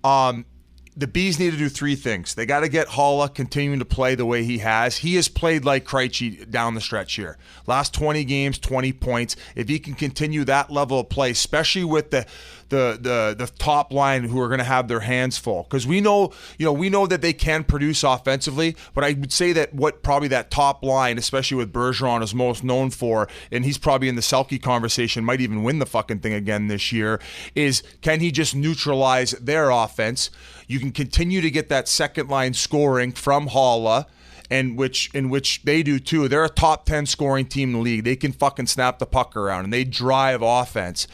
The Bees need to do 3 things. They got to get Haula continuing to play the way he has. He has played like Krejci down the stretch here. Last 20 games, 20 points. If he can continue that level of play, especially with the top line who are going to have their hands full, because we know that they can produce offensively, but I would say that what probably that top line, especially with Bergeron, is most known for, and he's probably in the Selke conversation, might even win the fucking thing again this year, is can he just neutralize their offense? You can continue to get that second line scoring from Haula, in which they do too. They're a top 10 scoring team in the league. They can fucking snap the puck around and they drive offense.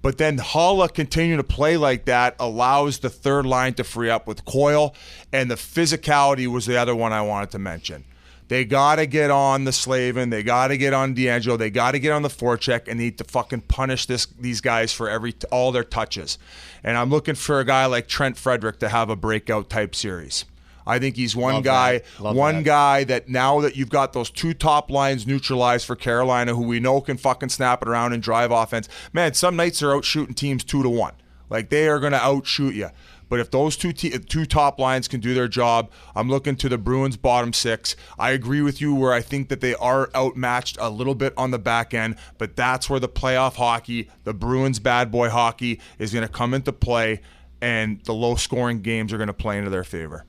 But then Haula continuing to play like that allows the third line to free up with Coyle, and the physicality was the other one I wanted to mention. They got to get on the Slavin. They got to get on D'Angelo. They got to get on the forecheck and need to fucking punish these guys for all their touches. And I'm looking for a guy like Trent Frederick to have a breakout type series. I think he's one guy that now that you've got those 2 top lines neutralized for Carolina, who we know can fucking snap it around and drive offense. Man, some nights they're out shooting teams 2-1. Like, they are going to outshoot you. But if those two top lines can do their job, I'm looking to the Bruins bottom 6. I agree with you where I think that they are outmatched a little bit on the back end, but that's where the playoff hockey, the Bruins bad boy hockey, is going to come into play, and the low-scoring games are going to play into their favor.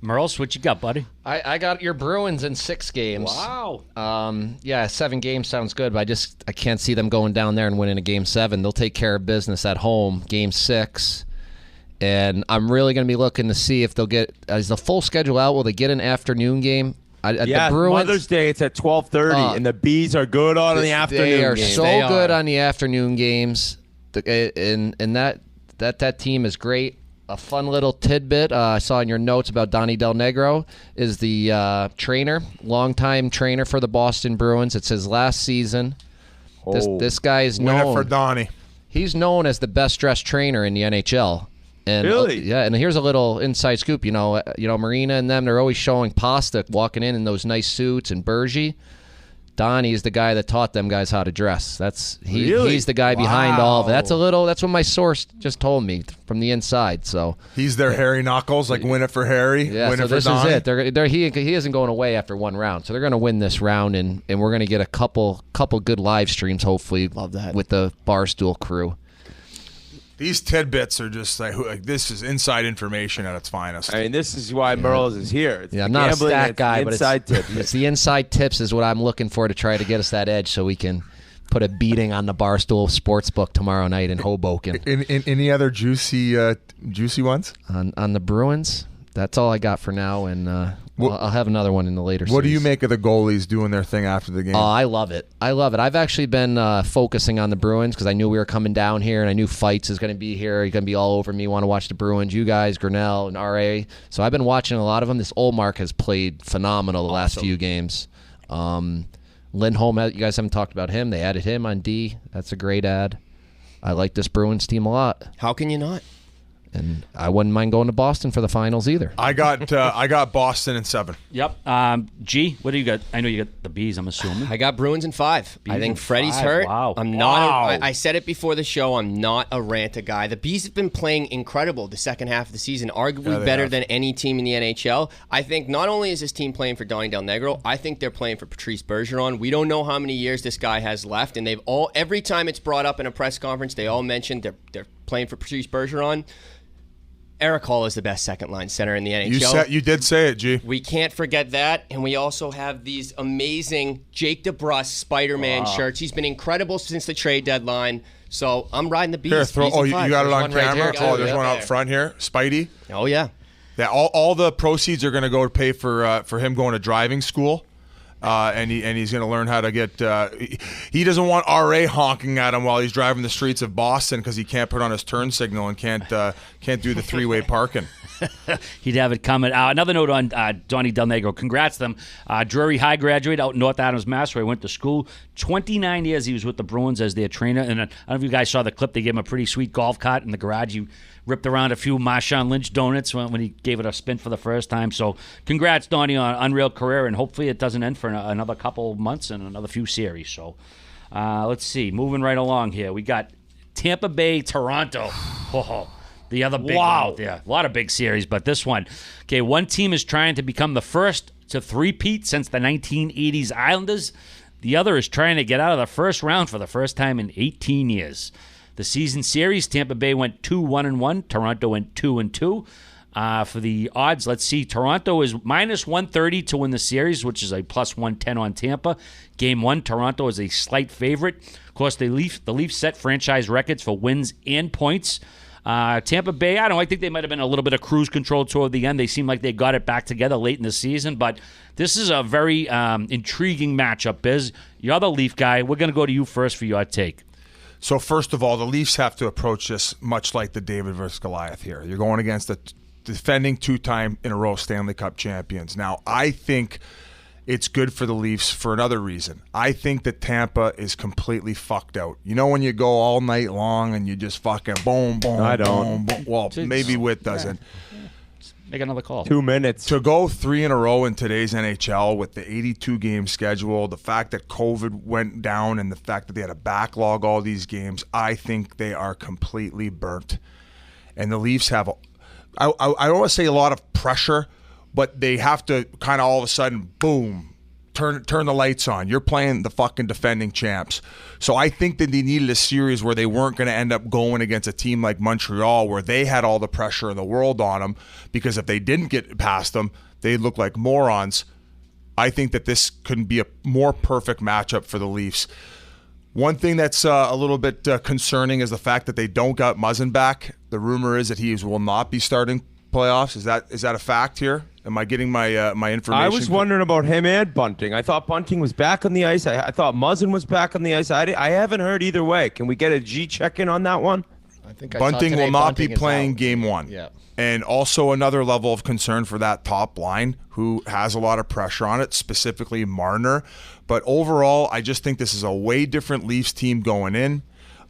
Merle, what you got, buddy? I got your Bruins in 6 games. Wow. 7 games sounds good, but I can't see them going down there and winning a Game 7. They'll take care of business at home, Game 6. And I'm really going to be looking to see if they'll get – is the full schedule out? Will they get an afternoon game? The Bruins, Mother's Day, it's at 12:30, and the Bees are good on the afternoon games. They are games. so good on the afternoon games. And that team is great. A fun little tidbit I saw in your notes about Donnie Del Negro is the trainer, longtime trainer for the Boston Bruins. It says last season. This guy is known. Winner for Donnie. He's known as the best-dressed trainer in the NHL. And, really? Yeah, and here's a little inside scoop. You know, Marina and them, they're always showing Pasta walking in those nice suits and Bergie. Donnie is the guy that taught them guys how to dress. He's the guy behind all of it. That's what my source just told me from the inside. So he's their Harry Knuckles, like win it for Harry. Yeah, win so it for this Donnie. is it. He isn't going away after one round, so they're going to win this round, and we're going to get a couple good live streams, hopefully. Love that. With the Barstool crew. These tidbits are just like this is inside information at its finest. I mean, this is why Merle is here. It's I'm not a stat guy, but inside tip. It's the inside tips is what I'm looking for to try to get us that edge, so we can put a beating on the Barstool Sportsbook tomorrow night in Hoboken. In any other juicy ones on the Bruins? That's all I got for now, and I'll have another one in the later series. What do you make of the goalies doing their thing after the game? Oh, I love it. I've actually been focusing on the Bruins because I knew we were coming down here, and I knew Fights is going to be here. You're going to be all over me, want to watch the Bruins. You guys, Grinnell and RA. So I've been watching a lot of them. This Olmark has played phenomenal the last few games. Lindholm, you guys haven't talked about him. They added him on D. That's a great ad. I like this Bruins team a lot. How can you not? And I wouldn't mind going to Boston for the finals either. I got Boston in 7. Yep. G, what do you got? I know you got the Bees, I'm assuming. I got Bruins in 5. I think in Freddie's 5. hurt. Wow. I'm not. I said it before the show. I'm not a Ranta guy. The Bees have been playing incredible the second half of the season, arguably better than any team in the NHL. I think not only is this team playing for Donnie Del Negro, I think they're playing for Patrice Bergeron. We don't know how many years this guy has left, and every time it's brought up in a press conference, they all mentioned they're playing for Patrice Bergeron. Eric Hall is the best second-line center in the NHL. You did say it, G. We can't forget that. And we also have these amazing Jake DeBrusk Spider-Man shirts. He's been incredible since the trade deadline. So I'm riding the Bees. Here, you got it on camera? There's one out front here. Spidey. Oh, yeah. Yeah, all the proceeds are going to go to pay for him going to driving school. And he's going to learn how to get. He doesn't want RA honking at him while he's driving the streets of Boston because he can't put on his turn signal and can't do the 3-way parking. He'd have it coming. Another note on Donnie Del Negro. Congrats to them. Drury High graduate out in North Adams, Mass, where he went to school. 29 years he was with the Bruins as their trainer. And I don't know if you guys saw the clip. They gave him a pretty sweet golf cart in the garage. He ripped around a few Marshawn Lynch donuts when he gave it a spin for the first time. So congrats, Donnie, on an unreal career, and hopefully it doesn't end for another couple months and another few series. So let's see. Moving right along here. We got Tampa Bay, Toronto. The other big one out there. A lot of big series, but this one. Okay, one team is trying to become the first to three-peat since the 1980s Islanders. The other is trying to get out of the first round for the first time in 18 years. The season series, Tampa Bay went 2-1-1. Toronto went 2-2. For the odds, let's see. Toronto is minus 130 to win the series, which is a plus 110 on Tampa. Game 1, Toronto is a slight favorite. Of course, the Leafs set franchise records for wins and points. Tampa Bay, I think they might have been a little bit of cruise control toward the end. They seemed like they got it back together late in the season, but this is a very intriguing matchup, Biz. You're the Leaf guy. We're going to go to you first for your take. So first of all, the Leafs have to approach this much like the David versus Goliath here. You're going against the defending 2-time in a row Stanley Cup champions. Now, I think it's good for the Leafs for another reason. I think that Tampa is completely fucked out. You know when you go all night long and you just fucking boom, boom, I don't. boom, boom. Well, maybe Whit doesn't. Make another call. 2 minutes. To go 3 in a row in today's NHL with the 82-game schedule, the fact that COVID went down and the fact that they had to backlog all these games, I think they are completely burnt. And the Leafs have, I don't want to say a lot of pressure, but they have to kind of all of a sudden, boom, turn the lights on. You're playing the fucking defending champs. So I think that they needed a series where they weren't going to end up going against a team like Montreal where they had all the pressure in the world on them, because if they didn't get past them, they'd look like morons. I think that this couldn't be a more perfect matchup for the Leafs. One thing that's a little bit concerning is the fact that they don't got Muzzin back. The rumor is that he will not be starting playoffs. Is that a fact here? Am I getting my my information? I was wondering about him and Bunting. I thought Bunting was back on the ice. I thought Muzzin was back on the ice. I haven't heard either way. Can we get a G check-in on that one? I think Bunting will not be playing game 1. Yeah. And also another level of concern for that top line who has a lot of pressure on it, specifically Marner. But overall, I just think this is a way different Leafs team going in.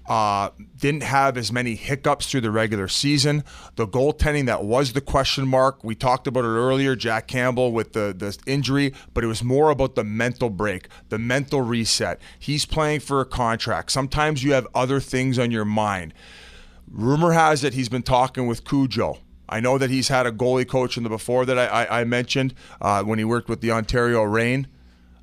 Didn't have as many hiccups through the regular season. The goaltending, that was the question mark. We talked about it earlier, Jack Campbell with the injury, but it was more about the mental break, the mental reset. He's playing for a contract. Sometimes you have other things on your mind. Rumor has it he's been talking with Cujo. I know that he's had a goalie coach in the before that I mentioned when he worked with the Ontario Reign.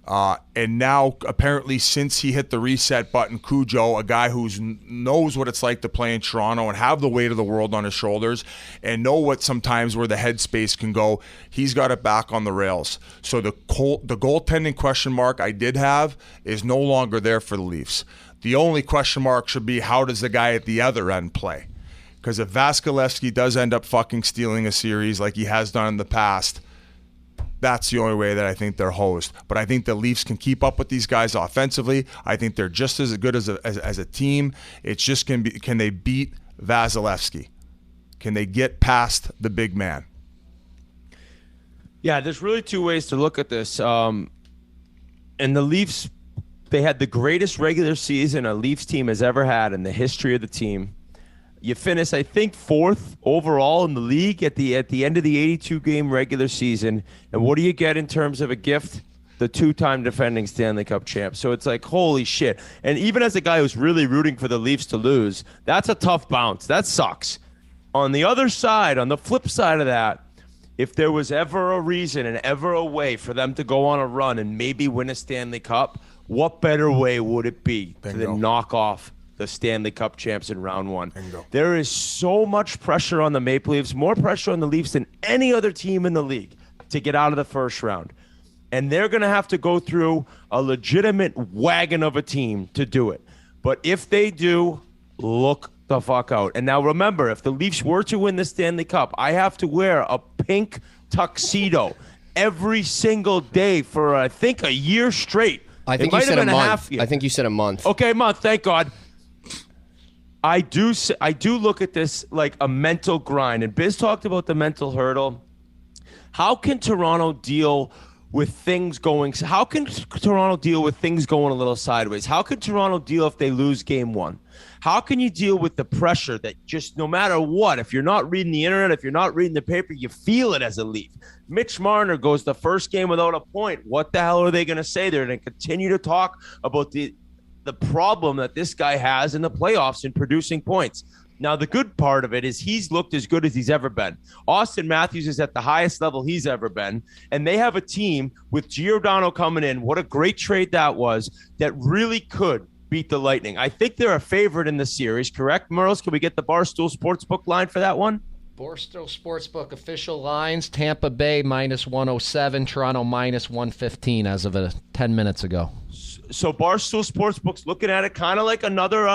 And now, apparently, since he hit the reset button, Cujo, a guy who knows what it's like to play in Toronto and have the weight of the world on his shoulders and know what sometimes where the headspace can go, he's got it back on the rails. So the goaltending question mark I did have is no longer there for the Leafs. The only question mark should be, how does the guy at the other end play? Because if Vasilevskiy does end up fucking stealing a series like he has done in the past, that's the only way that I think they're hosed. But I think the Leafs can keep up with these guys offensively. I think they're just as good as a team. It's just can they beat Vasilevskiy? Can they get past the big man? Yeah, there's really two ways to look at this. And the Leafs, they had the greatest regular season a Leafs team has ever had in the history of the team. You finish, I think, 4th overall in the league at the end of the 82-game regular season. And what do you get in terms of a gift? The 2-time defending Stanley Cup champ. So it's like, holy shit. And even as a guy who's really rooting for the Leafs to lose, that's a tough bounce. That sucks. On the other side, on the flip side of that, if there was ever a reason and ever a way for them to go on a run and maybe win a Stanley Cup, what better way would it be to knock off the Stanley Cup champs in round 1? Bingo. There is so much pressure on the Maple Leafs, more pressure on the Leafs than any other team in the league to get out of the first round. And they're going to have to go through a legitimate wagon of a team to do it. But if they do, look the fuck out. And now remember, if the Leafs were to win the Stanley Cup, I have to wear a pink tuxedo every single day for, I think, a year straight. I think you said a month. I think you said a month. Okay, a month. Thank God. I do look at this like a mental grind. And Biz talked about the mental hurdle. How can Toronto deal with things going? How can Toronto deal with things going a little sideways? How can Toronto deal if they lose game 1? How can you deal with the pressure that just no matter what, if you're not reading the internet, if you're not reading the paper, you feel it as a Leaf? Mitch Marner goes the first game without a point. What the hell are they going to say? They're going to continue to talk about the problem that this guy has in the playoffs in producing points. Now, the good part of it is he's looked as good as he's ever been. Austin Matthews is at the highest level he's ever been, and they have a team with Giordano coming in. What a great trade that was, that really could beat the Lightning. I think they're a favorite in the series, correct, Merle? Can we get the Barstool Sportsbook line for that one? Barstool Sportsbook official lines: Tampa Bay -107, Toronto -115 as of 10 minutes ago. So Barstool Sportsbook's looking at it kind of like another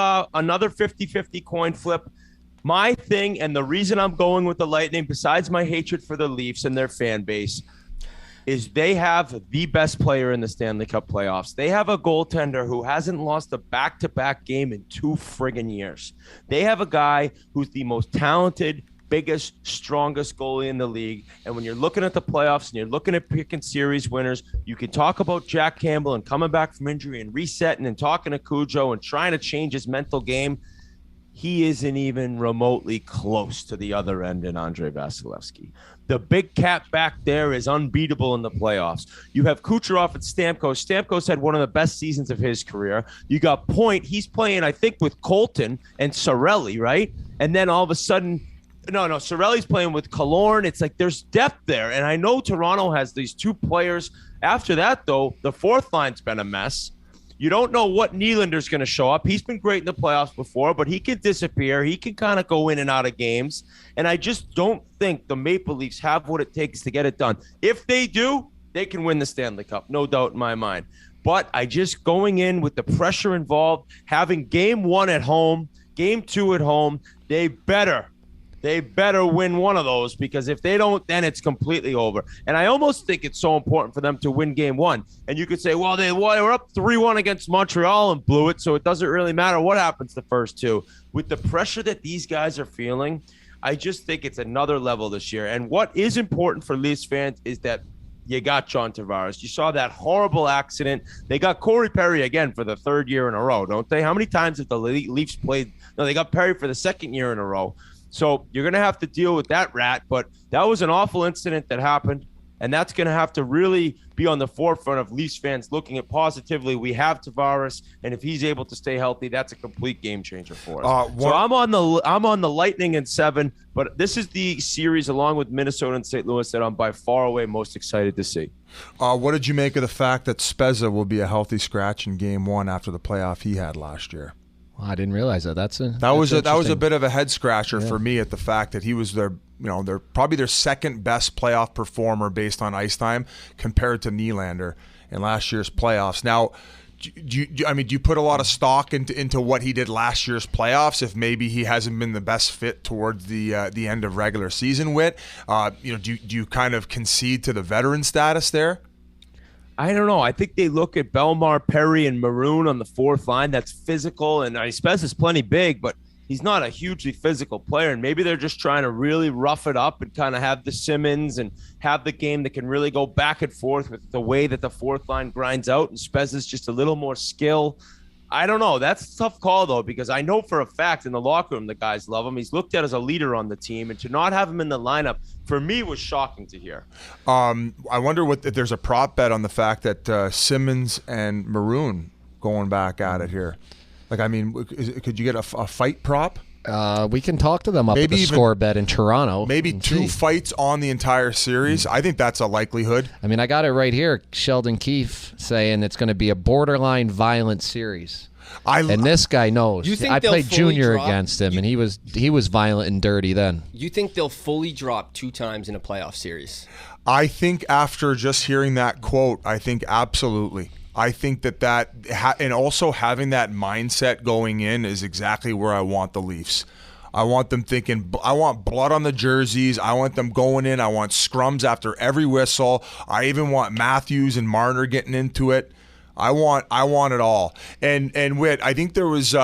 50-50 coin flip. My thing, and the reason I'm going with the Lightning, besides my hatred for the Leafs and their fan base, is they have the best player in the Stanley Cup playoffs. They have a goaltender who hasn't lost a back-to-back game in 2 friggin' years. They have a guy who's the most talented, biggest, strongest goalie in the league. And when you're looking at the playoffs and you're looking at picking series winners, you can talk about Jack Campbell and coming back from injury and resetting and talking to Cujo and trying to change his mental game. He isn't even remotely close to the other end in Andrei Vasilevskiy. The big cat back there is unbeatable in the playoffs. You have Kucherov and Stamkos. Stamkos had one of the best seasons of his career. You got Point. He's playing, I think, with Colton and Cirelli, right? And then all of a sudden, No, Cirelli's playing with Killorn. It's like there's depth there. And I know Toronto has these 2 players. After that, though, the 4th line's been a mess. You don't know what Nylander's going to show up. He's been great in the playoffs before, but he can disappear. He can kind of go in and out of games. And I just don't think the Maple Leafs have what it takes to get it done. If they do, they can win the Stanley Cup. No doubt in my mind. But I just going in with the pressure involved, having game 1 at home, game 2 at home, they better win one of those, because if they don't, then it's completely over. And I almost think it's so important for them to win game 1. And you could say, well, they were up 3-1 against Montreal and blew it, so it doesn't really matter what happens the first 2. With the pressure that these guys are feeling, I just think it's another level this year. And what is important for Leafs fans is that you got John Tavares. You saw that horrible accident. They got Corey Perry again for the third year in a row, don't they? How many times have the Leafs played? No, they got Perry for the second year in a row. So you're going to have to deal with that rat. But that was an awful incident that happened. And that's going to have to really be on the forefront of Leafs fans looking at positively. We have Tavares, and if he's able to stay healthy, that's a complete game changer for us. So I'm on the Lightning in 7, but this is the series along with Minnesota and St. Louis that I'm by far away most excited to see. What did you make of the fact that Spezza will be a healthy scratch in Game 1 after the playoff he had last year? Well, I didn't realize that. That was a bit of a head scratcher for me at the fact that he was they're probably their second best playoff performer based on ice time compared to Nylander in last year's playoffs. Now, do you put a lot of stock into what he did last year's playoffs? If maybe he hasn't been the best fit towards the end of regular season, do you kind of concede to the veteran status there? I don't know. I think they look at Belmar, Perry, and Maroon on the fourth line. That's physical, and Spezza's plenty big, but he's not a hugely physical player. And maybe they're just trying to really rough it up and kind of have the Simmons and have the game that can really go back and forth with the way that the fourth line grinds out. And Spezza's just a little more skill. I don't know. That's a tough call, though, because I know for a fact in the locker room the guys love him. He's looked at as a leader on the team, and to not have him in the lineup, for me, was shocking to hear. I wonder if there's a prop bet on the fact that Simmons and Maroon going back at it here. Could you get a fight prop? We can talk to them up at the score bet in Toronto. Maybe 2 fights on the entire series. I think that's a likelihood. I mean, I got it right here. Sheldon Keefe saying it's going to be a borderline violent series. And this guy knows. I played junior against him, and he was violent and dirty then. You think they'll fully drop 2 times in a playoff series? I think after just hearing that quote, I think absolutely. I think that and also having that mindset going in is exactly where I want the Leafs. I want them thinking, I want blood on the jerseys. I want them going in. I want scrums after every whistle. I even want Matthews and Marner getting into it. I want it all. And Whit, I think there was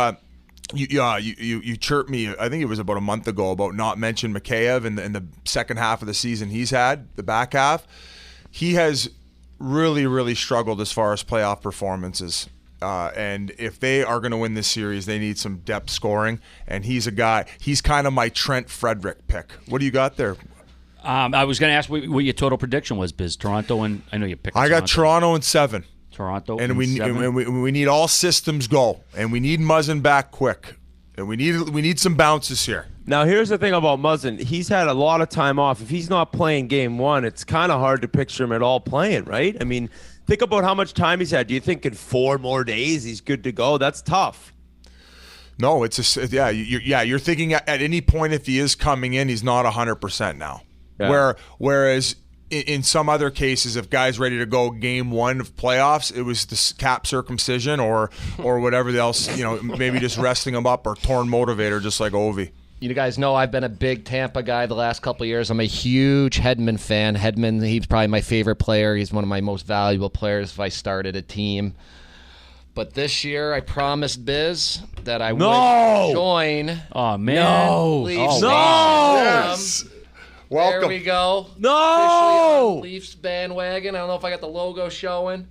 you chirped me. I think it was about a month ago about not mentioning Mikheyev in the second half of the season he's had, the back half. He has really, really struggled as far as playoff performances. And if they are going to win this series, they need some depth scoring. And he's kind of my Trent Frederick pick. What do you got there? I was going to ask what your total prediction was, Biz. Toronto, and I know you picked Toronto. I got Toronto in 7. Toronto and we 7. And we need all systems go. And we need Muzzin back quick. And we need some bounces here. Now, here's the thing about Muzzin. He's had a lot of time off. If he's not playing Game 1, it's kind of hard to picture him at all playing, right? I mean, think about how much time he's had. Do you think in 4 more days he's good to go? That's tough. No, you're thinking at any point if he is coming in, he's not 100% now. Yeah. Whereas in some other cases, if guys ready to go Game 1 of playoffs, it was the cap circumcision or whatever else, maybe just resting him up or torn motivator, just like Ovi. You guys know I've been a big Tampa guy the last couple of years. I'm a huge Hedman fan. Hedman, he's probably my favorite player. He's one of my most valuable players if I started a team. But this year, I promised Biz that I would join. Oh, man. No. Yes. Welcome. There we go. No. Officially on Leafs bandwagon. I don't know if I got the logo showing.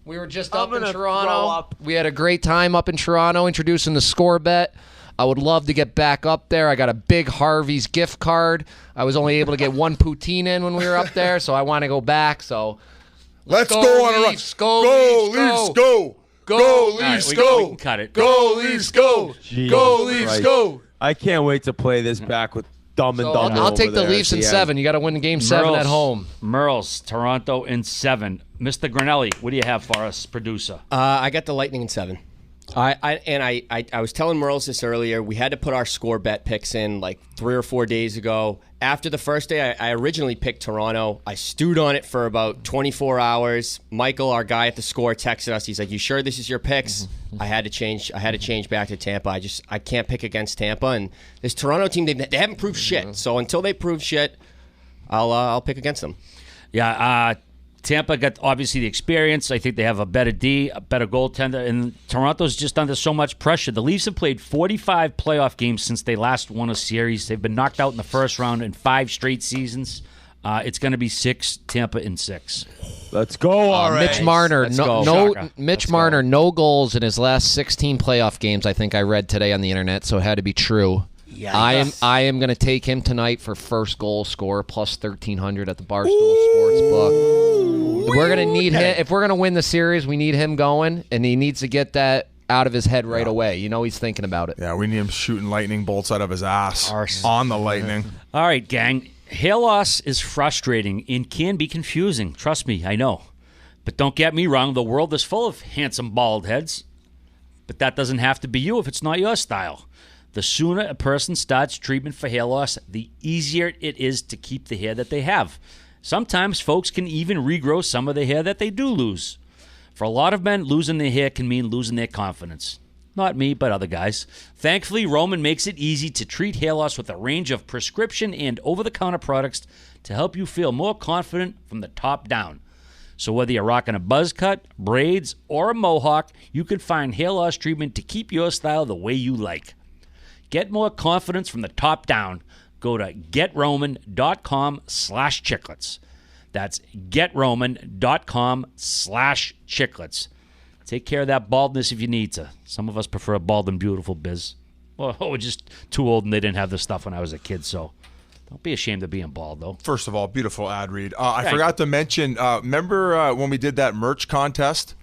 We were just up in Toronto. We had a great time up in Toronto introducing the score bet. I would love to get back up there. I got a big Harvey's gift card. I was only able to get 1 poutine in when we were up there, so I want to go back. So let's go on a run. Go Leafs, go. Go Leafs, go. We can cut it. Go Leafs, go. Go Leafs, go. I can't wait to play this back with Dumb and Dumb. I'll take the Leafs in 7. You got to win Game 7 at home. Merle's Toronto in 7. Mr. Grinelli, what do you have for us, producer? I got the Lightning in 7. I was telling Merle's this earlier. We had to put our score bet picks in like 3 or 4 days ago. After the first day, I originally picked Toronto. I stewed on it for about 24 hours. Michael, our guy at the score, texted us. He's like, "You sure this is your picks?" I had to change back to Tampa. I can't pick against Tampa. And this Toronto team, they haven't proved shit. So until they prove shit, I'll pick against them. Yeah. Tampa got obviously the experience. I think they have a better D, a better goaltender, and Toronto's just under so much pressure. The Leafs have played 45 playoff games since they last won a series. They've been knocked out in the first round in 5 straight seasons. It's going to be 6, Tampa in 6. Let's go, all right. Mitch Marner, Let's go. Mitch Marner, no goals in his last 16 playoff games. I think I read today on the internet, so it had to be true. Yikes. I am going to take him tonight for first goal scorer plus 1,300 at the Barstool Sports book. We're going to need him if we're going to win the series. We need him going, and he needs to get that out of his head right away. You know he's thinking about it. Yeah, we need him shooting lightning bolts out of his ass on the Lightning. All right, gang. Hair loss is frustrating and can be confusing. Trust me, I know. But don't get me wrong, the world is full of handsome bald heads. But that doesn't have to be you if it's not your style. The sooner a person starts treatment for hair loss, the easier it is to keep the hair that they have. Sometimes folks can even regrow some of the hair that they do lose. For a lot of men, losing their hair can mean losing their confidence. Not me, but other guys. Thankfully, Roman makes it easy to treat hair loss with a range of prescription and over-the-counter products to help you feel more confident from the top down. So whether you're rocking a buzz cut, braids, or a mohawk, you can find hair loss treatment to keep your style the way you like. Get more confidence from the top down. Go to GetRoman.com/Chiclets. That's GetRoman.com/Chiclets. Take care of that baldness if you need to. Some of us prefer bald and beautiful, Biz. Well, we're just too old and they didn't have this stuff when I was a kid, so don't be ashamed of being bald, though. First of all, beautiful ad read. I forgot to mention, remember when we did that merch contest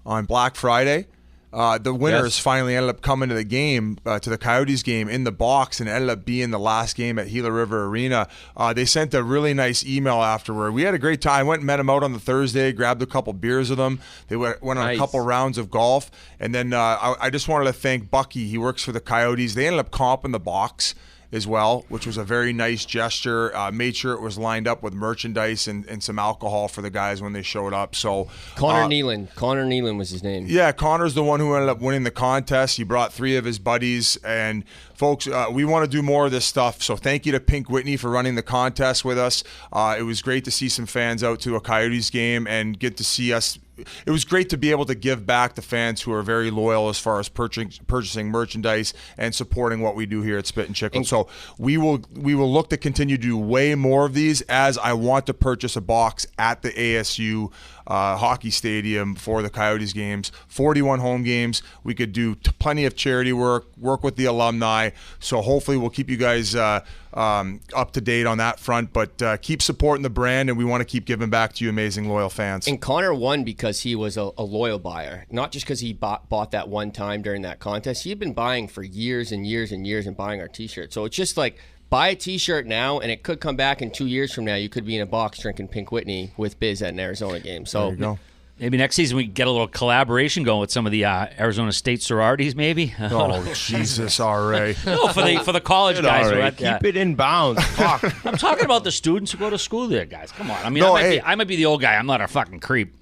on Black Friday? The winners finally ended up coming to the game, to the Coyotes game in the box, and ended up being the last game at Gila River Arena. They sent a really nice email afterward. We had a great time. Went and met them out on the Thursday, grabbed a couple beers with them. They went on a couple rounds of golf. And then I just wanted to thank Bucky. He works for the Coyotes. They ended up comping the box as well, which was a very nice gesture. Made sure it was lined up with merchandise and some alcohol for the guys when they showed up. So Connor Nealon was his name. Yeah, Connor's the one who ended up winning the contest. He brought 3 of his buddies. And folks, we want to do more of this stuff. So thank you to Pink Whitney for running the contest with us. It was great to see some fans out to a Coyotes game and get to see us. It was great to be able to give back to fans who are very loyal as far as purchasing merchandise and supporting what we do here at Spittin Chiclets. So we will look to continue to do way more of these, as I want to purchase a box at the ASU hockey stadium for the Coyotes games. 41 home games. We could do plenty of charity work with the alumni. So hopefully we'll keep you guys up to date on that front. But keep supporting the brand, and we want to keep giving back to you amazing, loyal fans. And Connor won because he was a loyal buyer, not just because he bought that one time during that contest. He had been buying for years and years and years and buying our T-shirts. So it's just like, buy a T-shirt now, and it could come back in 2 years from now. You could be in a box drinking Pink Whitney with Biz at an Arizona game. So there you go. Maybe next season we get a little collaboration going with some of the Arizona State sororities, maybe. Oh, Jesus, R.A. No, for the college guys. Right. Keep it in bounds. Fuck. I'm talking about the students who go to school there, guys. Come on. I mean, No, I might be the old guy. I'm not a fucking creep.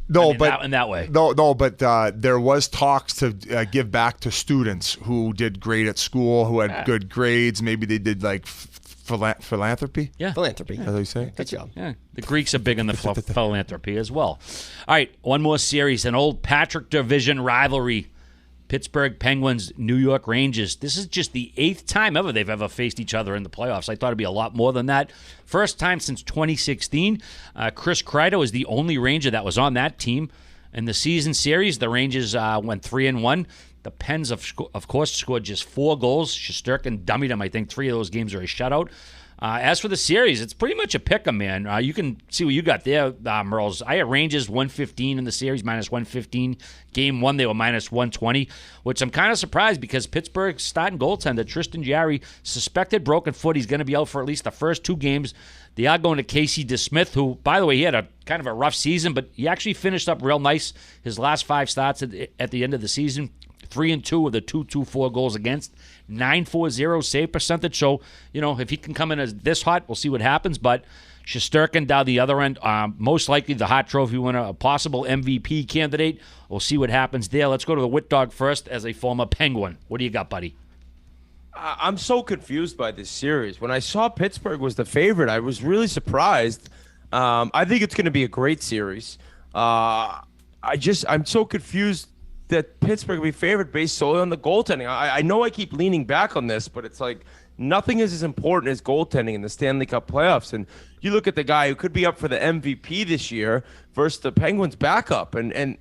No, in that way. No, but there was talks to give back to students who did great at school, who had good grades. Maybe they did like philanthropy. Yeah, philanthropy. That's what you say. Good job. Yeah, the Greeks are big in the philanthropy as well. All right, one more series, an old Patrick Division rivalry. Pittsburgh Penguins, New York Rangers. This is just the 8th time ever they've ever faced each other in the playoffs. I thought it'd be a lot more than that. First time since 2016. Chris Kreider is the only Ranger that was on that team. In the season series, the Rangers went 3-1. The Pens, of course, scored just 4 goals. Shesterkin dummied them. I think 3 of those games are a shutout. As for the series, it's pretty much a pick-em, man. You can see what you got there, Merles. I had Rangers 115 in the series, minus 115. Game 1, they were minus 120, which I'm kind of surprised because Pittsburgh's starting goaltender, Tristan Jarry, suspected broken foot. He's going to be out for at least the first 2 games. They are going to Casey DeSmith, who, by the way, he had a kind of a rough season, but he actually finished up real nice. His last 5 starts at the end of the season, 3-2 with a 2.24 goals against, 9.40 save percentage. So, if he can come in as this hot, we'll see what happens. But Shesterkin down the other end, most likely the Hart Trophy winner, a possible MVP candidate. We'll see what happens there. Let's go to the Wit Dog first as a former Penguin. What do you got, buddy? I'm so confused by this series. When I saw Pittsburgh was the favorite, I was really surprised. I think it's going to be a great series. I'm so confused. that Pittsburgh will be favored based solely on the goaltending. I know I keep leaning back on this, but it's like nothing is as important as goaltending in the Stanley Cup playoffs. And you look at the guy who could be up for the MVP this year versus the Penguins' backup, and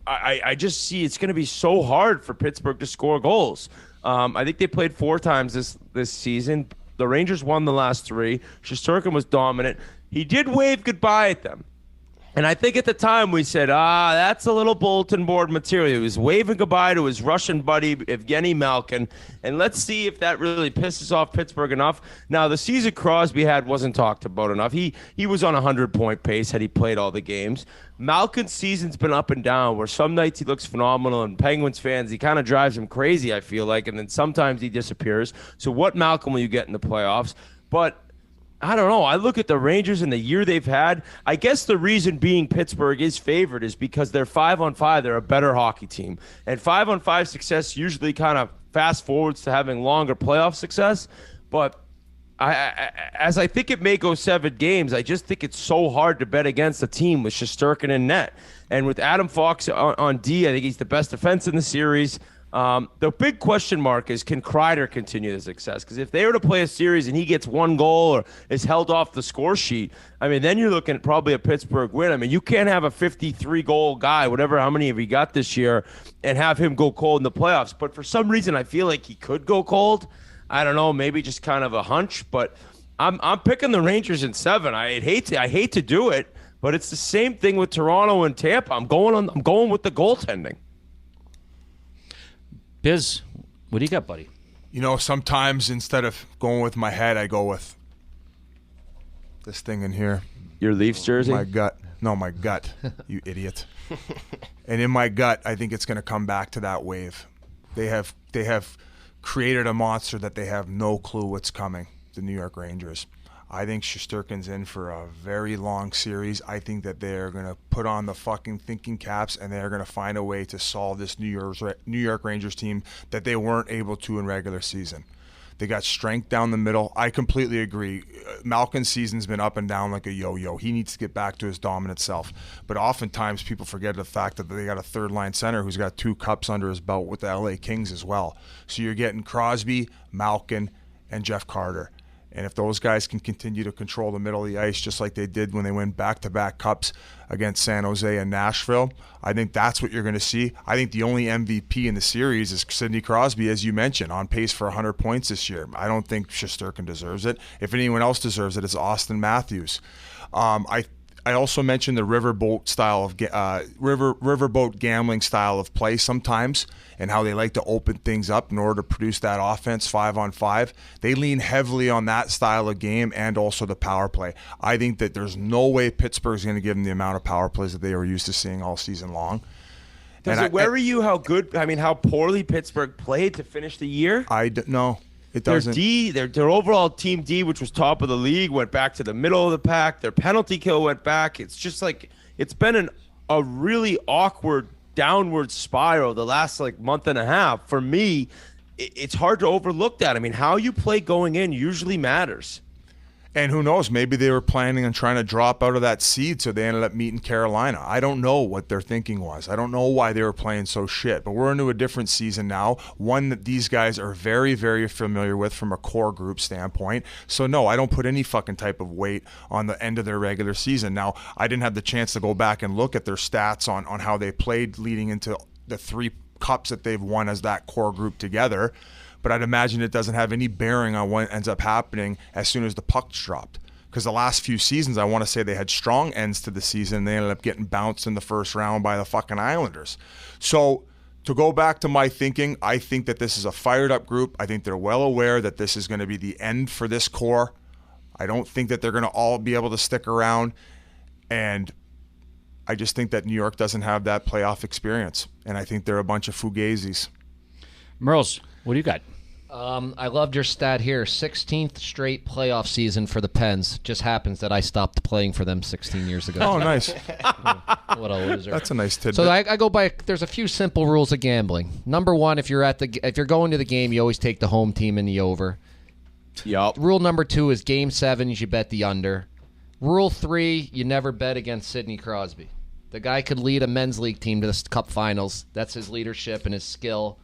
I just see it's going to be so hard for Pittsburgh to score goals. I think they played 4 times this season. The Rangers won the last 3. Shesterkin was dominant. He did wave goodbye at them. And I think at the time we said, that's a little bulletin board material. He was waving goodbye to his Russian buddy, Evgeny Malkin. And let's see if that really pisses off Pittsburgh enough. Now, the season Crosby had wasn't talked about enough. He was on a 100-point pace had he played all the games. Malkin's season's been up and down, where some nights he looks phenomenal, and Penguins fans, he kind of drives them crazy, I feel like. And then sometimes he disappears. So what Malkin will you get in the playoffs? But I don't know. I look at the Rangers and the year they've had. I guess the reason being Pittsburgh is favored is because they're 5-on-5. They're a better hockey team. And 5-on-5 success usually kind of fast forwards to having longer playoff success. But as I think it may go 7 games, I just think it's so hard to bet against a team with Shesterkin in net. And with Adam Fox on D, I think he's the best defense in the series. The big question mark is, can Kreider continue the success? Because if they were to play a series and he gets 1 goal or is held off the score sheet, I mean, then you're looking at probably a Pittsburgh win. I mean, you can't have a 53-goal guy, how many have he got this year, and have him go cold in the playoffs. But for some reason, I feel like he could go cold. I don't know, maybe just kind of a hunch. But I'm picking the Rangers in 7. I hate to do it, but it's the same thing with Toronto and Tampa. I'm going with the goaltending. Biz, what do you got, buddy? You know, sometimes instead of going with my head, I go with this thing in here. Your Leafs jersey? My gut. No, my gut, you idiot. And in my gut, I think it's going to come back to that wave. They have created a monster that they have no clue what's coming, the New York Rangers. I think Shesterkin's in for a very long series. I think that they're going to put on the fucking thinking caps, and they're going to find a way to solve this New York Rangers team that they weren't able to in regular season. They got strength down the middle. I completely agree. Malkin's season's been up and down like a yo-yo. He needs to get back to his dominant self. But oftentimes people forget the fact that they got a third-line center who's got 2 cups under his belt with the LA Kings as well. So you're getting Crosby, Malkin, and Jeff Carter. And if those guys can continue to control the middle of the ice just like they did when they win back-to-back cups against San Jose and Nashville, I think that's what you're going to see. I think the only MVP in the series is Sidney Crosby, as you mentioned, on pace for 100 points this year. I don't think Shesterkin deserves it. If anyone else deserves it, it's Austin Matthews. I also mentioned the riverboat gambling style of play sometimes, and how they like to open things up in order to produce that offense 5-on-5. They lean heavily on that style of game and also the power play. I think that there's no way Pittsburgh's going to give them the amount of power plays that they were used to seeing all season long. Does it worry you how poorly Pittsburgh played to finish the year? No. It doesn't. Their overall team D, which was top of the league, went back to the middle of the pack. Their penalty kill went back. It's just like it's been a really awkward downward spiral the last month and a half. For me, it's hard to overlook that. I mean, how you play going in usually matters. And who knows, maybe they were planning on trying to drop out of that seed, so they ended up meeting Carolina. I don't know what their thinking was. I don't know why they were playing so shit. But we're into a different season now, one that these guys are very, very familiar with from a core group standpoint. So no, I don't put any fucking type of weight on the end of their regular season. Now, I didn't have the chance to go back and look at their stats on how they played leading into the 3 cups that they've won as that core group together. But I'd imagine it doesn't have any bearing on what ends up happening as soon as the puck's dropped. Because the last few seasons, I want to say they had strong ends to the season. They ended up getting bounced in the first round by the fucking Islanders. So to go back to my thinking, I think that this is a fired up group. I think they're well aware that this is going to be the end for this core. I don't think that they're going to all be able to stick around. And I just think that New York doesn't have that playoff experience. And I think they're a bunch of fugazis. Merles, what do you got? I loved your stat here. 16th straight playoff season for the Pens. Just happens that I stopped playing for them 16 years ago. Oh, nice. What a loser. That's a nice tidbit. So I go by, there's a few simple rules of gambling. Number one, if you're going to the game, you always take the home team in the over. Yep. Rule number 2 is game 7, you should bet the under. Rule 3, you never bet against Sidney Crosby. The guy could lead a men's league team to the Cup finals. That's his leadership and his skill.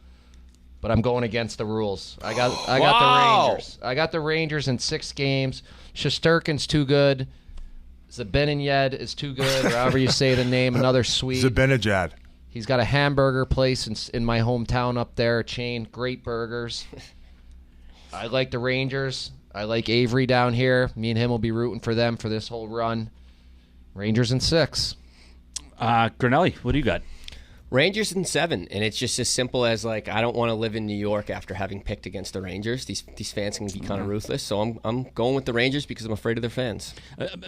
But I'm going against the rules. I got the Rangers. I got the Rangers in 6 games. Shesterkin's too good. Zibanejad is too good, or however you say the name. Another Swede. Zibanejad. He's got a hamburger place in my hometown up there, a chain. Great burgers. I like the Rangers. I like Avery down here. Me and him will be rooting for them for this whole run. Rangers in 6. Granelli, what do you got? Rangers in 7, and it's just as simple as I don't want to live in New York after having picked against the Rangers. These fans can be kind of ruthless, so I'm going with the Rangers because I'm afraid of their fans.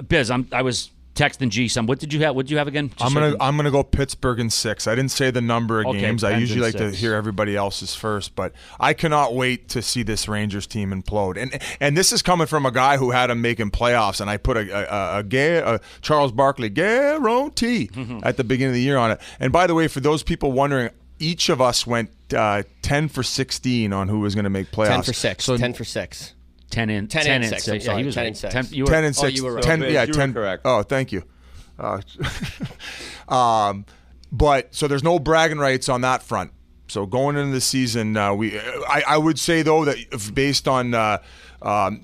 Biz, I was texting G some. What did you have? What did you have again? I'm gonna go Pittsburgh in 6. I didn't say the number of games. I usually like to hear everybody else's first, but I cannot wait to see this Rangers team implode. And this is coming from a guy who had them making playoffs, and I put a Charles Barkley guarantee at the beginning of the year on it. And by the way, for those people wondering, each of us went 10 for 16 on who was going to make playoffs. 10 for 6. So 10 for 6. 10 and 6. I'm sorry, Yeah, he was 10 right. and 6. 10, you were 10 and 6. Oh, you were right. 10, Biz, yeah, you were 10. correct. Oh, thank you. But so there's no bragging rights on that front. So going into the season, I would say though that if based on probably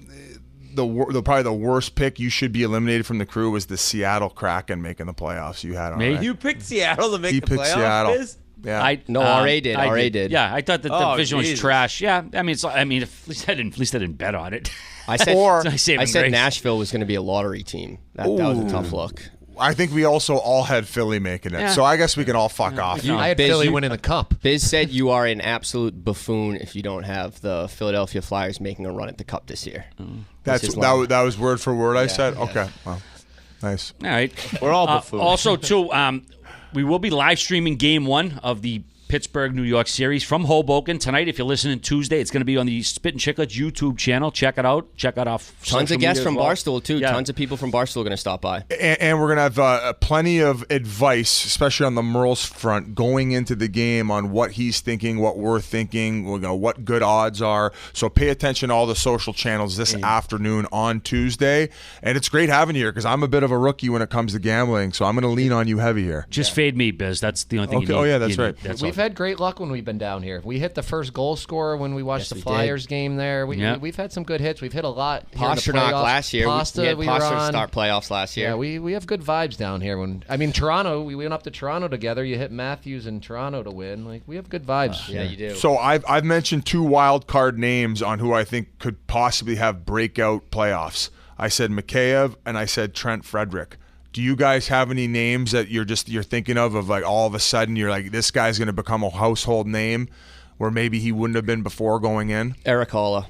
the worst pick you should be eliminated from the crew was the Seattle Kraken making the playoffs. You had on Me? right? You picked Seattle to make He the picked playoffs, Seattle. Biz? Yeah. RA did. RA did. Yeah, I thought that the Oh, division was Jesus. trash. Yeah, at least I didn't bet on it. I said, Or- I I said Nashville was going to be a lottery team. That was a tough look. I think we also all had Philly making it. Yeah. So I guess we can all fuck off. I had Biz, Philly you- winning the Cup. Biz said you are an absolute buffoon if you don't have the Philadelphia Flyers making a run at the Cup this year. That was word for word I said? Okay. Well, nice. All right. We're all buffoons. Also, too, we will be live streaming Game 1 of the Pittsburgh, New York series from Hoboken tonight. If you're listening Tuesday, it's going to be on the Spittin Chiclets YouTube channel. Check it out. Check out our Tons social of guests media from as well. Barstool, too. Yeah. Tons of people from Barstool are going to stop by. And we're going to have plenty of advice, especially on the Merle's front, going into the game on what he's thinking, what we're thinking, what good odds are. So pay attention to all the social channels this afternoon on Tuesday. And it's great having you here because I'm a bit of a rookie when it comes to gambling, so I'm going to lean on you heavy here. Just fade me, Biz. That's the only thing you Okay. need. Oh, yeah, that's You need. right. That's We've all. had great luck when we've been down here. We hit the first goal scorer when we watched Yes, the we did. Flyers game there. Yeah. We've had some good hits. We've hit a lot. here in the Pasternak playoffs. last year. Pasta, we had we Pasta were on. start playoffs last year. Yeah, we have good vibes down here. Toronto, we went up to Toronto together. You hit Matthews in Toronto to win. We have good vibes. Yeah, you do. So I've mentioned 2 wild card names on who I think could possibly have breakout playoffs. I said Mikheyev and I said Trent Frederick. Do you guys have any names that you're thinking of all of a sudden you're like, this guy's going to become a household name where maybe he wouldn't have been before going in? Eric Holla.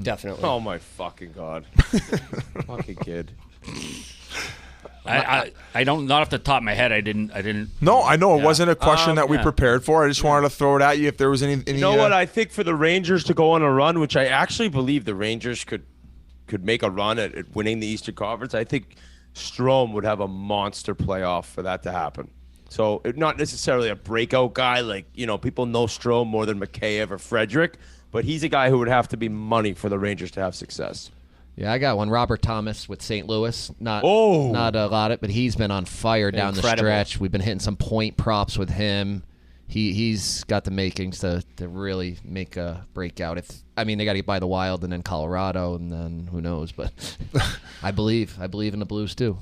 Definitely. Oh, my fucking God. Fucking kid. I don't, not off the top of my head, I didn't. No, I know it wasn't a question that we yeah. prepared for. I just wanted to throw it at you if there was any. You know what? I think for the Rangers to go on a run, which I actually believe the Rangers could make a run at winning the Eastern Conference, I think Strome would have a monster playoff for that to happen. So not necessarily a breakout guy. People know Strome more than Mikheyev or Frederick, but he's a guy who would have to be money for the Rangers to have success. Yeah, I got one. Robert Thomas with St. Louis. Not a lot of it, but he's been on fire down the stretch. We've been hitting some point props with him. He's got the makings to really make a breakout. They got to get by the Wild and then Colorado, and then who knows. But I believe in the Blues too.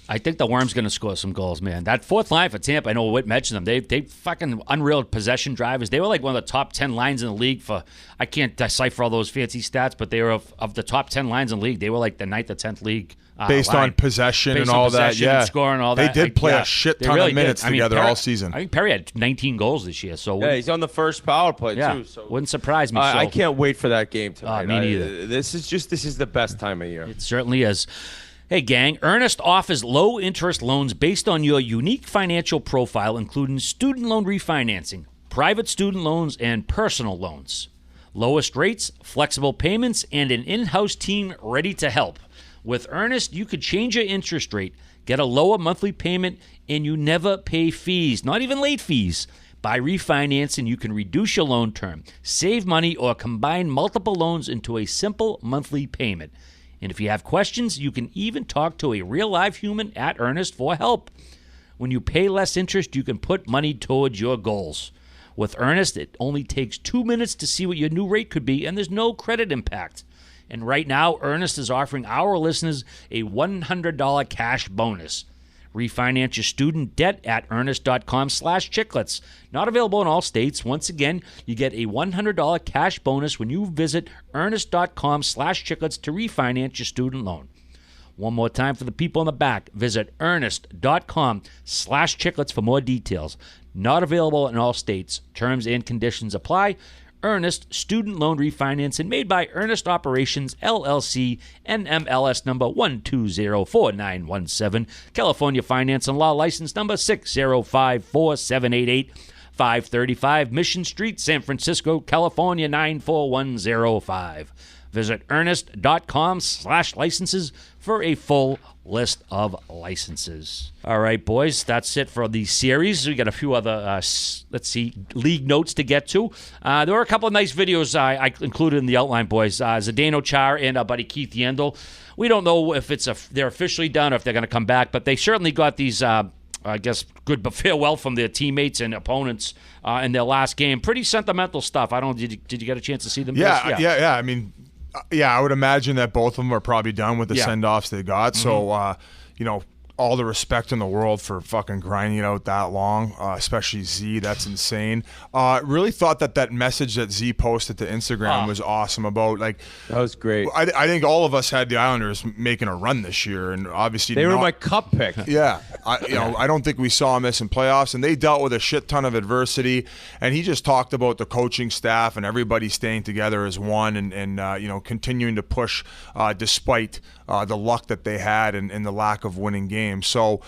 I think the Worm's going to score some goals, man. That fourth line for Tampa, I know Whit mentioned them. They fucking unreal possession drivers. They were like one of the top 10 lines in the league for, I can't decipher all those fancy stats, but they were of the top 10 lines in the league. They were like the 9th or 10th league. Based on possession and all that, yeah. And scoring and all they that. did play a shit ton of minutes together all season. I think Perry had 19 goals this year. So Yeah, he's on the first power play, yeah, too. So wouldn't surprise me. I can't wait for that game tonight. Me neither. This is the best time of year. It certainly is. Hey, gang, Earnest offers low-interest loans based on your unique financial profile, including student loan refinancing, private student loans, and personal loans. Lowest rates, flexible payments, and an in-house team ready to help. With Earnest, you could change your interest rate, get a lower monthly payment, and you never pay fees, not even late fees. By refinancing, you can reduce your loan term, save money, or combine multiple loans into a simple monthly payment. And if you have questions, you can even talk to a real live human at Earnest for help. When you pay less interest, you can put money towards your goals. With Earnest, it only takes 2 minutes to see what your new rate could be, and there's no credit impact. And right now, Earnest is offering our listeners a $100 cash bonus. Refinance your student debt at earnest.com/chiclets. Not available in all states. Once again, you get a $100 cash bonus when you visit earnest.com/chiclets to refinance your student loan. One more time for the people in the back. Visit earnest.com/chiclets for more details. Not available in all states. Terms and conditions apply. Earnest Student Loan Refinancing made by Earnest Operations, LLC, NMLS number 1204917, California Finance and Law License number 6054788, 535 Mission Street, San Francisco, California 94105. Visit earnest.com/licenses for a full list of licenses. All right, boys, that's it for the series. We got a few other, league notes to get to. There were a couple of nice videos I included in the outline, boys. Zdeno Chara and our buddy Keith Yandel. We don't know if they're officially done or if they're going to come back, but they certainly got these, good but farewell from their teammates and opponents in their last game. Pretty sentimental stuff. I don't. Did you get a chance to see them? Yeah. I mean, I would imagine that both of them are probably done with the send-offs they got. So, all the respect in the world for fucking grinding it out that long, especially Z. That's insane. Really thought that message that Z posted to Instagram was awesome about, like, that was great. I think all of us had the Islanders making a run this year, and obviously they were my cup pick. Yeah, I don't think we saw them missing playoffs, and they dealt with a shit ton of adversity. And he just talked about the coaching staff and everybody staying together as one, and continuing to push despite the luck that they had and the lack of winning games. So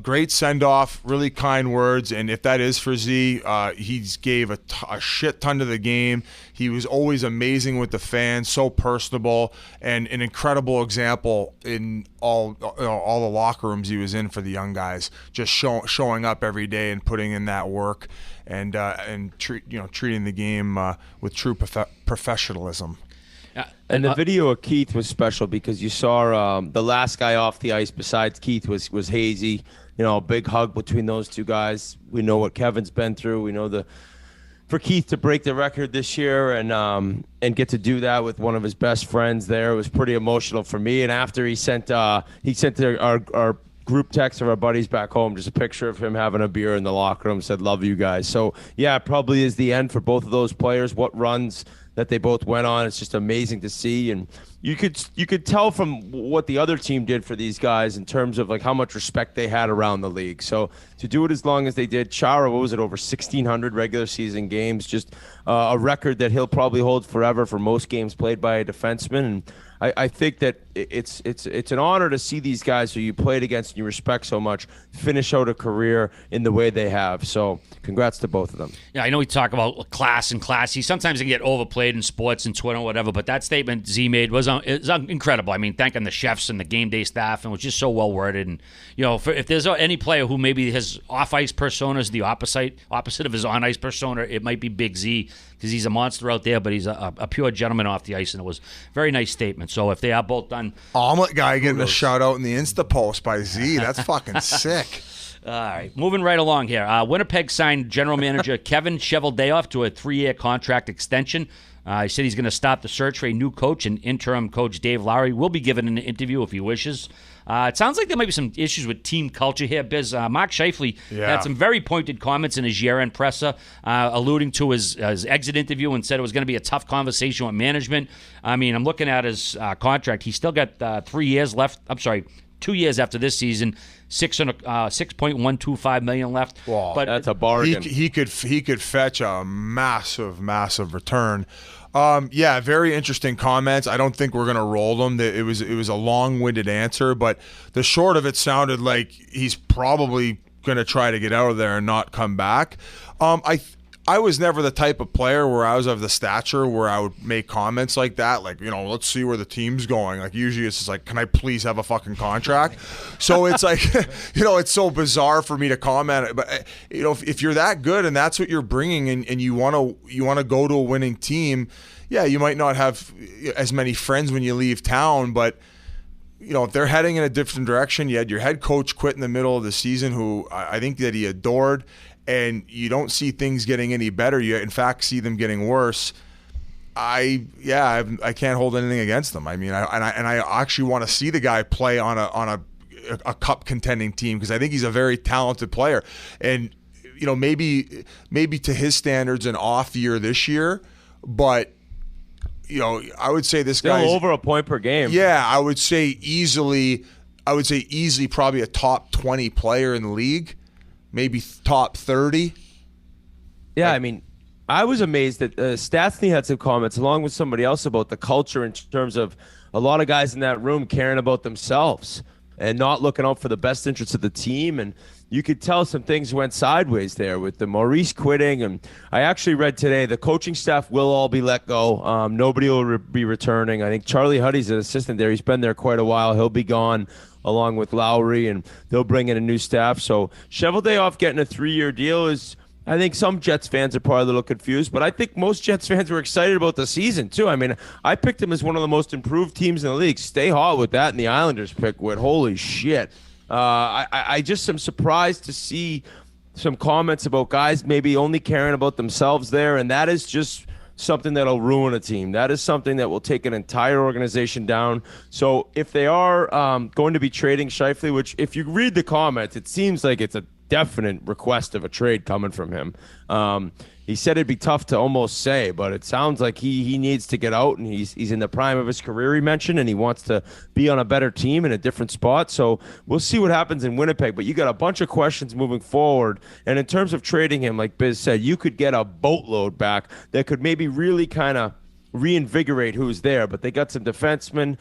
great send-off, really kind words, and if that is for Z, he gave a shit ton to the game. He was always amazing with the fans, so personable, and an incredible example in all the locker rooms he was in for the young guys, just showing up every day and putting in that work, and treating the game with true professionalism. And the video of Keith was special because you saw the last guy off the ice besides Keith was Hazy. A big hug between those two guys. We know what Kevin's been through. We know for Keith to break the record this year and get to do that with one of his best friends there was pretty emotional for me. And after he sent our group text of our buddies back home, just a picture of him having a beer in the locker room, said, "Love you guys." So yeah, it probably is the end for both of those players. What runs that they both went on, it's just amazing to see. And you could tell from what the other team did for these guys in terms of like how much respect they had around the league. So to do it as long as they did, Chara, what was it, over 1,600 regular season games, just a record that he'll probably hold forever for most games played by a defenseman. And I think that it's an honor to see these guys who you played against and you respect so much finish out a career in the way they have. So congrats to both of them. Yeah, I know we talk about class and classy. Sometimes it can get overplayed in sports and Twitter or whatever, but that statement Z made was incredible. I mean, thanking the chefs and the game day staff, and it was just so well worded. And if there's any player who maybe his off-ice persona is the opposite of his on-ice persona, it might be Big Z, because he's a monster out there, but he's a pure gentleman off the ice, and it was a very nice statement. So if they are both done, omelet guy getting a shout out in the Insta post by Z, that's fucking sick. All right, moving right along here. Winnipeg signed general manager Kevin Cheveldayoff to a 3-year contract extension. He said he's going to stop the search for a new coach, and interim coach Dave Lowry will be given an interview if he wishes. It sounds like there might be some issues with team culture here, Biz. Mark Scheifele had some very pointed comments in his year-end presser, alluding to his exit interview, and said it was going to be a tough conversation with management. I mean, I'm looking at his contract. He's still got 3 years left. I'm sorry, 2 years after this season, $6.125 million left. Wow, but that's a bargain. He could fetch a massive return. Very interesting comments. I don't think we're gonna roll them. It was a long-winded answer, but the short of it sounded like he's probably gonna try to get out of there and not come back. I was never the type of player where I was of the stature where I would make comments like that, like, let's see where the team's going. Like, usually it's just like, can I please have a fucking contract? So it's like, it's so bizarre for me to comment. But, if you're that good and that's what you're bringing and you want to go to a winning team, yeah, you might not have as many friends when you leave town, but if they're heading in a different direction, you had your head coach quit in the middle of the season, who I think that he adored, and you don't see things getting any better. You, in fact, see them getting worse. I can't hold anything against them. I mean, I actually want to see the guy play on a cup contending team, because I think he's a very talented player, and maybe to his standards an off year this year, but. I would say this guy's over a point per game. Yeah, I would say easily probably a top 20 player in the league, maybe top 30. Yeah, I mean, I was amazed that Stastny had some comments along with somebody else about the culture in terms of a lot of guys in that room caring about themselves and not looking out for the best interests of the team. And you could tell some things went sideways there with the Maurice quitting. And I actually read today the coaching staff will all be let go. Nobody will be returning. I think Charlie Huddy's an assistant there. He's been there quite a while. He'll be gone along with Lowry, and they'll bring in a new staff. So Cheveldayoff getting a 3-year deal is, I think some Jets fans are probably a little confused, but I think most Jets fans were excited about the season too. I mean, I picked him as one of the most improved teams in the league. Stay hot with that, and the Islanders pick with. Holy shit. I just am surprised to see some comments about guys maybe only caring about themselves there, and that is just something that'll ruin a team. That is something that will take an entire organization down. So if they are going to be trading Scheifele, which if you read the comments, it seems like it's a definite request of a trade coming from him. He said it'd be tough to almost say, but it sounds like he needs to get out, and he's in the prime of his career, he mentioned, and he wants to be on a better team in a different spot. So we'll see what happens in Winnipeg, but you got a bunch of questions moving forward. And in terms of trading him, like Biz said, you could get a boatload back that could maybe really kind of reinvigorate who's there, but they got some defensemen.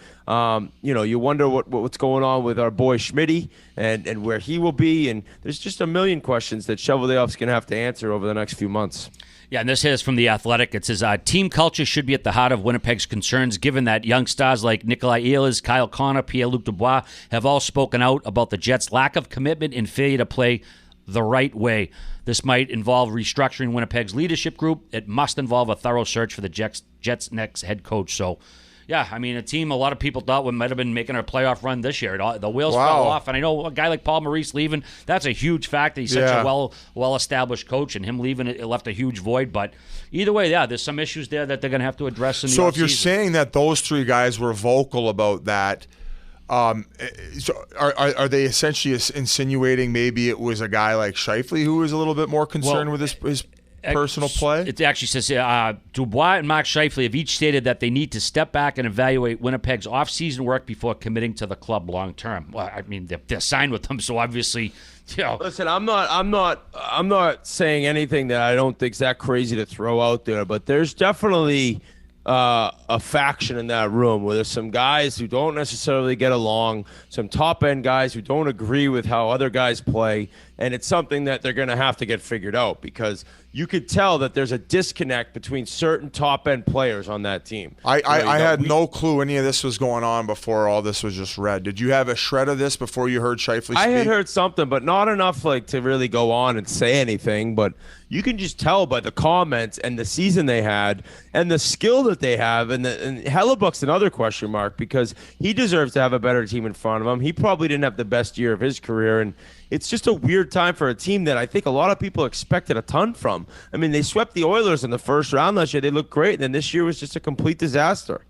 You wonder what's going on with our boy Schmitty and where he will be, and there's just a million questions that Cheveldayoff's going to have to answer over the next few months. Yeah, and this is from The Athletic. It says, team culture should be at the heart of Winnipeg's concerns, given that young stars like Nikolai Ehlers, Kyle Connor, Pierre-Luc Dubois have all spoken out about the Jets' lack of commitment and failure to play the right way. This might involve restructuring Winnipeg's leadership group. It must involve a thorough search for the Jets' next head coach. So, yeah, I mean, a team a lot of people thought might have been making a playoff run this year. The wheels fell off. And I know a guy like Paul Maurice leaving, that's a huge factor. He's such a well-established coach, and him leaving, it left a huge void. But either way, yeah, there's some issues there that they're going to have to address in the So if offseason. you're saying that those three guys were vocal about that, so are they essentially insinuating maybe it was a guy like Scheifele who was a little bit more concerned with his personal play? It actually says Dubois and Mark Scheifele have each stated that they need to step back and evaluate Winnipeg's off-season work before committing to the club long term. Well, I mean, they're signed with them, so obviously, Listen, I'm not saying anything that I don't think's that crazy to throw out there, but there's definitely a faction in that room where there's some guys who don't necessarily get along, some top-end guys who don't agree with how other guys play, and it's something that they're going to have to get figured out, because you could tell that there's a disconnect between certain top-end players on that team. I had no clue any of this was going on before all this was just read. Did you have a shred of this before you heard Scheifele speak? I had heard something, but not enough to really go on and say anything. But you can just tell by the comments and the season they had and the skill that they have. And Hellebuck's another question mark, because he deserves to have a better team in front of him. He probably didn't have the best year of his career, and it's just a weird time for a team that I think a lot of people expected a ton from. I mean, they swept the Oilers in the first round last year. They looked great, and then this year was just a complete disaster.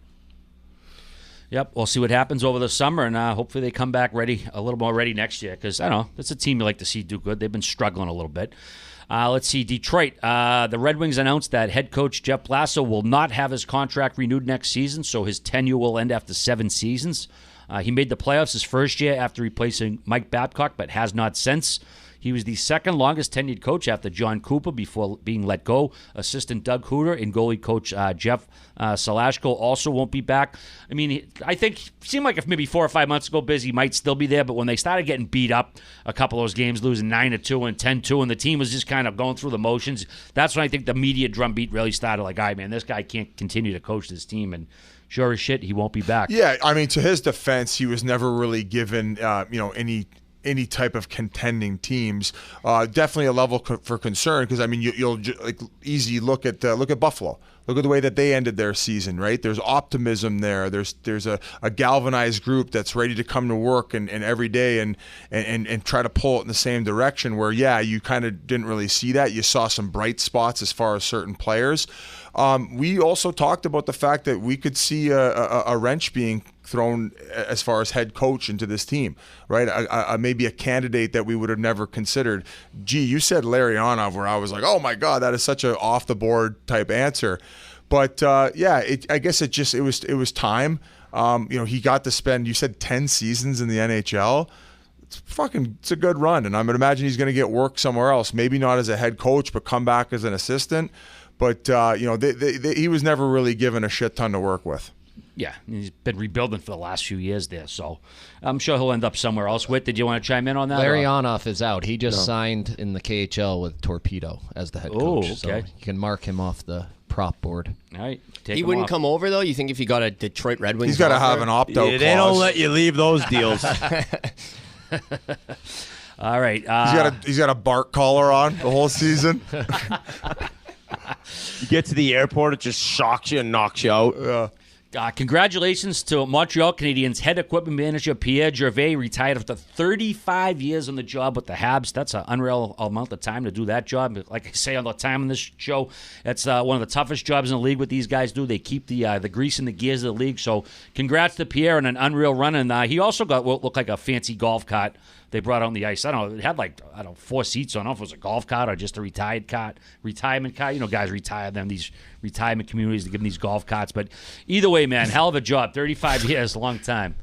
Yep, we'll see what happens over the summer, and hopefully they come back ready, a little more ready next year, because, I don't know, it's a team you like to see do good. They've been struggling a little bit. Let's see, Detroit. The Red Wings announced that head coach Jeff Blasio will not have his contract renewed next season, so his tenure will end after 7 seasons. He made the playoffs his first year after replacing Mike Babcock, but has not since. He was the second longest tenured coach after John Cooper before being let go. Assistant Doug Hooter and goalie coach Jeff Salashko also won't be back. I mean, I think it seemed like if maybe 4 or 5 months ago, he might still be there, but when they started getting beat up a couple of those games, losing 9-2 and 10-2, and the team was just kind of going through the motions, that's when I think the media drumbeat really started, like, all right, man, this guy can't continue to coach this team, and sure as shit, he won't be back. Yeah, I mean, to his defense, he was never really given, any any type of contending teams. Definitely a level for concern, because I mean you'll like easy look at Buffalo. Look at the way that they ended their season, right? There's optimism there. There's a galvanized group that's ready to come to work and every day and try to pull it in the same direction, where, yeah, you kind of didn't really see that. You saw some bright spots as far as certain players. We also talked about the fact that we could see a wrench being thrown as far as head coach into this team, right? Maybe a candidate that we would have never considered. Gee, you said Larionov, where I was like, oh my God, that is such an off the board type answer. But yeah, I guess it was time. He got to spend, you said 10 seasons in the NHL. It's a good run, and I would imagine he's going to get work somewhere else. Maybe not as a head coach, but come back as an assistant. But he was never really given a shit ton to work with. Yeah, he's been rebuilding for the last few years there, so I'm sure he'll end up somewhere else. Whit, did you want to chime in on that? Larionov is out. He just signed in the KHL with Torpedo as the head coach. Okay. So you can mark him off the prop board. All right. He wouldn't come over, though? You think if he got a Detroit Red Wings he's got to have an opt-out clause. They don't let you leave those deals. All right. He's got a bark collar on the whole season. You get to the airport, it just shocks you and knocks you out. Congratulations to Montreal Canadiens head equipment manager Pierre Gervais, retired after 35 years on the job with the Habs. That's an unreal amount of time to do that job. Like I say all the time on this show, that's one of the toughest jobs in the league. What these guys do, they keep the grease in the gears of the league. So congrats to Pierre on an unreal run. And he also got what looked like a fancy golf cart they brought on the ice. I don't know. It had 4 seats on. I don't know if it was a golf cart or just a retirement cart. You know, guys retire them, these retirement communities, to give them these golf carts. But either way, man, hell of a job. 35 years, long time.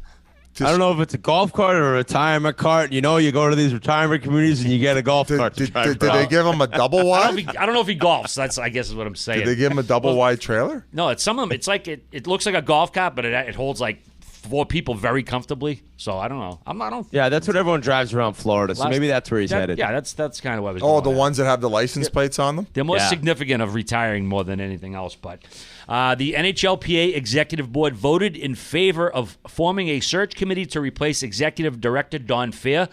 I don't know if it's a golf cart or a retirement cart. You know, you go to these retirement communities and you get a golf cart. Did they give him a double wide? I don't know if he golfs. That's, I guess, is what I'm saying. Did they give him a double wide trailer? No, it's some of them. It's like it looks like a golf cart, but it holds like 4 people very comfortably. So I don't know. Yeah, that's what everyone drives around Florida. So maybe that's where he's headed. Yeah, that's kind of what I was. Oh, the ones that have the license plates on them. They're more significant of retiring more than anything else. But the NHLPA Executive Board voted in favor of forming a search committee to replace Executive Director Don Fair.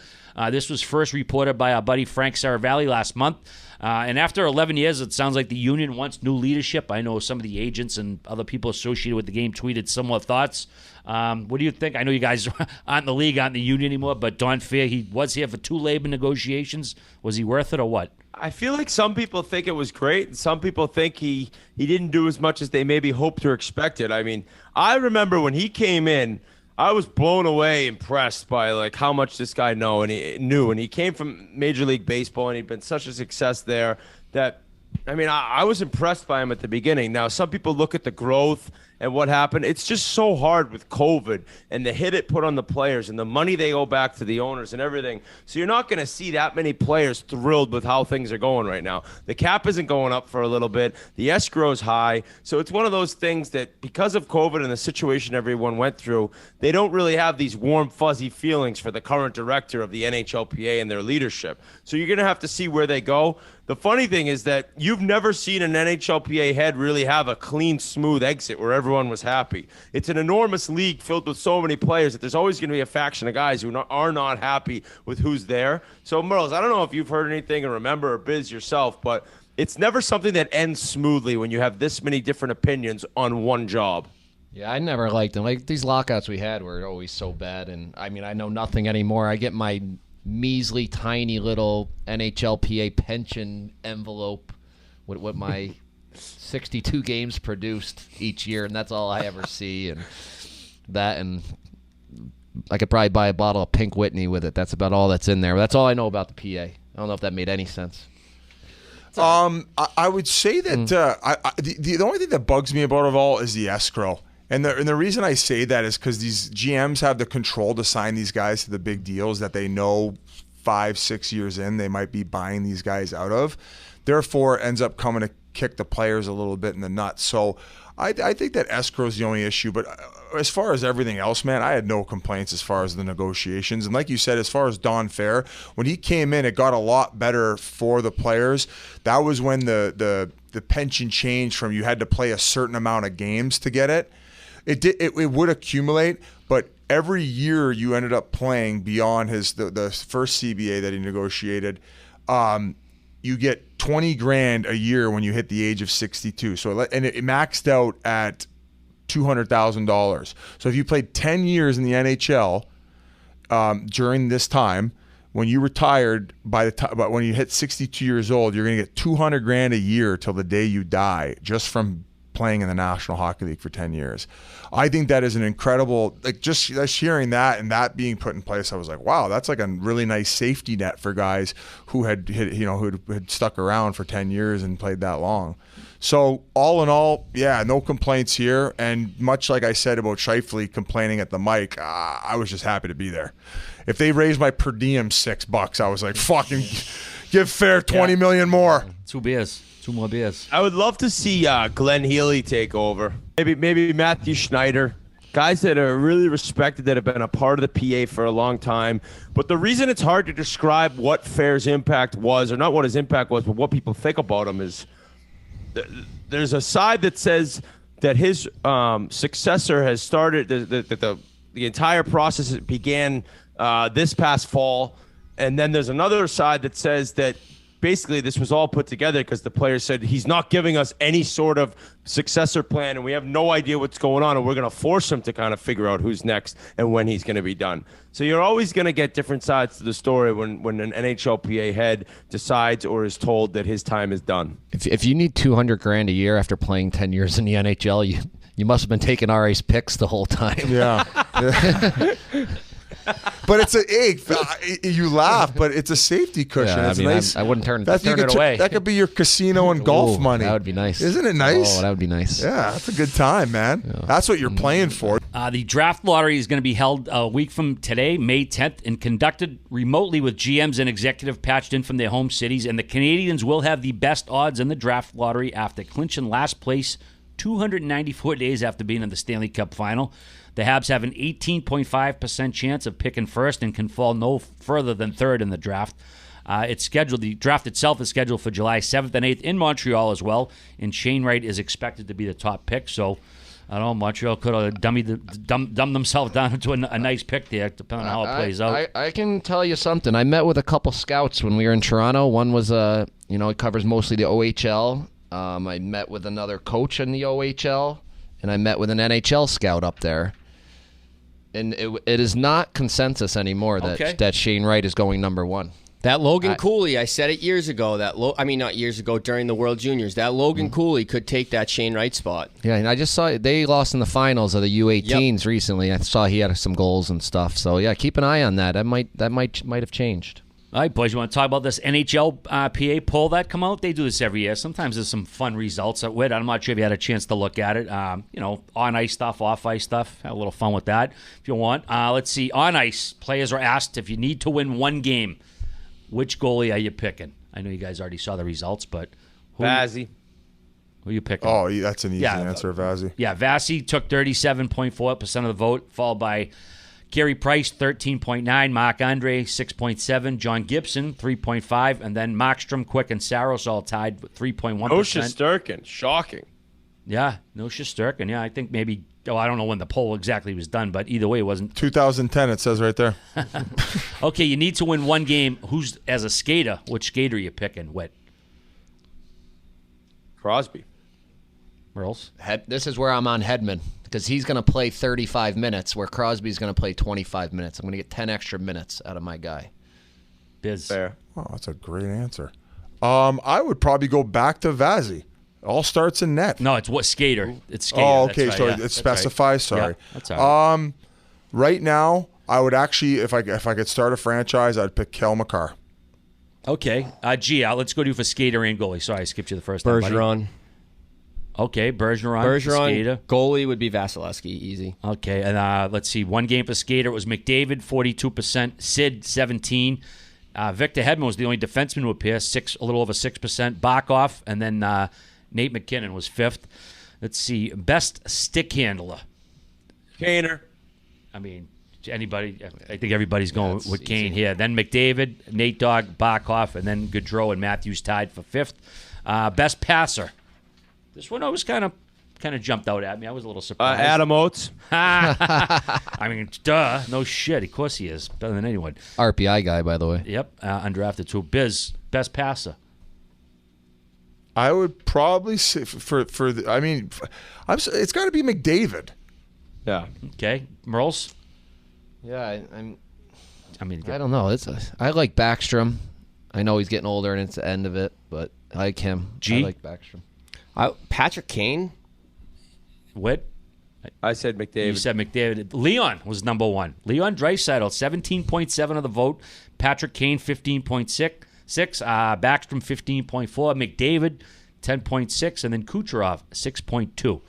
This was first reported by our buddy Frank Saravalli last month. And after 11 years, it sounds like the union wants new leadership. I know some of the agents and other people associated with the game tweeted similar thoughts. What do you think? I know you guys aren't in the league, aren't in the union anymore, but Don Fair, he was here for 2 labor negotiations. Was he worth it or what? I feel like some people think it was great, and some people think he didn't do as much as they maybe hoped or expected. I mean, I remember when he came in, I was blown away, impressed by like how much this guy knew, and he came from Major League Baseball, and he'd been such a success there that, I mean, I was impressed by him at the beginning. Now, some people look at the growth and what happened. It's just so hard with COVID and the hit it put on the players and the money they owe back to the owners and everything. So you're not going to see that many players thrilled with how things are going right now. The cap isn't going up for a little bit. The escrow's high. So it's one of those things that because of COVID and the situation everyone went through, they don't really have these warm, fuzzy feelings for the current director of the NHLPA and their leadership. So you're going to have to see where they go. The funny thing is that you've never seen an NHLPA head really have a clean, smooth exit where everyone was happy. It's an enormous league filled with so many players that there's always going to be a faction of guys who are not happy with who's there. So, Merle, I don't know if you've heard anything or remember or Biz yourself, but it's never something that ends smoothly when you have this many different opinions on one job. Yeah, I never liked them. Like, these lockouts we had were always so bad, and I mean, I know nothing anymore. I get my measly, tiny little NHLPA pension envelope with what my 62 games produced each year, and that's all I ever see. And I could probably buy a bottle of Pink Whitney with it. That's about all that's in there. That's all I know about the PA. I don't know if that made any sense. I would say that the only thing that bugs me about it all is the escrow. And the reason I say that is because these GMs have the control to sign these guys to the big deals that they know 5-6 years in they might be buying these guys out of. Therefore, it ends up coming to kick the players a little bit in the nuts. So I think that escrow is the only issue. But as far as everything else, man, I had no complaints as far as the negotiations. And like you said, as far as Don Fair, when he came in, it got a lot better for the players. That was when the pension changed from you had to play a certain amount of games to get it. It would accumulate, but every year you ended up playing beyond the first CBA that he negotiated, you get $20,000 a year when you hit the age of 62. So and it maxed out at $200,000. So if you played 10 years in the NHL during this time, when you retired, but when you hit 62 years old, you're going to get $200,000 a year till the day you die, just from playing in the National Hockey League for 10 years. I think that is an incredible, like just hearing that and that being put in place, I was like, wow, that's like a really nice safety net for guys who had stuck around for 10 years and played that long. So all in all, yeah, no complaints here. And much like I said about Scheifele complaining at the mic, I was just happy to be there. If they raised my per diem $6, I was like, fucking give Fair $20 million more. 2 beers. 2 more beers. I would love to see Glenn Healy take over. Maybe Matthew Schneider. Guys that are really respected, that have been a part of the PA for a long time. But the reason it's hard to describe what Fair's impact was, or not what his impact was, but what people think about him, is there's a side that says that his successor has started, the entire process began this past fall. And then there's another side that says that basically this was all put together because the player said he's not giving us any sort of successor plan and we have no idea what's going on, and we're going to force him to kind of figure out who's next and when he's going to be done. So you're always going to get different sides to the story when an NHLPA head decides or is told that his time is done. If you need $200,000 a year after playing 10 years in the NHL, you must have been taking RA's picks the whole time. Yeah. But it's you laugh, but it's a safety cushion. Yeah, it's nice. I wouldn't turn it away. That could be your casino and golf money. That would be nice. Isn't it nice? Oh, that would be nice. Yeah, that's a good time, man. Yeah. That's what you're playing for. The draft lottery is going to be held a week from today, May 10th, and conducted remotely with GMs and executive patched in from their home cities. And the Canadians will have the best odds in the draft lottery after clinching last place 294 days after being in the Stanley Cup final. The Habs have an 18.5% chance of picking first and can fall no further than third in the draft. The draft itself is scheduled for July 7th and 8th in Montreal as well, and Shane Wright is expected to be the top pick. So, I don't know, Montreal could have dumbed themselves down into a nice pick there, depending on how it plays out. I can tell you something. I met with a couple scouts when we were in Toronto. One was, he covers mostly the OHL. I met with another coach in the OHL, and I met with an NHL scout up there. And it is not consensus anymore that Shane Wright is going number one. That Logan Cooley, I said it years ago. Not years ago, during the World Juniors. That Logan Cooley could take that Shane Wright spot. Yeah, and I just saw they lost in the finals of the U18s recently. I saw he had some goals and stuff. So yeah, keep an eye on that. That might have changed. All right, boys, you want to talk about this NHLPA poll that come out? They do this every year. Sometimes there's some fun results at WIT. I'm not sure if you had a chance to look at it. On-ice stuff, off-ice stuff. Have a little fun with that if you want. Let's see. On-ice, players are asked if you need to win one game, which goalie are you picking? I know you guys already saw the results, but Vazzy. Who are you picking? Oh, that's an easy answer, Vazzy. Yeah, Vazzy took 37.4% of the vote, followed by Gary Price, 13.9, Mark Andre, 6.7, John Gibson, 3.5, and then Markstrom, Quick, and Saros all tied with 3.1%. No Shesterkin. Shocking. Yeah, no Shesterkin. Yeah, I think maybe, I don't know when the poll exactly was done, but either way, it wasn't. 2010, it says right there. Okay, you need to win one game. Who's, as a skater, which skater are you picking? What? Crosby. Merles? This is where I'm on Hedman, because he's going to play 35 minutes, where Crosby's going to play 25 minutes. I'm going to get 10 extra minutes out of my guy. Biz. Fair. Oh, that's a great answer. I would probably go back to Vazzy. All starts in net. No, it's what skater. It's skater. Oh, okay. Right, So yeah. it specifies. Right. Sorry. Yeah, that's all right. Right now, I would actually, if I could start a franchise, I'd pick Kel McCarr. Okay. Let's go do for skater and goalie. Sorry, I skipped you the first time, buddy. Bergeron. Okay, Bergeron, skater. Goalie would be Vasilevsky, easy. Okay, and let's see. One game for skater. It was McDavid, 42%. Sid, 17. Victor Hedman was the only defenseman who appeared, a little over 6%. Barkov, and then Nate McKinnon was 5th. Let's see. Best stick handler. Kaner. I mean, anybody. I think everybody's going with Kane here. Then McDavid, Nate Dogg, Barkov, and then Gaudreau and Matthews tied for 5th. Best passer. This one was kind of kind of jumped out at me. I was a little surprised. Adam Oates. I mean, duh. No shit. Of course he is. Better than anyone. RPI guy, by the way. Yep. Undrafted too. Biz, best passer. I would probably say it's got to be McDavid. Yeah. Okay. Merles? Yeah, I don't know. I like Backstrom. I know he's getting older and it's the end of it, but I like him. G? I like Backstrom. Patrick Kane. What? I said McDavid. You said McDavid. Leon was number one. Leon Draisaitl, 17.7 of the vote. Patrick Kane, 15.6. Backstrom, 15.4. McDavid, 10.6. And then Kucherov, 6.2.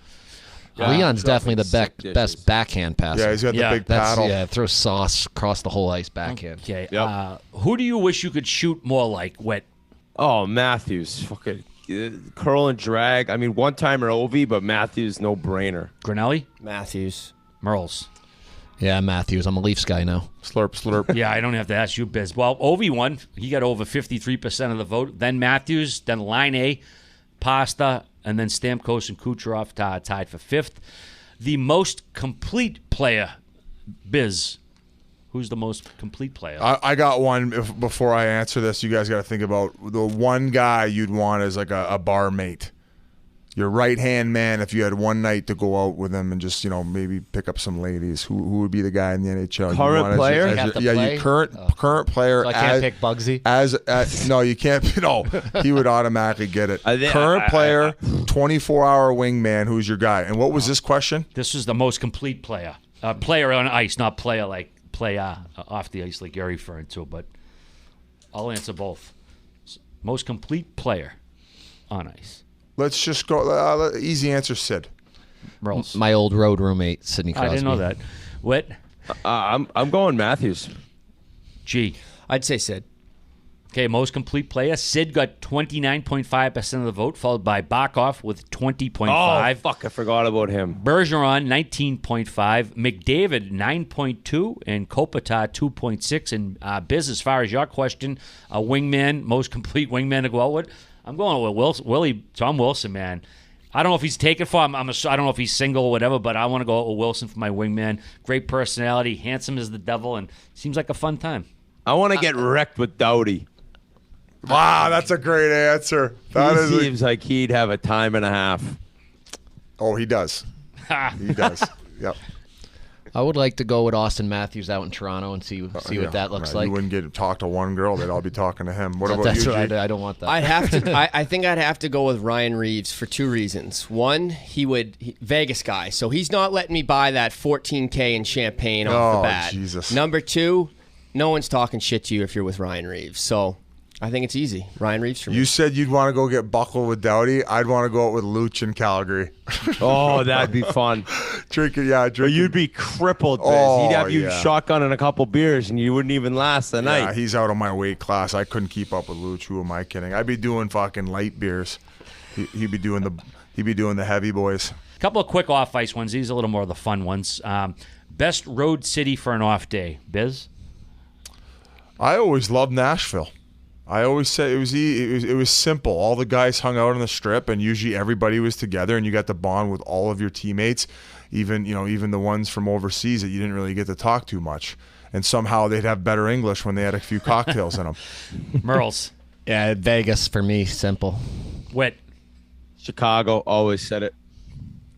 Leon's definitely the best backhand passer. Yeah, he's got the big paddle. Yeah, throws sauce across the whole ice backhand. Okay. Yep. Who do you wish you could shoot more like? What? Oh, Matthews. Fucking curl and drag. I mean, one-timer Ovi, but Matthews, no brainer. Grinelli? Matthews. Merles? Yeah, Matthews. I'm a Leafs guy now. Slurp, slurp. Yeah, I don't have to ask you, Biz. Well, Ovi won. He got over 53% of the vote. Then Matthews, then Line A, Pasta, and then Stamkos and Kucherov tied for fifth. The most complete player, Biz. Who's the most complete player? I got one. Before I answer this, you guys got to think about the one guy you'd want as like a bar mate. Your right-hand man, if you had one night to go out with him and just, maybe pick up some ladies, who would be the guy in the NHL? Current player? Your current player. So I can't pick Bugsy? No, you can't. No, he would automatically get it. Current player, 24-hour wingman, who's your guy? And what was this question? This is the most complete player. Player on ice, not player like player off the ice like you're referring to, but I'll answer both. Most complete player on ice. Let's just go. Easy answer, Sid. Merles. My old road roommate, Sidney Crosby. I didn't know that. What? I'm going Matthews. G. I'd say Sid. Okay, most complete player. Sid got 29.5% of the vote, followed by Barkov with 20.5. Oh, fuck, I forgot about him. Bergeron, 19.5. McDavid, 9.2. And Kopitar, 2.6. And Biz, as far as your question, a wingman, most complete wingman to go out with, I'm going with Tom Wilson, man. I don't know if he's taken for him. I don't know if he's single or whatever, but I want to go out with Wilson for my wingman. Great personality, handsome as the devil, and seems like a fun time. I want to get wrecked with Doughty. Wow, that's a great answer. He seems like he'd have a time and a half. Oh, he does. He does. Yep. I would like to go with Austin Matthews out in Toronto and see what that looks like. You wouldn't get to talk to one girl; they'd all be talking to him. What about That's you? Right. I don't want that. I'd have to. I think I'd have to go with Ryan Reeves for two reasons. One, Vegas guy, so he's not letting me buy that $14K in champagne off the bat. Jesus. Number two, no one's talking shit to you if you're with Ryan Reeves. So I think it's easy. Ryan Reeves for me. You said you'd want to go get buckled with Doughty. I'd want to go out with Luch in Calgary. Oh, that'd be fun. Drinking. But you'd be crippled, Biz. He'd have you shotgunning a couple beers, and you wouldn't even last the night. Yeah, he's out of my weight class. I couldn't keep up with Luch. Who am I kidding? I'd be doing fucking light beers. He'd be doing the heavy boys. A couple of quick off-ice ones. These are a little more of the fun ones. Best road city for an off day, Biz? I always loved Nashville. I always said it was simple. All the guys hung out on the strip, and usually everybody was together, and you got to bond with all of your teammates, even the ones from overseas that you didn't really get to talk too much. And somehow they'd have better English when they had a few cocktails in them. Merles. Yeah, Vegas for me, simple. Whit. Chicago, always said it.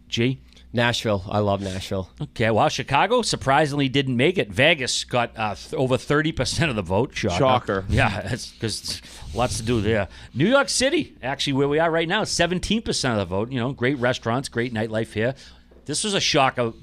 G. Nashville. I love Nashville. Okay, well, Chicago surprisingly didn't make it. Vegas got over 30% of the vote. Shocker. Yeah, that's because lots to do there. New York City, actually, where we are right now, 17% of the vote. Great restaurants, great nightlife here. This was a shocker.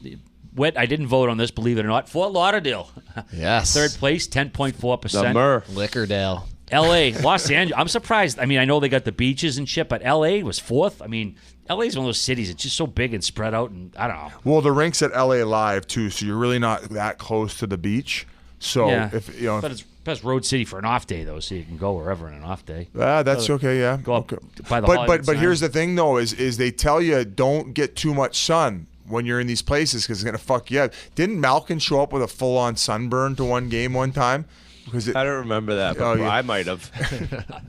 Whit, I didn't vote on this, believe it or not. Fort Lauderdale. Yes. Third place, 10.4%. The Murr. Liquordale. L.A., Los Angeles. I'm surprised. I mean, I know they got the beaches and shit, but L.A. was fourth. I mean, L.A. is one of those cities. It's just so big and spread out, and I don't know. Well, the rink's at L.A. Live too, so you're really not that close to the beach. So but it's best road city for an off day though, so you can go wherever in an off day. That's okay. Yeah. Go up by the but here's the thing though: is they tell you don't get too much sun when you're in these places because it's gonna fuck you up. Didn't Malkin show up with a full-on sunburn to one game one time? I don't remember that, but I might have.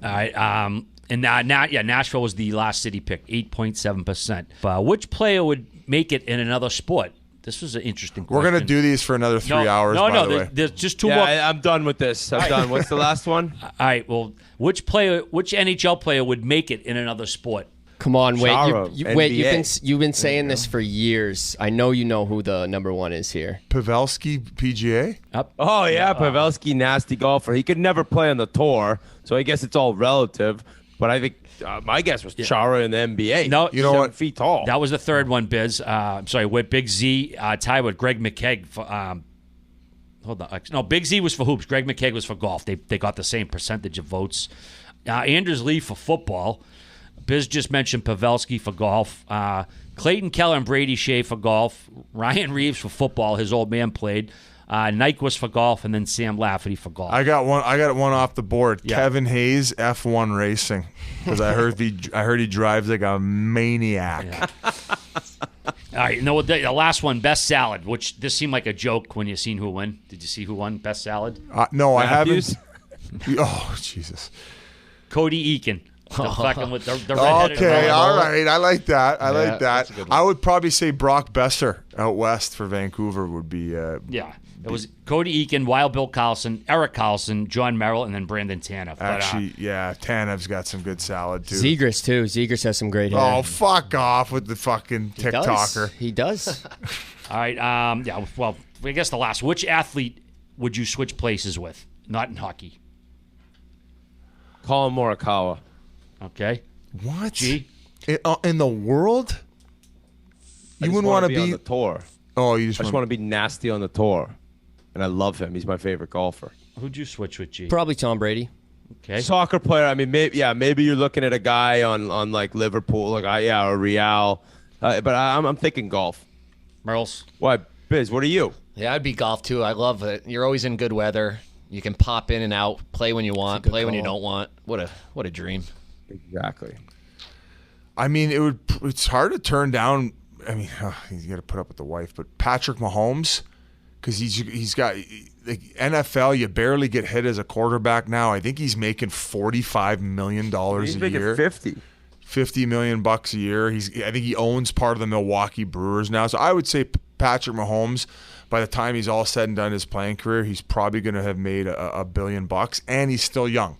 All right. And Nashville was the last city pick, 8.7%. Which player would make it in another sport? This was an interesting question. We're going to do these for another 3 hours, by the way. There's just two more. I'm done with this. I'm done. What's the last one? All right, well, which NHL player would make it in another sport? Come on, Chara, wait. NBA. You've been saying this for years. I know you know who the number one is here. Pavelski, PGA? Oh, yeah, Pavelski, nasty golfer. He could never play on the tour, so I guess it's all relative. But I think my guess was Chara in the NBA. No, you know 7 what? feet tall. That was the third one, Biz. I'm sorry, with Big Z tied with Greg McKegg. Hold on. No, Big Z was for hoops. Greg McKegg was for golf. They got the same percentage of votes. Anders Lee for football. Biz just mentioned Pavelski for golf. Clayton Keller and Brady Shea for golf. Ryan Reeves for football. His old man played. Nyquist for golf, and then Sam Lafferty for golf. I got one off the board. Yeah. Kevin Hayes, F1 racing, because I heard he drives like a maniac. Yeah. All right, no, the last one, best salad. Which this seemed like a joke when you seen who won. Did you see who won best salad? No, Matthews? I haven't. Oh Jesus. Cody Eakin. The fucking with the redheaded Okay, volleyball. all right. I like that. I like that's that. a good one. I would probably say Brock Besser out west for Vancouver would be. Yeah. It was Cody Eakin, Wild Bill Carlson, Eric Carlson, John Merrill, and then Brandon Tanev. Actually, yeah, Tanev's got some good salad too. Zegers too. Zegers has some great hair. Oh, fuck off with the fucking He does. TikToker. He does. All right. Yeah. Well, I guess the last. Which athlete would you switch places with? Not in hockey. Colin Morikawa. Okay. What? G. In the world? I You just wouldn't want to be on be. the tour. Oh, you I just just want want to be nasty on the tour, and I love him. He's my favorite golfer. Who'd you switch with, G? Probably Tom Brady. Okay. Soccer player. I mean, maybe you're looking at a guy on like Liverpool, or Real, but I'm thinking golf. Merle's. Why, Biz? What are you? Yeah, I'd be golf too. I love it. You're always in good weather. You can pop in and out, play when you want, play when you don't want. What a dream. Exactly. I mean, it's hard to turn down. I mean, he's got to put up with the wife, but Patrick Mahomes, because he's got like NFL. You barely get hit as a quarterback now. I think he's making $45 million He's a making year. 50. $50 million a year. I think he owns part of the Milwaukee Brewers now. So I would say Patrick Mahomes, by the time he's all said and done his playing career, he's probably going to have made $1 billion, and he's still young.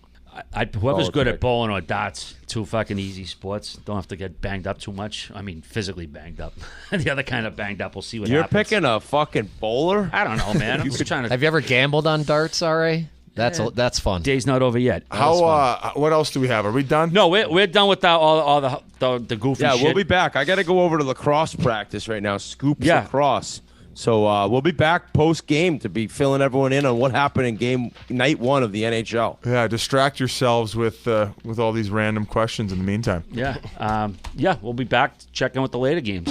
Whoever's good at bowling or darts, two fucking easy sports. Don't have to get banged up too much. I mean, physically banged up. The other kind of banged up. We'll see what You're happens. picking a fucking bowler? I don't know, man. I'm just trying to. Have you ever gambled on darts, RA? That's fun. Day's not over yet. What else do we have? Are we done? No, we're done with all the goofy Yeah, shit. we'll be back. I got to go over to lacrosse practice right now. Scoops Yeah. lacrosse. So we'll be back post game to be filling everyone in on what happened in game night 1 of the NHL. Yeah, distract yourselves with all these random questions in the meantime. Yeah. We'll be back to check in with the later games.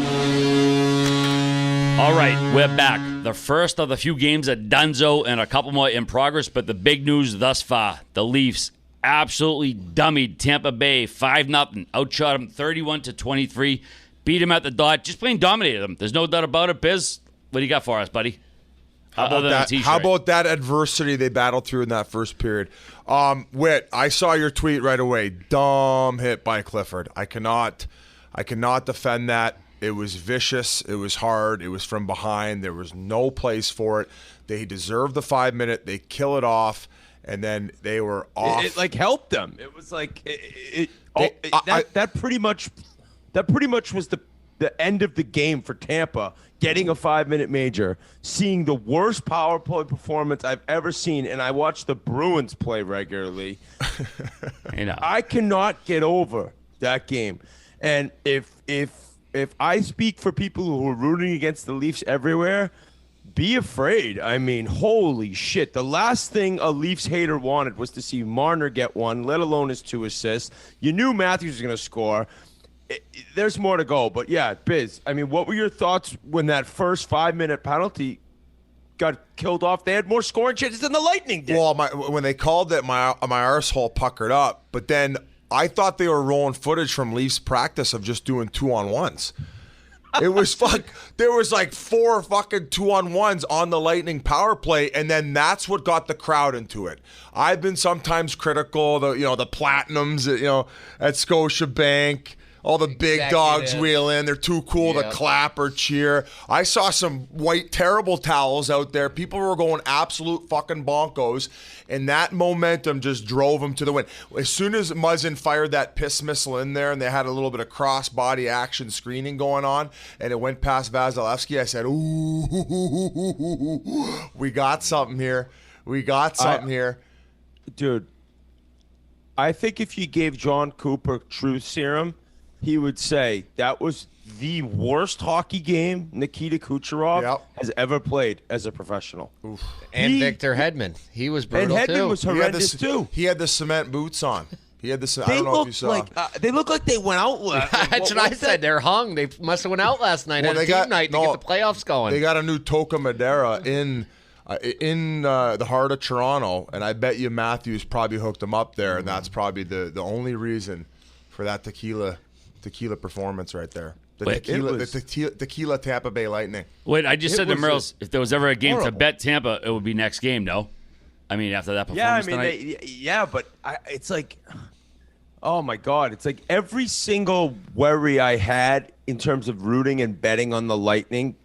All right, we're back. The first of the few games at Dunzo and a couple more in progress, but the big news thus far, the Leafs absolutely dummied Tampa Bay 5-0, outshot them 31-23, beat them at the dot, just plain dominated them. There's no doubt about it. Biz, what do you got for us, buddy? How about that adversity they battled through in that first period? Whit, I saw your tweet right away. Dumb hit by Clifford. I cannot defend that. It was vicious. It was hard. It was from behind. There was no place for it. They deserved the 5-minute. They kill it off, and then they were off. It like helped them. It was like that pretty much was the end of the game for Tampa. Getting a 5-minute major, seeing the worst power play performance I've ever seen, and I watch the Bruins play regularly. I cannot get over that game. And if I speak for people who are rooting against the Leafs everywhere, be afraid. I mean, holy shit. The last thing a Leafs hater wanted was to see Marner get one, let alone his 2 assists. You knew Matthews was going to score. There's more to go. But, yeah, Biz, I mean, what were your thoughts when that first 5-minute penalty got killed off? They had more scoring chances than the Lightning did. Well, when they called it, my arsehole puckered up. But then I thought they were rolling footage from Leafs practice of just doing 2-on-1s. It was there was like 4 fucking 2-on-1s on the Lightning power play, and then that's what got the crowd into it. I've been sometimes critical, the Platinums, at Scotiabank. All the big dogs wheel in. They're too cool to clap or cheer. I saw some white terrible towels out there. People were going absolute fucking bonkos, and that momentum just drove them to the win. As soon as Muzzin fired that piss missile in there, and they had a little bit of cross-body action screening going on, and it went past Vasilevsky, I said, ooh, we got something here. Here. Dude, I think if you gave John Cooper truth serum, he would say that was the worst hockey game Nikita Kucherov has ever played as a professional. Oof. And Victor Hedman. He was brutal, and Hedman was horrendous, too. He had the cement boots on. I don't know if you saw. They look like they went out. That's what I said. They're hung. They must have went out last night on a team night to get the playoffs going. They got a new Toca Madera in the heart of Toronto, and I bet you Matthews probably hooked them up there, and that's probably the only reason for that tequila performance right there. The tequila Tampa Bay Lightning. Wait, I just said to Merle, if there was ever a game to bet Tampa, it would be next game, no? I mean, after that performance tonight? But it's like, oh my God. It's like every single worry I had in terms of rooting and betting on the Lightning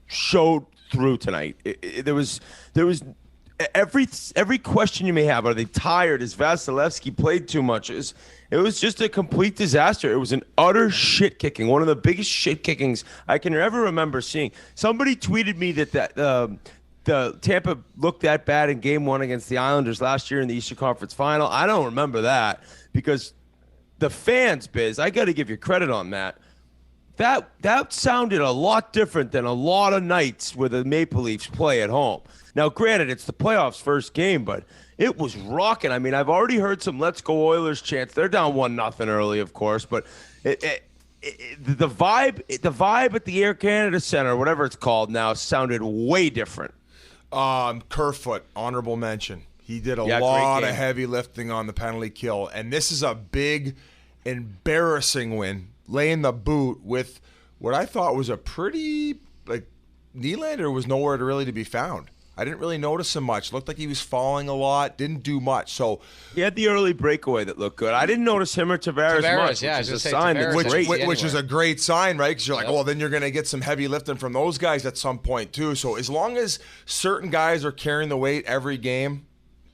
showed through tonight. There was every question you may have. Are they tired? Is Vasilevsky played too much? It was just a complete disaster. It was an utter shit kicking, one of the biggest shit kickings I can ever remember seeing. Somebody tweeted me that the Tampa looked that bad in Game 1 against the Islanders last year in the Eastern Conference Final. I don't remember that because the fans, Biz, I got to give you credit on that. That sounded a lot different than a lot of nights where the Maple Leafs play at home. Now, granted, it's the playoffs' first game, but it was rocking. I mean, I've already heard some "Let's Go Oilers" chants. They're down 1-0 early, of course, but the vibe at the Air Canada Center, whatever it's called now, sounded way different. Kerfoot, honorable mention. He did a lot of heavy lifting on the penalty kill, and this is a big, embarrassing win, laying the boot with what I thought was a pretty, Nylander was nowhere to be found. I didn't really notice him much. Looked like he was falling a lot. Didn't do much. So he had the early breakaway that looked good. I didn't notice him or Tavares much, yeah, which is a sign that's great. Which is a great sign, right? Because you're like, well, then you're going to get some heavy lifting from those guys at some point too. So as long as certain guys are carrying the weight every game,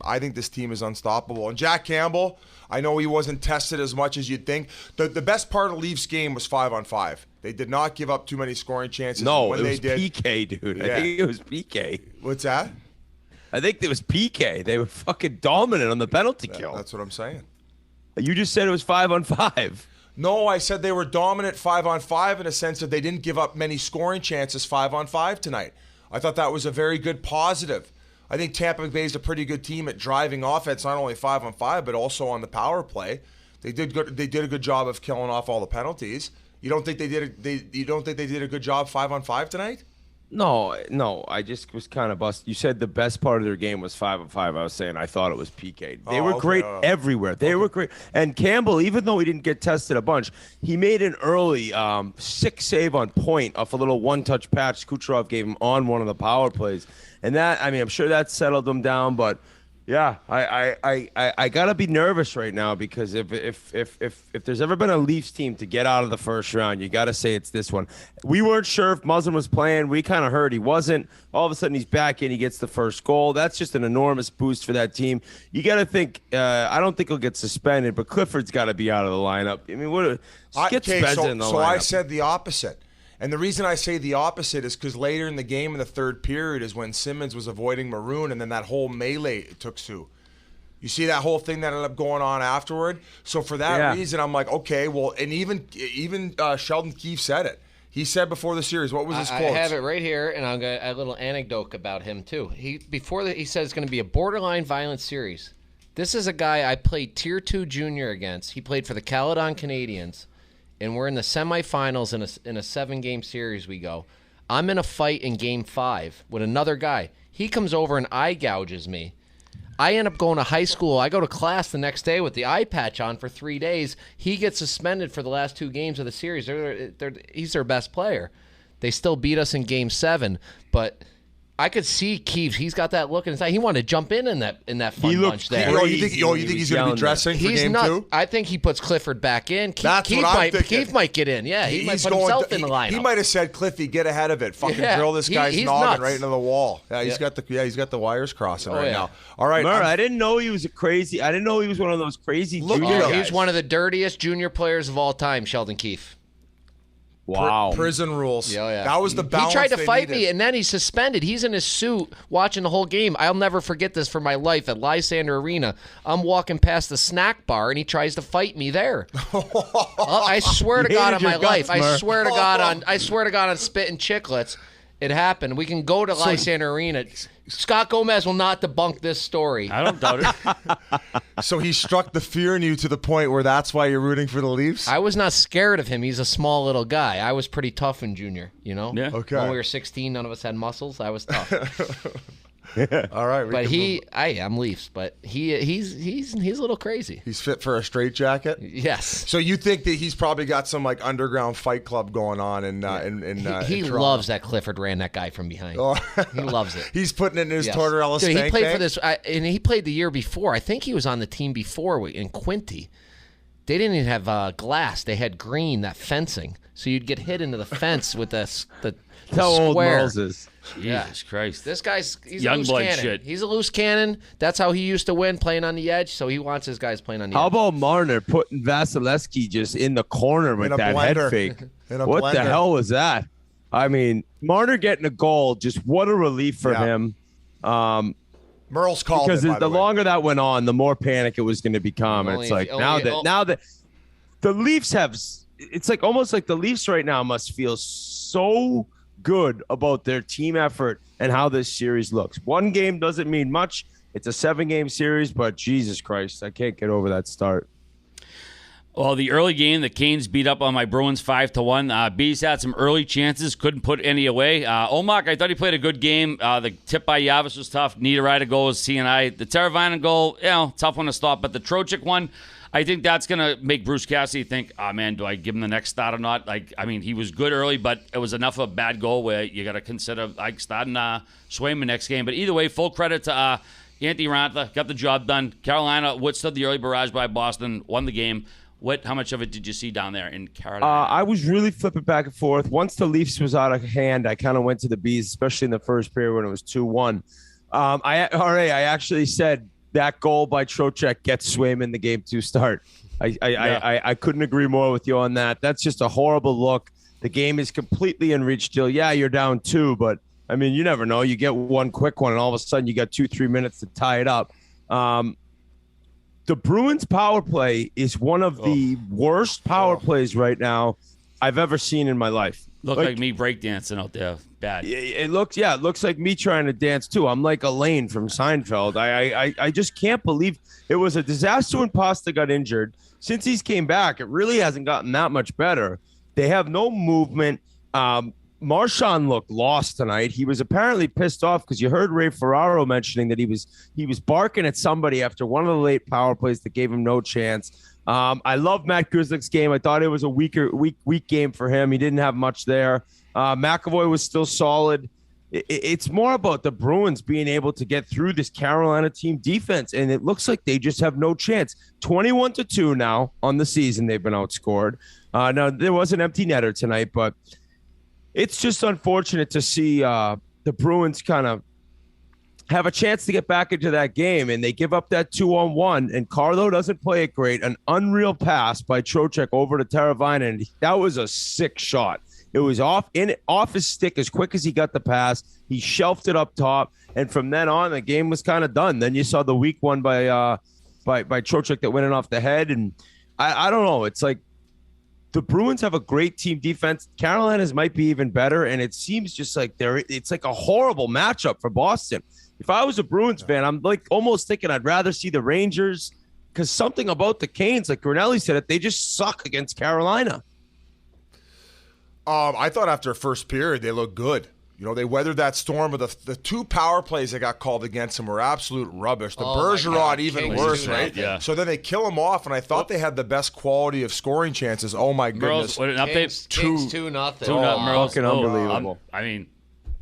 I think this team is unstoppable. And Jack Campbell, I know he wasn't tested as much as you'd think. The best part of Leafs game was 5-on-5. They did not give up too many scoring chances. No, when it was they did. PK, dude. Yeah. I think it was PK. What's that? I think it was PK. They were fucking dominant on the penalty kill. That's what I'm saying. You just said it was 5-on-5. No, I said they were dominant 5-on-5 in a sense that they didn't give up many scoring chances 5-on-5 tonight. I thought that was a very good positive. I think Tampa Bay is a pretty good team at driving offense, not only 5-on-5 but also on the power play. They did good. They did a good job of killing off all the penalties. You don't think they did? You don't think they did a good job 5-on-5 tonight? No. I just was kind of busted. You said the best part of their game was 5-on-5. I was saying I thought it was PK. They were great everywhere. They were great. And Campbell, even though he didn't get tested a bunch, he made an early 6 save on point off a little one-touch patch Kucherov gave him on one of the power plays. And that, I mean, I'm sure that settled them down, but yeah, I gotta be nervous right now because if there's ever been a Leafs team to get out of the first round, you gotta say it's this one. We weren't sure if Muzzin was playing. We kind of heard he wasn't. All of a sudden he's back in. He gets the first goal. That's just an enormous boost for that team. You gotta think. I don't think he'll get suspended, but Clifford's got to be out of the lineup. I mean, get Spezza in the lineup. So I said the opposite. And the reason I say the opposite is because later in the game in the third period is when Simmons was avoiding Maroon, and then that whole melee took Sue. You see that whole thing that ended up going on afterward? So for that reason, I'm like, okay, well, and even Sheldon Keefe said it. He said before the series, what was his quote? I have it right here, and I'll get a little anecdote about him, too. He said it's going to be a borderline violent series. This is a guy I played Tier 2 junior against. He played for the Caledon Canadiens. And we're in the semifinals in a 7-game series we go. I'm in a fight in Game 5 with another guy. He comes over and eye gouges me. I end up going to high school. I go to class the next day with the eye patch on for 3 days. He gets suspended for the last 2 games of the series. He's their best player. They still beat us in Game 7, but I could see Keefe. He's got that look in his eye. He wanted to jump in that fun bunch there. You think he's going to be dressing for Game 2? I think he puts Clifford back in. Keefe might get in. Yeah, he might put himself in the lineup. He might have said, "Cliffy, get ahead of it. Fucking drill this guy's noggin right into the wall." Yeah, he's got the wires crossing now. All right, Merle, I didn't know he was I didn't know he was one of those crazy junior guys. He's one of the dirtiest junior players of all time, Sheldon Keefe. Wow. Prison rules. Yeah. That was the balance. He tried to fight me, and then he's suspended. He's in his suit watching the whole game. I'll never forget this for my life at Lysander Arena. I'm walking past the snack bar, and he tries to fight me there. I swear to God on my life. I swear to God on Spittin Chiclets. It happened. We can go to Lysander Arena. Scott Gomez will not debunk this story. I don't doubt it. So he struck the fear in you to the point where that's why you're rooting for the Leafs? I was not scared of him. He's a small little guy. I was pretty tough in junior, Yeah. Okay. When we were 16, none of us had muscles. I was tough. All right. But I'm Leafs, but he's a little crazy. He's fit for a straitjacket? Yes. So you think that he's probably got some like underground fight club going on in he loves that Clifford ran that guy from behind. Oh. He loves it. He's putting it in his Tortorella spank he played bank? for this, and he played the year before. I think he was on the team before in Quinty. They didn't even have glass. They had green, that fencing. So you'd get hit into the fence with the How old square. Moses. Jesus Christ. He's Young a loose blood cannon. shit. He's a loose cannon. That's how he used to win, playing on the edge. So he wants his guys playing on the edge. How about Marner putting Vasilevsky just in the corner with that head fake? What the hell was that? I mean, Marner getting a goal, just what a relief for him. Merle's called because it, by the way. longer that went on, the more panic it was going to become. And it's like now that the Leafs have, it's like almost like the Leafs right now must feel so good about their team effort and how this series looks. One game doesn't mean much. It's a 7-game series, but Jesus Christ, I can't get over that start. Well, the early game, the Canes beat up on my Bruins 5-1. Bees had some early chances, couldn't put any away. Omak, I thought he played a good game. The tip by Yavis was tough. Niederreiter goal was CNI. The Teravainen goal, tough one to stop. But the Trocheck one, I think that's going to make Bruce Cassidy think, man, do I give him the next start or not? He was good early, but it was enough of a bad goal where you got to consider starting Swayman next game. But either way, full credit to Anthony Rantha. Got the job done. Carolina withstood the early barrage by Boston, won the game. How much of it did you see down there in Carolina? I was really flipping back and forth. Once the Leafs was out of hand, I kind of went to the Bees, especially in the first period when it was 2-1. I actually said that goal by Trocheck gets Swayman the Game 2 start. I couldn't agree more with you on that. That's just a horrible look. The game is completely in reach still. Yeah, you're down 2, but, I mean, you never know. You get one quick one, and all of a sudden you got 2-3 minutes to tie it up. The Bruins power play is one of the worst power plays right now I've ever seen in my life. Looked like me breakdancing out there. Bad. It looks like me trying to dance too. I'm like Elaine from Seinfeld. I just can't believe it was a disaster when Pasta got injured. Since he's came back, it really hasn't gotten that much better. They have no movement. Marchand looked lost tonight. He was apparently pissed off because you heard Ray Ferraro mentioning that he was barking at somebody after one of the late power plays that gave him no chance. I love Matt Grzelcyk's game. I thought it was a weak game for him. He didn't have much there. McAvoy was still solid. It's more about the Bruins being able to get through this Carolina team defense, and it looks like they just have no chance. 21-2 now on the season. They've been outscored. Now, there was an empty netter tonight, but it's just unfortunate to see the Bruins kind of have a chance to get back into that game, and they give up that 2-on-1, and Carlo doesn't play it great. An unreal pass by Trocheck over to Teravainen, and that was a sick shot. It was off his stick as quick as he got the pass. He shelved it up top, and from then on, the game was kind of done. Then you saw the weak one by Trocheck that went in off the head, and I don't know. It's like the Bruins have a great team defense. Carolina's might be even better, and it seems just like it's like a horrible matchup for Boston. If I was a Bruins fan, I'm like almost thinking I'd rather see the Rangers, because something about the Canes, like Grinelli said it, they just suck against Carolina. I thought after first period they looked good. You know, they weathered that storm, but the 2 power plays that got called against them were absolute rubbish. The Bergeron even worse, right? Yeah. So then they kill them off, and I thought they had the best quality of scoring chances. Oh, my goodness. What an update? Kings 2-0. 2-0. Merle. Fucking unbelievable. I mean,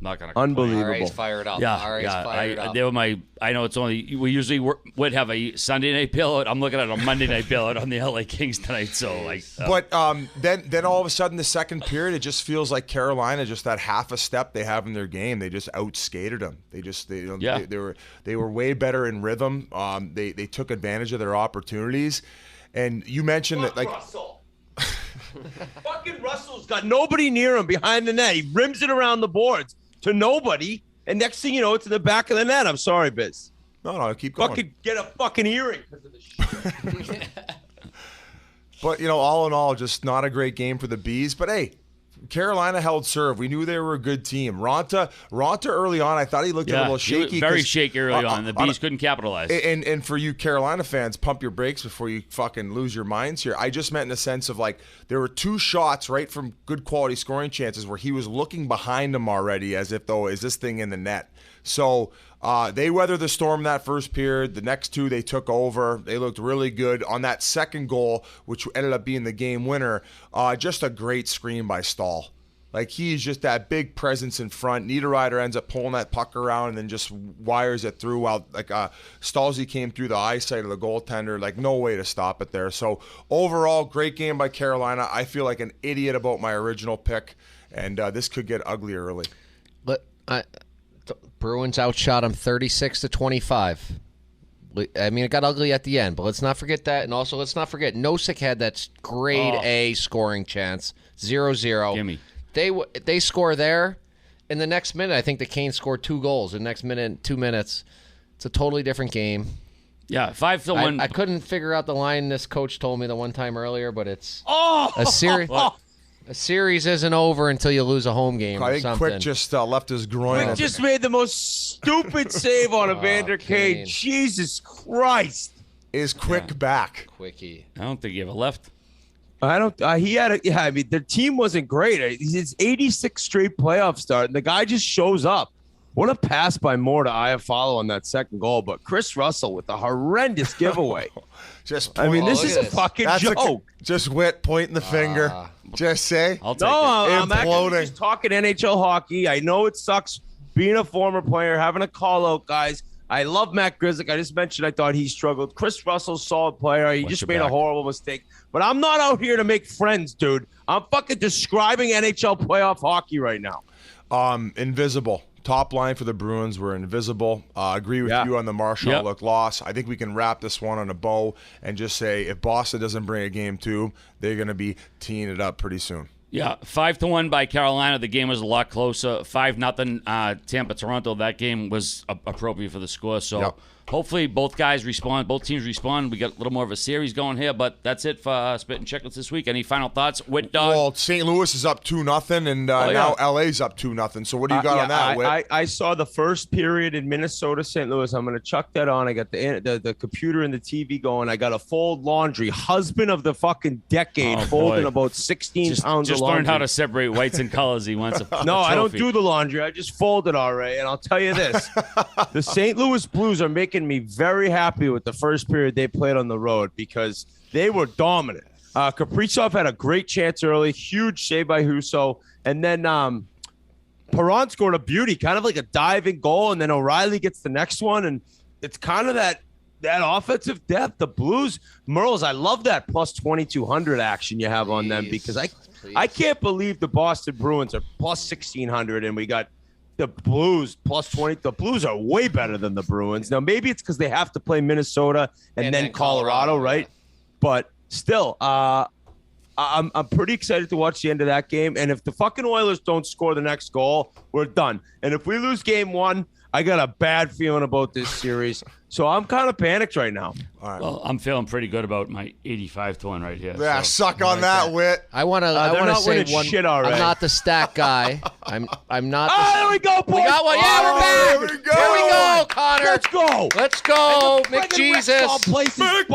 not going to Unbelievable. RA's fired up. Yeah, RA's fired up. They were I know it's only, we usually would have a Sunday night bailout. I'm looking at a Monday night bailout on the LA Kings tonight. So But then all of a sudden the second period, it just feels like Carolina, just that half a step they have in their game, they just outskated them. They were way better in rhythm. They took advantage of their opportunities, and you mentioned that Russell. Fucking Russell's got nobody near him behind the net. He rims it around the boards to nobody, and next thing you know, it's in the back of the net. I'm sorry, Biz. No, keep going. Fucking get a fucking earring because of the shit. But, all in all, just not a great game for the Bees. But, hey, Carolina held serve. We knew they were a good team. Ronta early on, I thought he looked a little shaky. Very shaky early on. The Bees couldn't capitalize. And for you Carolina fans, pump your brakes before you fucking lose your minds here. I just meant in the sense of, there were 2 shots right from good quality scoring chances where he was looking behind him already as if, is this thing in the net? So they weathered the storm that first period. The next 2 they took over. They looked really good. On that second goal, which ended up being the game winner, just a great screen by Stahl. He's just that big presence in front. Niederreiter ends up pulling that puck around and then just wires it through while Stalzy came through the eyesight of the goaltender. No way to stop it there. So overall, great game by Carolina. I feel like an idiot about my original pick, and this could get ugly early. But the Bruins outshot him 36-25. I mean, it got ugly at the end, but let's not forget that. And also, let's not forget, Nosek had that grade A scoring chance, 0-0. Gimme. They score there. In the next minute, I think the Canes scored 2 goals. In the next minute, 2 minutes. It's a totally different game. Yeah, 5-1. I couldn't figure out the line this coach told me the one time earlier, but it's a series. A series isn't over until you lose a home game or I think something. Quick just left his groin. Quick just made the most stupid save on Evander Kane. Jesus Christ. Is Quick back? Quickie. I don't think he ever left. I don't. He had. I mean, their team wasn't great. His 86th straight playoff start, and the guy just shows up. What a pass by Moore to Iafallo on that second goal, but Chris Russell with a horrendous giveaway. This is a fucking joke. Just Whit pointing the finger. Just say. I'll take it. I'm actually just talking NHL hockey. I know it sucks being a former player, having a call out, guys. I love Matt Grzelcyk. I just mentioned I thought he struggled. Chris Russell's solid player. He just made a horrible mistake. But I'm not out here to make friends, dude. I'm fucking describing NHL playoff hockey right now. Invisible. Top line for the Bruins were invisible. Agree with you on the Marshall loss. I think we can wrap this one on a bow and just say if Boston doesn't bring a game 2, they're going to be teeing it up pretty soon. Yeah, 5-1 by Carolina. The game was a lot closer. 5-0 Tampa-Toronto. That game was appropriate for the score. So hopefully both teams respond. We got a little more of a series going here, but that's it for Spittin Chiclets this week. Any final thoughts? Whit Dog? Well, St. Louis is up 2-0, and now LA's up 2-0. So what do you got on that, Whit? I saw the first period in Minnesota, St. Louis. I'm going to chuck that on. I got the computer and the TV going. I got a fold laundry. Husband of the fucking decade, folding about 16 pounds of laundry. Learned how to separate whites and colors. He wants a No, I don't do the laundry. I just fold it all right. And I'll tell you this. The St. Louis Blues are making me very happy with the first period they played on the road because they were dominant. Kaprizov had a great chance early. Huge save by Husso. And then Perron scored a beauty, kind of like a diving goal. And then O'Reilly gets the next one. And it's kind of that offensive depth. The Blues, Merles, I love that plus 2,200 action you have on them because I can't believe the Boston Bruins are plus 1,600 and we got the Blues plus 20. The Blues are way better than the Bruins. Now, maybe it's because they have to play Minnesota and then Colorado, right? But still, I'm pretty excited to watch the end of that game. And if the fucking Oilers don't score the next goal, we're done. And if we lose game 1, I got a bad feeling about this series. So I'm kind of panicked right now. All right. Well, I'm feeling pretty good about my 85-1 right here. Yeah, so suck on that, Whit. I want to say one. Shit already. I'm not the stat guy. I'm not. There we go, boys. We got one. Yeah, we're back. Here we go. Here we go, Connor. Let's go. Let's go, McJesus. What's it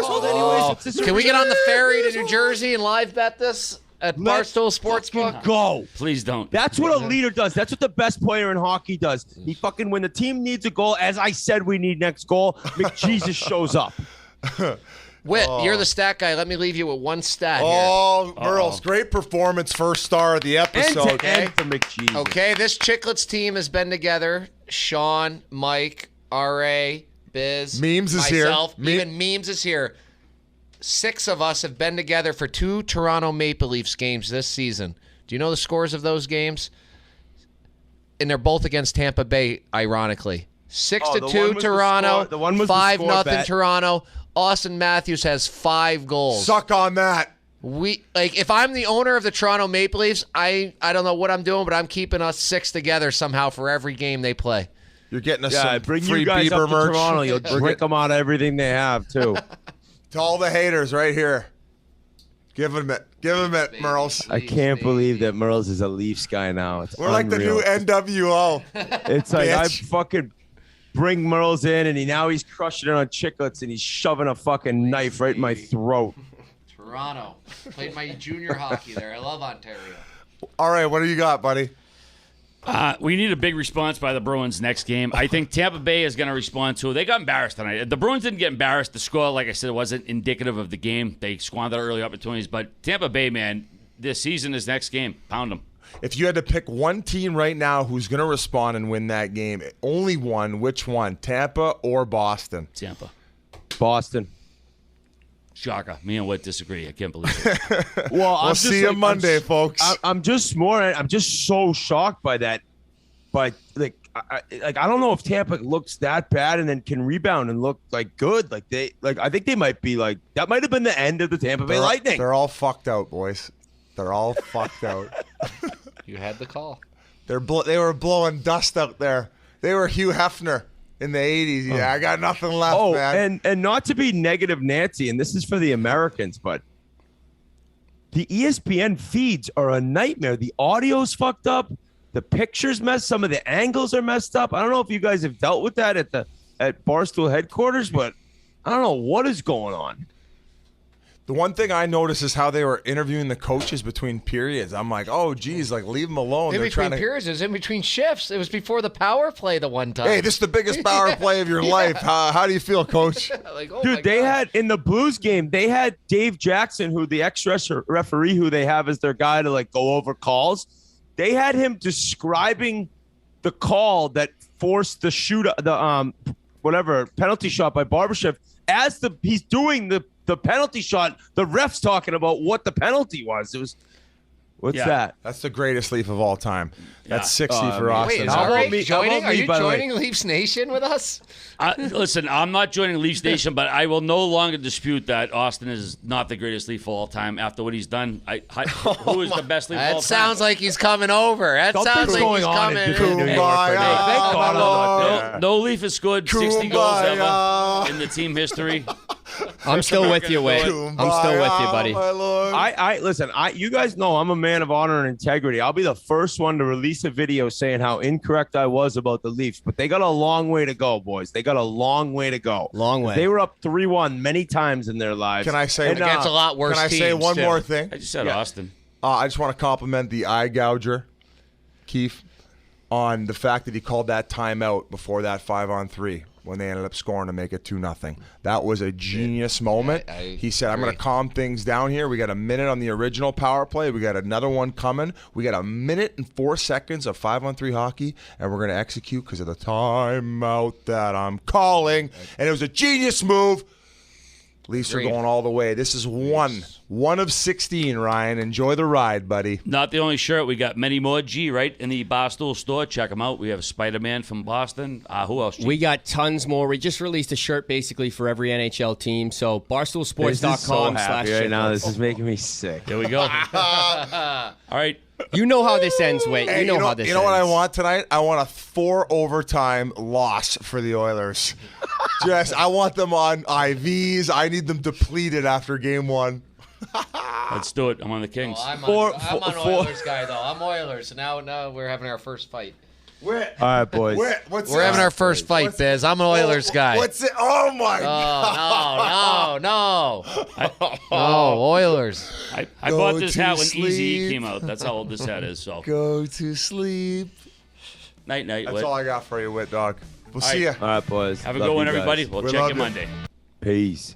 called anyways? Can we get on the ferry to New Jersey and live bet this? at Barstool Sportsbook? Go. Please don't. That's what a leader does. That's what the best player in hockey does. He fucking, when the team needs a goal, as I said we need next goal, McJesus shows up. Whit, you're the stat guy. Let me leave you with one stat here. Merle's great performance, first star of the episode. End for McJesus. Okay, this Chiclets team has been together. Sean, Mike, R.A., Biz, Memes is myself, here. even Memes is here. 6 of us have been together for 2 Toronto Maple Leafs games this season. Do you know the scores of those games? And they're both against Tampa Bay, ironically. 6-2 Toronto, 5-0 Toronto. Austin Matthews has 5 goals. Suck on that. If I'm the owner of the Toronto Maple Leafs, I don't know what I'm doing, but I'm keeping us 6 together somehow for every game they play. You're getting us some bring free you guys Bieber up to merch. Toronto. You'll drink them out of everything they have, too. To all the haters right here. Give him it. Give him it, Merles. I can't believe that Merle's is a Leafs guy now. It's We're like the new NWO. It's like I Bitch. fucking bring Merle's in, and now he's crushing it on Chiclets, and he's shoving a fucking knife right in my throat. Toronto. Played my junior hockey there. I love Ontario. All right, what do you got, buddy? We need a big response by the Bruins next game. I think Tampa Bay is going to respond to it. They got embarrassed tonight. The Bruins didn't get embarrassed. The score, like I said, wasn't indicative of the game. They squandered early opportunities. But Tampa Bay, man, this season is next game. Pound them. If you had to pick one team right now who's going to respond and win that game, only one, which one? Tampa or Boston? Tampa. Boston. Shocker. Me and Whit disagree. I can't believe it. Well, we'll see you Monday, folks. I'm just so shocked by that. But I don't know if Tampa looks that bad and then can rebound and look like good. I think they might be like that. Might have been the end of the Tampa Bay Lightning. They're all fucked out, boys. They're all fucked out. You had the call. They were blowing dust out there. They were Hugh Hefner in the 80s. Yeah, I got nothing left, man. And not to be negative Nancy, and this is for the Americans, but the ESPN feeds are a nightmare. The audio's fucked up. The pictures messed. Some of the angles are messed up. I don't know if you guys have dealt with that at Barstool headquarters, but I don't know what is going on. The one thing I noticed is how they were interviewing the coaches between periods. I'm like, oh, geez, leave them alone. In between periods, it was in between shifts. It was before the power play the one time. Hey, this is the biggest power play of your life. How do you feel, Coach? Dude, they had, in the Blues game, they had Dave Jackson, who the ex-referee who they have as their guy to go over calls. They had him describing the call that forced the penalty shot by Barbashev as he's doing the penalty shot. The ref's talking about what the penalty was. It was that? That's the greatest Leaf of all time. That's 60 for Austin. Wait, are you joining Leafs Nation with us? Listen, I'm not joining Leafs Nation, but I will no longer dispute that Austin is not the greatest Leaf of all time after what he's done. Who is the best Leaf of all time? That sounds like he's coming over. That sounds like he's coming. No Leaf has scored 60 goals ever in the team history. I'm still with you, Wade. I'm still with you, buddy. Listen. You guys know I'm a man of honor and integrity. I'll be the first one to release a video saying how incorrect I was about the Leafs, but they got a long way to go, boys. They got a long way to go. Long way. They were up 3-1 many times in their lives. Can I say against a lot worse Can I say one more thing? I just said Austin. I just want to compliment the eye gouger, Keefe, on the fact that he called that timeout before that 5-on-3 when they ended up scoring to make it 2-0. That was a genius moment. He said, I'm going to calm things down here. We got a minute on the original power play. We got another one coming. We got a minute and 4 seconds of 5-on-3 hockey, and we're going to execute because of the timeout that I'm calling. And it was a genius move. Leafs are going all the way. This is one of 16, Ryan. Enjoy the ride, buddy. Not the only shirt. We got many more, right, in the Barstool store. Check them out. We have a Spider-Man from Boston. Who else, G? We got tons more. We just released a shirt basically for every NHL team. So barstoolsports.com/. Right now, this is making me sick. Here we go. All right. You know how this ends, Wade. Hey, you know how this ends. You know what I want tonight? I want a 4-overtime loss for the Oilers. I want them on IVs. I need them depleted after game 1. Let's do it. I'm on the Kings. I'm on Oilers guy, though. I'm Oilers. So now we're having our first fight. All right, boys. We're having our first fight, Biz. I'm an Oilers guy. What's it? Oh my God! No. Oh, Oilers. I bought this hat when Easy came out. That's how old this hat is. So Go to sleep. Night. That's all I got for you, Whit Dog. We'll see you. All right, boys. Have a Love good one, you guys. everybody. We'll check you Monday. Peace.